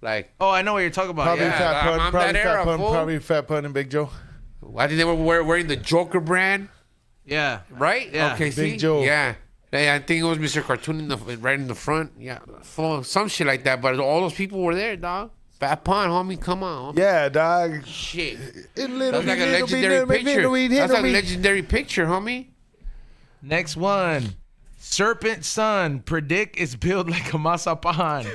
Like, Oh, I know what you're talking about. Probably Yeah. Fat Pun. I'm Probably that Fat era, Pun. fool. Probably Fat Pun and Big Joe. I think they were wearing the Joker brand, Yeah. right? Yeah. Okay, Big see? Joe. Yeah. Yeah, I think it was Mr. Cartoon right in the front. Yeah, some shit like that. But all those people were there, dog. Fat Pun, homie, come on. Homie. Yeah, dog. Shit. That's That's like a legendary picture. That's like a legendary picture, homie. Next one. Serpent Son. Predict is built like a mazapan.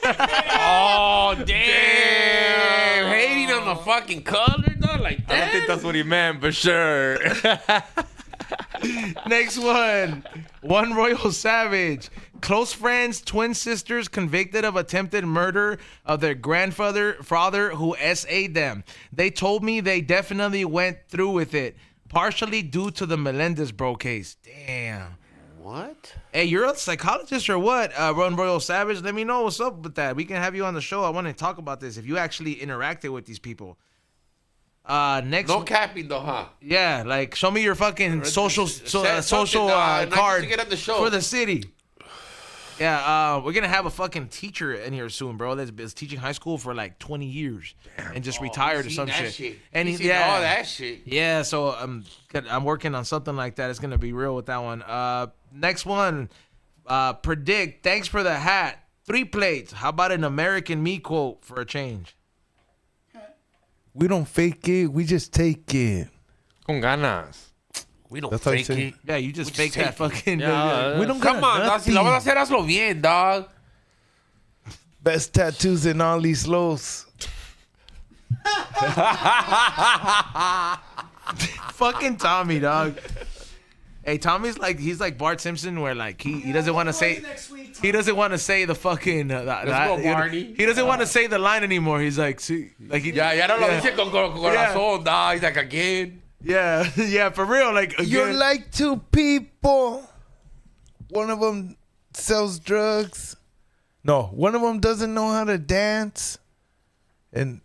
Oh, damn. Hating on the fucking color, though, like I don't think that. that's what he meant, but sure. Next one. One Royal Savage. Close friends, twin sisters convicted of attempted murder of their father who SA'd them. They told me they definitely went through with it, partially due to the Menendez bro case. Damn. What? Hey, you're a psychologist or what? Run Royal Savage, let me know what's up with that. We can have you on the show. I want to talk about this. If you actually interacted with these people. Next. No capping though, huh? Yeah, like show me your fucking social Say social something, not card just to get on the show. for the city. Yeah, we're gonna have a fucking teacher in here soon, bro. That's been teaching high school for like 20 years and just retired or Seen some that shit. And He's he's seen all that shit. yeah. So I'm working on something like that. It's gonna be real with that one. Next one, Predikt. Thanks for the hat. 3 plates. How about an American Me quote for a change? We don't fake it. We just take it. Con ganas. We don't That's how you fake say it. Yeah, you just We fake just that take fucking. Yeah, We don't Come got on, dog. Si lo vas a hacer, hazlo bien, dog. best tattoos in all these lows. Fucking Tommy, dog. Hey, Tommy's like he's like Bart Simpson, where like he doesn't want to say he doesn't want to say the fucking go, Barney. he doesn't want to say the line anymore. He's like, see, like he Ya no lo dice con corazón, dog. He's like, again. yeah yeah for real. Like You're again, like 2 people. One of them sells drugs. No, one of them doesn't know how to dance. And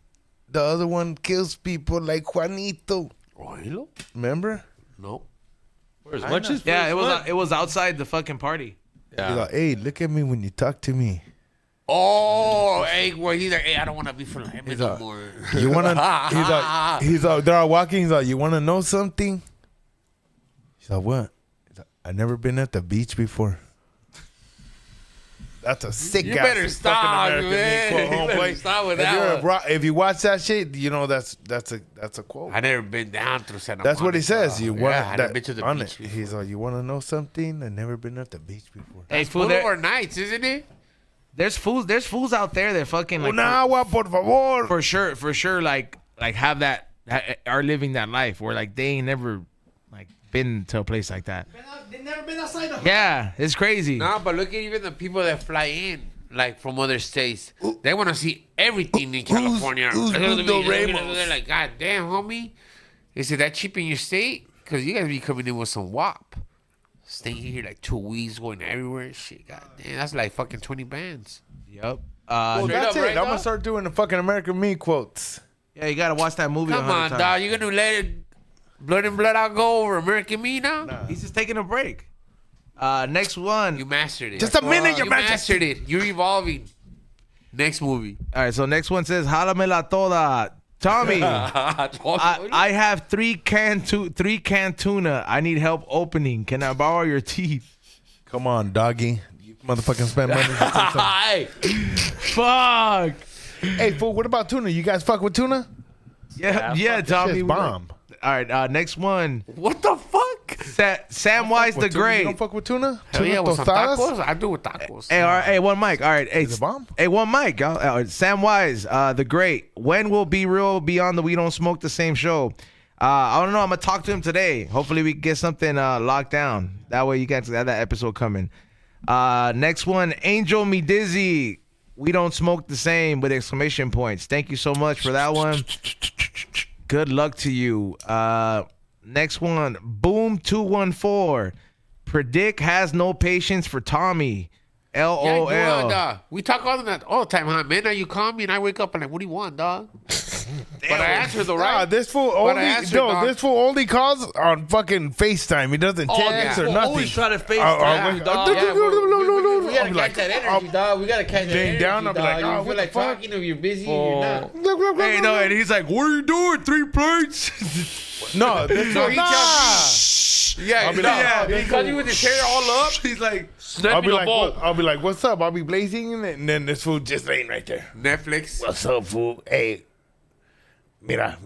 the other one kills people like Juanito. Oilo? Remember? No. Where's Munchies? yeah, it was outside the fucking party. He's like, hey, look at me when you talk to me. Oh, hey, where he's like, hey, I don't want to be for him He's no like, more. You wanna? He's like, they're all walking. He's like, you wanna know something? He's like, what? He's like, I've never been at the beach before. That's a sick. You ass better stop, fucking American man. quote, You better homeboy. stop with If that you're a one. bro- if you watch that shit, you know that's a quote. I never been down through Santa That's what he Monica. says. You want Yeah, I never that been to the on beach it. before. He's like, you want to know something? I've never been at the beach before. Hey, fool, Boulevard Nights, isn't it? there's fools out there that fucking like Una agua, por favor. for sure like have that are living that life where like they ain't never like been to a place like that. They've never been outside the Yeah, it's crazy. No, but look at even the people that fly in, like from other states. They want to see everything in California. who's Mundo Ramos? They're like, God damn, homie. Is it that cheap in your state? Because you guys be coming in with some WAP. Staying here like 2 weeks, going everywhere and shit. God damn, that's like fucking 20 bands. Yep. Well, Straight that's up, it. right, I'm gonna dog? start doing the fucking American Me quotes. Yeah, you gotta watch that movie. Come 100 on, times. dog. You gonna let it blood in, blood out go over American Me now? He's just taking a break. Next one. You mastered it. Just a minute, Your You Majesty. mastered it. You're evolving. Next movie. All right, so next one says "Jálamela toda." Tommy, I have 3 can tuna. I need help opening. Can I borrow your teeth? Come on, doggy. You motherfucking spend money. Hey, Fuck. Hey, fool. What about tuna? You guys fuck with tuna? Yeah, Tommy. Shit's bomb. All right, next one. what the fuck? Samwise the With tuna? You Great. don't fuck with tuna? Hell Tuna yeah, with some tostadas? tacos? I do with tacos. Hey, all right, hey, one mic. All right, hey, Is it bomb? Hey, one mic, y'all. Samwise, the Great. When will Be Real be on the We Don't Smoke the Same show? I don't know. I'm gonna talk to him today. Hopefully, we can get something locked down. That way, you guys have that episode coming. Next one, Angel Me Dizzy. We don't smoke the same with exclamation points. Thank you so much for that one. Good luck to you. Next one, Boom 214. Predikt has no patience for Tommy. LOL. Yeah, dog. We talk all the time, huh? Man, now you call me and I wake up and like, what do you want, dog? But I answer the right. Nah, this fool But I only answered, dog. this fool only calls on fucking FaceTime. He doesn't text or nothing. Always try to face yeah. dog. Yeah, we gotta I'm catch like, that energy, dog. We gotta catch that laying energy, down, I'll be like, dog. oh, You what feel the like fuck? talking if you're busy or you're not. Hey, no, and he's like, what are you doing? 3 plates? No, this No, fool, he nah. tells me. Yeah, I'll be no, like, he calls you with his hair all up. He's like, Snap I'll me be the like, ball. I'll be like, what's up? I'll be blazing, and then this fool just laying right there. Netflix. What's up, fool? Hey, mira.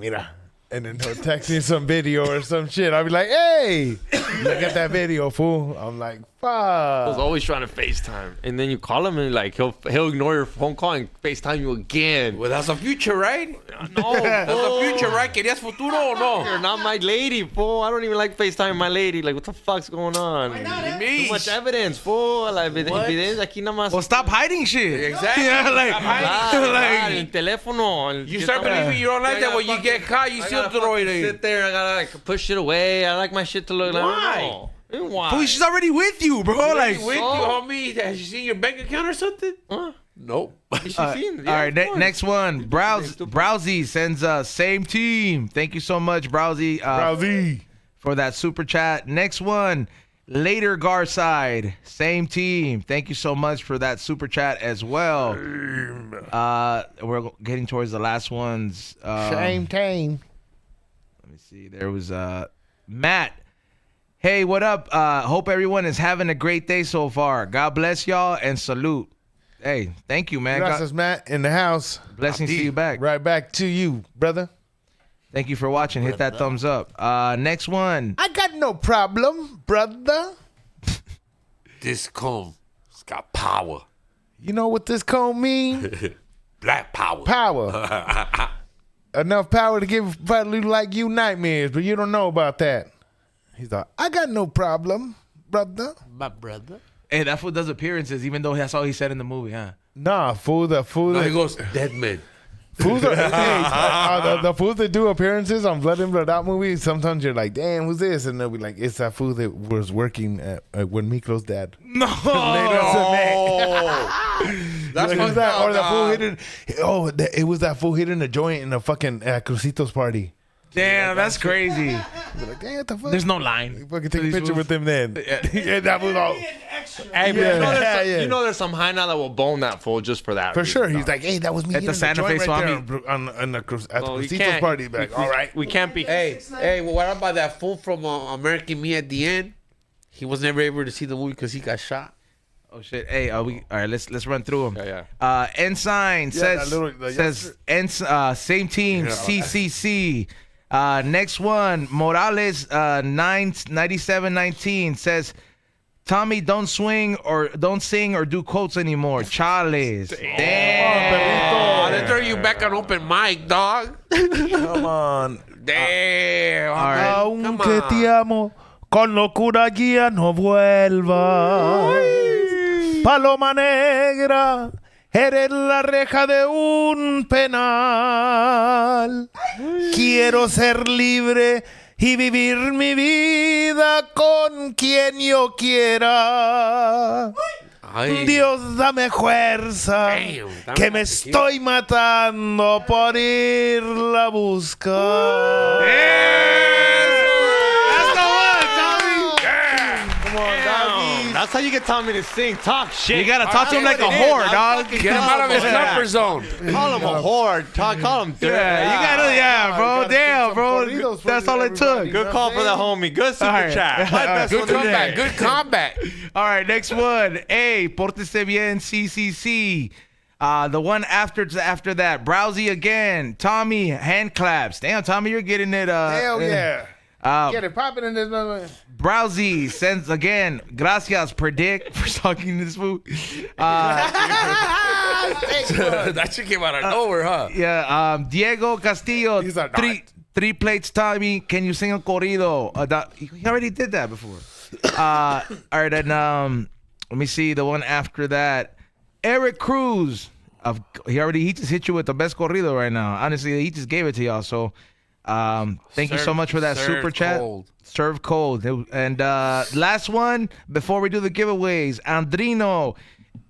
And then he'll text me some video or some shit. I'll be like, hey, look at that video, fool. I'm like, I was Fuck. always trying to FaceTime, and then you call him and like he'll ignore your phone call and FaceTime you again. Well, that's the future, right? No, That's the future, right? ¿Querías futuro o no? You're not my lady, fool. I don't even like FaceTime my lady. Like, what the fuck's going on? Why not, Too much evidence, fool. La What? evidencia aquí nada más. Well, stop hiding shit. Exactly. Yeah, like, Stop hiding. Ah, el teléfono. You start believing you don't like that when you get caught, you I still gotta throw it fucking in. sit there. I gotta like push it away. I like my shit to look like. Why? Why? Fool, she's already with you, bro. Like, With you, homie. Has she seen your bank account or something? Huh? Nope. She all seen it. Yeah, right, of course. next one. Browsy sends same team. Thank you so much, Browsy, Browsy. for that super chat. Next one, later Garside, same team. Thank you so much for that super chat as well. We're getting towards the last ones. Same team. Let me see. There was Matt. Hey, what up? Hope everyone is having a great day so far. God bless y'all and salute. Hey, thank you, man. Gracias, Matt, in the house. Blessings to you back. Right back to you, brother. Thank you for watching. Hit that thumbs up. Next one. I got no problem, brother. This comb, it's got power. You know what this comb mean? Black power. Power. Enough power to give somebody like you nightmares, but you don't know about that. He's like, I got no problem, brother. My brother. Hey, that fool does appearances, even though that's all he said in the movie, huh? Nah, fool No, he that goes, dead man. fools are, the fools that do appearances on Blood In Blood Out movies, sometimes you're like, damn, who's this? And they'll be like, it's that fool that was working at when Miklo's dad. No. That's Like, fucked who's that? up, Or the fool dog. hidden. Oh, it was that fool hidden a joint in a fucking Crucitos party. Damn, that's crazy. They're like, damn, what the fuck? There's no line. You fucking take a These picture fools. with him then. Yeah, that was all. Hey, but Yeah. you know there's some, Yeah. you know there's some high now that will bone that fool just for that. For reason, sure. He's dog. like, hey, that was me At the hitting Santa joint Fe right Swami. there at the Well, you Crucitos can't- party. Be like, all right. We can't be. Hey, well, what about that fool from American Me at the end? He was never able to see the movie because he got shot. Oh shit. Hey, all right, let's run through them. Yeah. Ensign says same team, CCC. Next one, Morales 9719 says, Tommy, don't sing or do quotes anymore. Charles. Damn. They throw you back on open mic, dog. Come on. Damn. All right. Aunque te amo, con locura ya no vuelvas. Paloma negra, eres la reja de un penal. Quiero ser libre y vivir mi vida con quien yo quiera. Ay. Dios, dame fuerza, Damn, dame que me la estoy matando por irla a buscar. That's how you get Tommy to sing. Talk shit. You gotta talk to him like a whore, dog. Get him out of his comfort zone. Call him a whore. Call him dirty. Yeah, bro. Damn, bro. corridos for That's all it took. everybody. Good call for the homie. Good super All right. chat. My best Good one today. comeback. Good comeback. All right, next one. Hey, pórtese bien, CCC. The one after that, Browsy again. Tommy, hand claps. Damn, Tommy, you're getting it. Hell yeah. Get it popping in this mother. Browsy sends again. Gracias, Predikt, for talking to this fool. That shit came out of nowhere, huh? Yeah, Diego Castillo. He's a Three plates, Tommy. Can you sing a corrido? He already did that before. All right, and let me see the one after that. Eric Cruz. He just hit you with the best corrido right now. Honestly, he just gave it to y'all. So, thank you so much for that super chat. Serve cold. And last one before we do the giveaways, Andrino.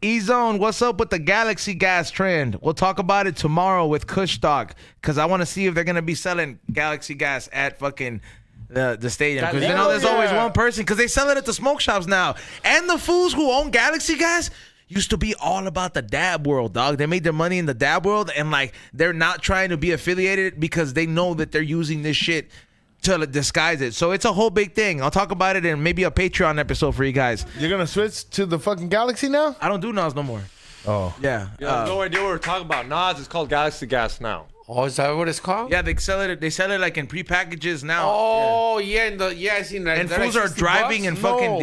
E-Zone, what's up with the Galaxy Gas trend? We'll talk about it tomorrow with Kush Talk because I want to see if they're going to be selling Galaxy Gas at fucking the stadium. Because you know there's always one person because they sell it at the smoke shops now. And the fools who own Galaxy Gas used to be all about the dab world, dog. They made their money in the dab world and like they're not trying to be affiliated because they know that they're using this shit to disguise it. So it's a whole big thing. I'll talk about it in maybe a Patreon episode for you guys. You're going to switch to the fucking Galaxy now? I don't do Nas no more. Oh. Yeah. You have no idea what we're talking about. Nas is called Galaxy Gas now. Oh, is that what it's called? Yeah, they sell it. They sell it like in pre-packages now. Oh, yeah. I seen that. And They're fools like are 60 driving bucks? and fucking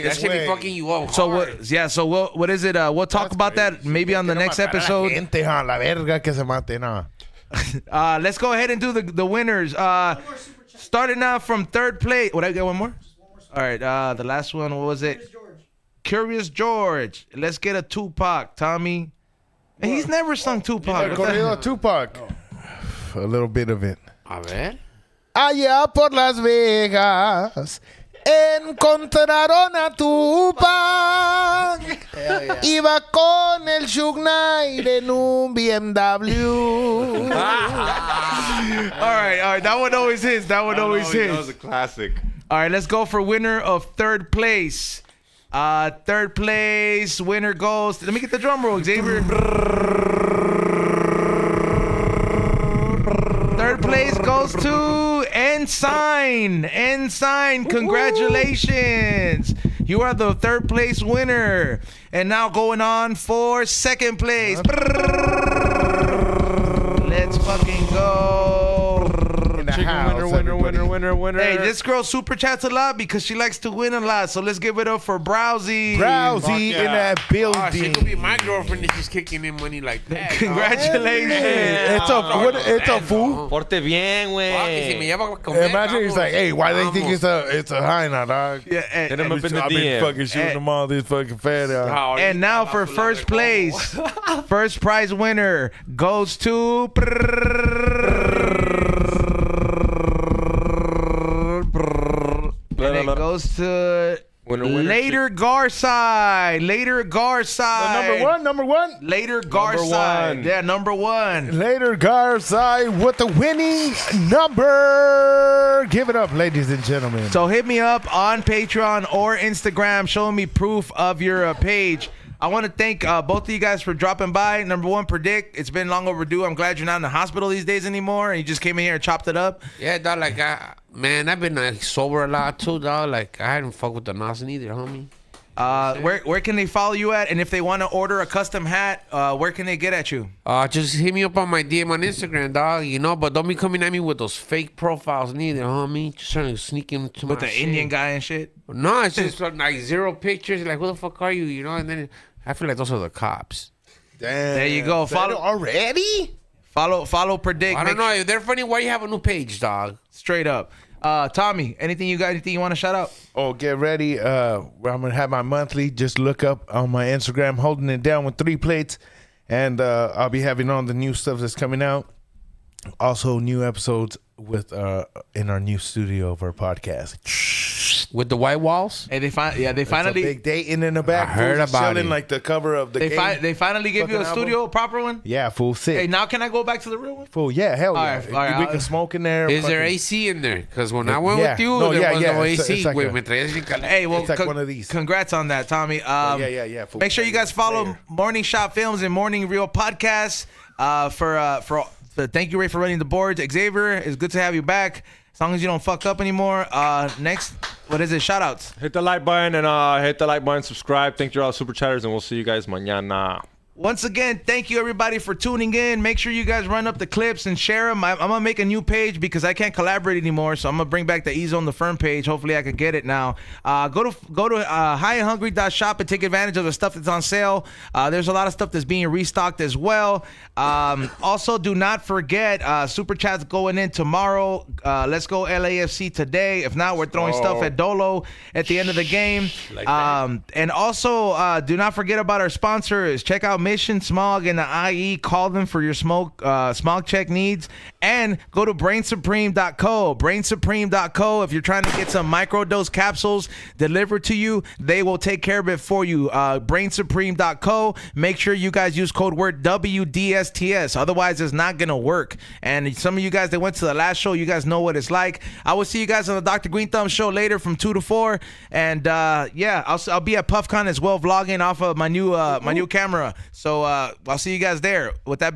That should be fucking you up. So hard. what? Yeah. So what is it? We'll talk about that maybe on the next episode. Gente, la verga que se mate, no. Let's go ahead and do the winners. Starting out from third place. Would I get one more? All right. The last one. What was it? Curious George. Let's get a Tupac, Tommy. And he's never sung Tupac. El corrido Tupac. A little bit of it. A ver. Allá por Las Vegas encontraron a Tupac. Iba con el Suge Knight en un BMW. All right. That one always hits. That That was a classic. All right, let's go for winner of third place. Third place winner goes. Let me get the drum roll, Xavier. Third place goes to Ensign. Ensign, congratulations. You are the third place winner. And now going on for second place. Let's fucking go. Winner. Hey, this girl super chats a lot because she likes to win a lot. So let's give it up for Browsy. Browsy in that building. Oh, she could be my girlfriend if she's kicking in money like that. Congratulations. It's a fool. Porte bien, Si me güey. lleva a comer, Imagine he's vamos. like, hey, why they think Vamos. it's a high now, dog? Yeah, Hit him up in the I've been DM. fucking shooting them all this fucking fat out. and now for first place, first prize winner goes to. And it goes to Winner, Later Garside. Later Garside. Number one. Later Garside. one. Yeah, number one. Later, Garside with the winning number. Give it up, ladies and gentlemen. So hit me up on Patreon or Instagram showing me proof of your page. I want to thank both of you guys for dropping by. Number one, Predikt. It's been long overdue. I'm glad you're not in the hospital these days anymore. And you just came in here and chopped it up. Yeah, dog, like, I've been sober a lot too, dog. Like, I hadn't fucked with the NOS neither, homie. Where can they follow you at? And if they want to order a custom hat, where can they get at you? Just hit me up on my DM on Instagram, dog, but don't be coming at me with those fake profiles neither, homie. Just trying to sneak into With my the shit. Indian guy and shit? No, it's just like 0 pictures. Like, who the fuck are you, And then I feel like those are the cops. Damn. There you go. Follow already? Follow Predikt. I don't know. If they're funny, why you have a new page, dog? Straight up. Tommy, anything you want to shout out? Oh, get ready. I'm gonna have my monthly. Just look up on my Instagram, holding it down with 3 plates, and I'll be having all the new stuff that's coming out. Also, new episodes with in our new studio of our podcast. With the white walls? Hey, they It's a finally big dating in the back. I heard Fools about chilling it. like the cover of the they game. finally gave you a fucking studio, album. a proper one. Yeah, fool, sick. Hey, now can I go back to the real one? Fool, yeah, hell yeah. All right, We can smoke in there. Is there fucking- AC in there? Because when I went Yeah. with you, No, there yeah, was yeah. no It's AC. like Wait, a- me traes bien caliente. Hey, well, It's like one of these. Congrats on that, Tommy. yeah. Fool. Make sure you guys follow Morning Shot Films and Morning Real Podcasts. Thank you, Ray, for running the boards. Xavier, it's good to have you back. As long as you don't fuck up anymore. Next, what is it? Shout outs. Hit the like button and subscribe. Thank you all super chatters, and we'll see you guys mañana. Once again, thank you everybody for tuning in. Make sure you guys run up the clips and share them. I'm gonna make a new page because I can't collaborate anymore, so I'm gonna bring back the E-Zone the Firm page. Hopefully, I can get it now. Go to highandhungry.shop and take advantage of the stuff that's on sale. There's a lot of stuff that's being restocked as well. Also, do not forget super chats going in tomorrow. Let's go LAFC today. If not, we're throwing stuff at Dolo at the end of the game. And also, do not forget about our sponsors. Check out Mission Smog and the IE. Call them for your smog check needs. And go to brainsupreme.co. Brainsupreme.co. If you're trying to get some microdose capsules delivered to you, they will take care of it for you. Brainsupreme.co. Make sure you guys use code word WDSTS. Otherwise, it's not going to work. And some of you guys that went to the last show, you guys know what it's like. I will see you guys on the Dr. Green Thumb show later from 2 to 4. And yeah, I'll be at PuffCon as well, vlogging off of my new camera. So I'll see you guys there. With that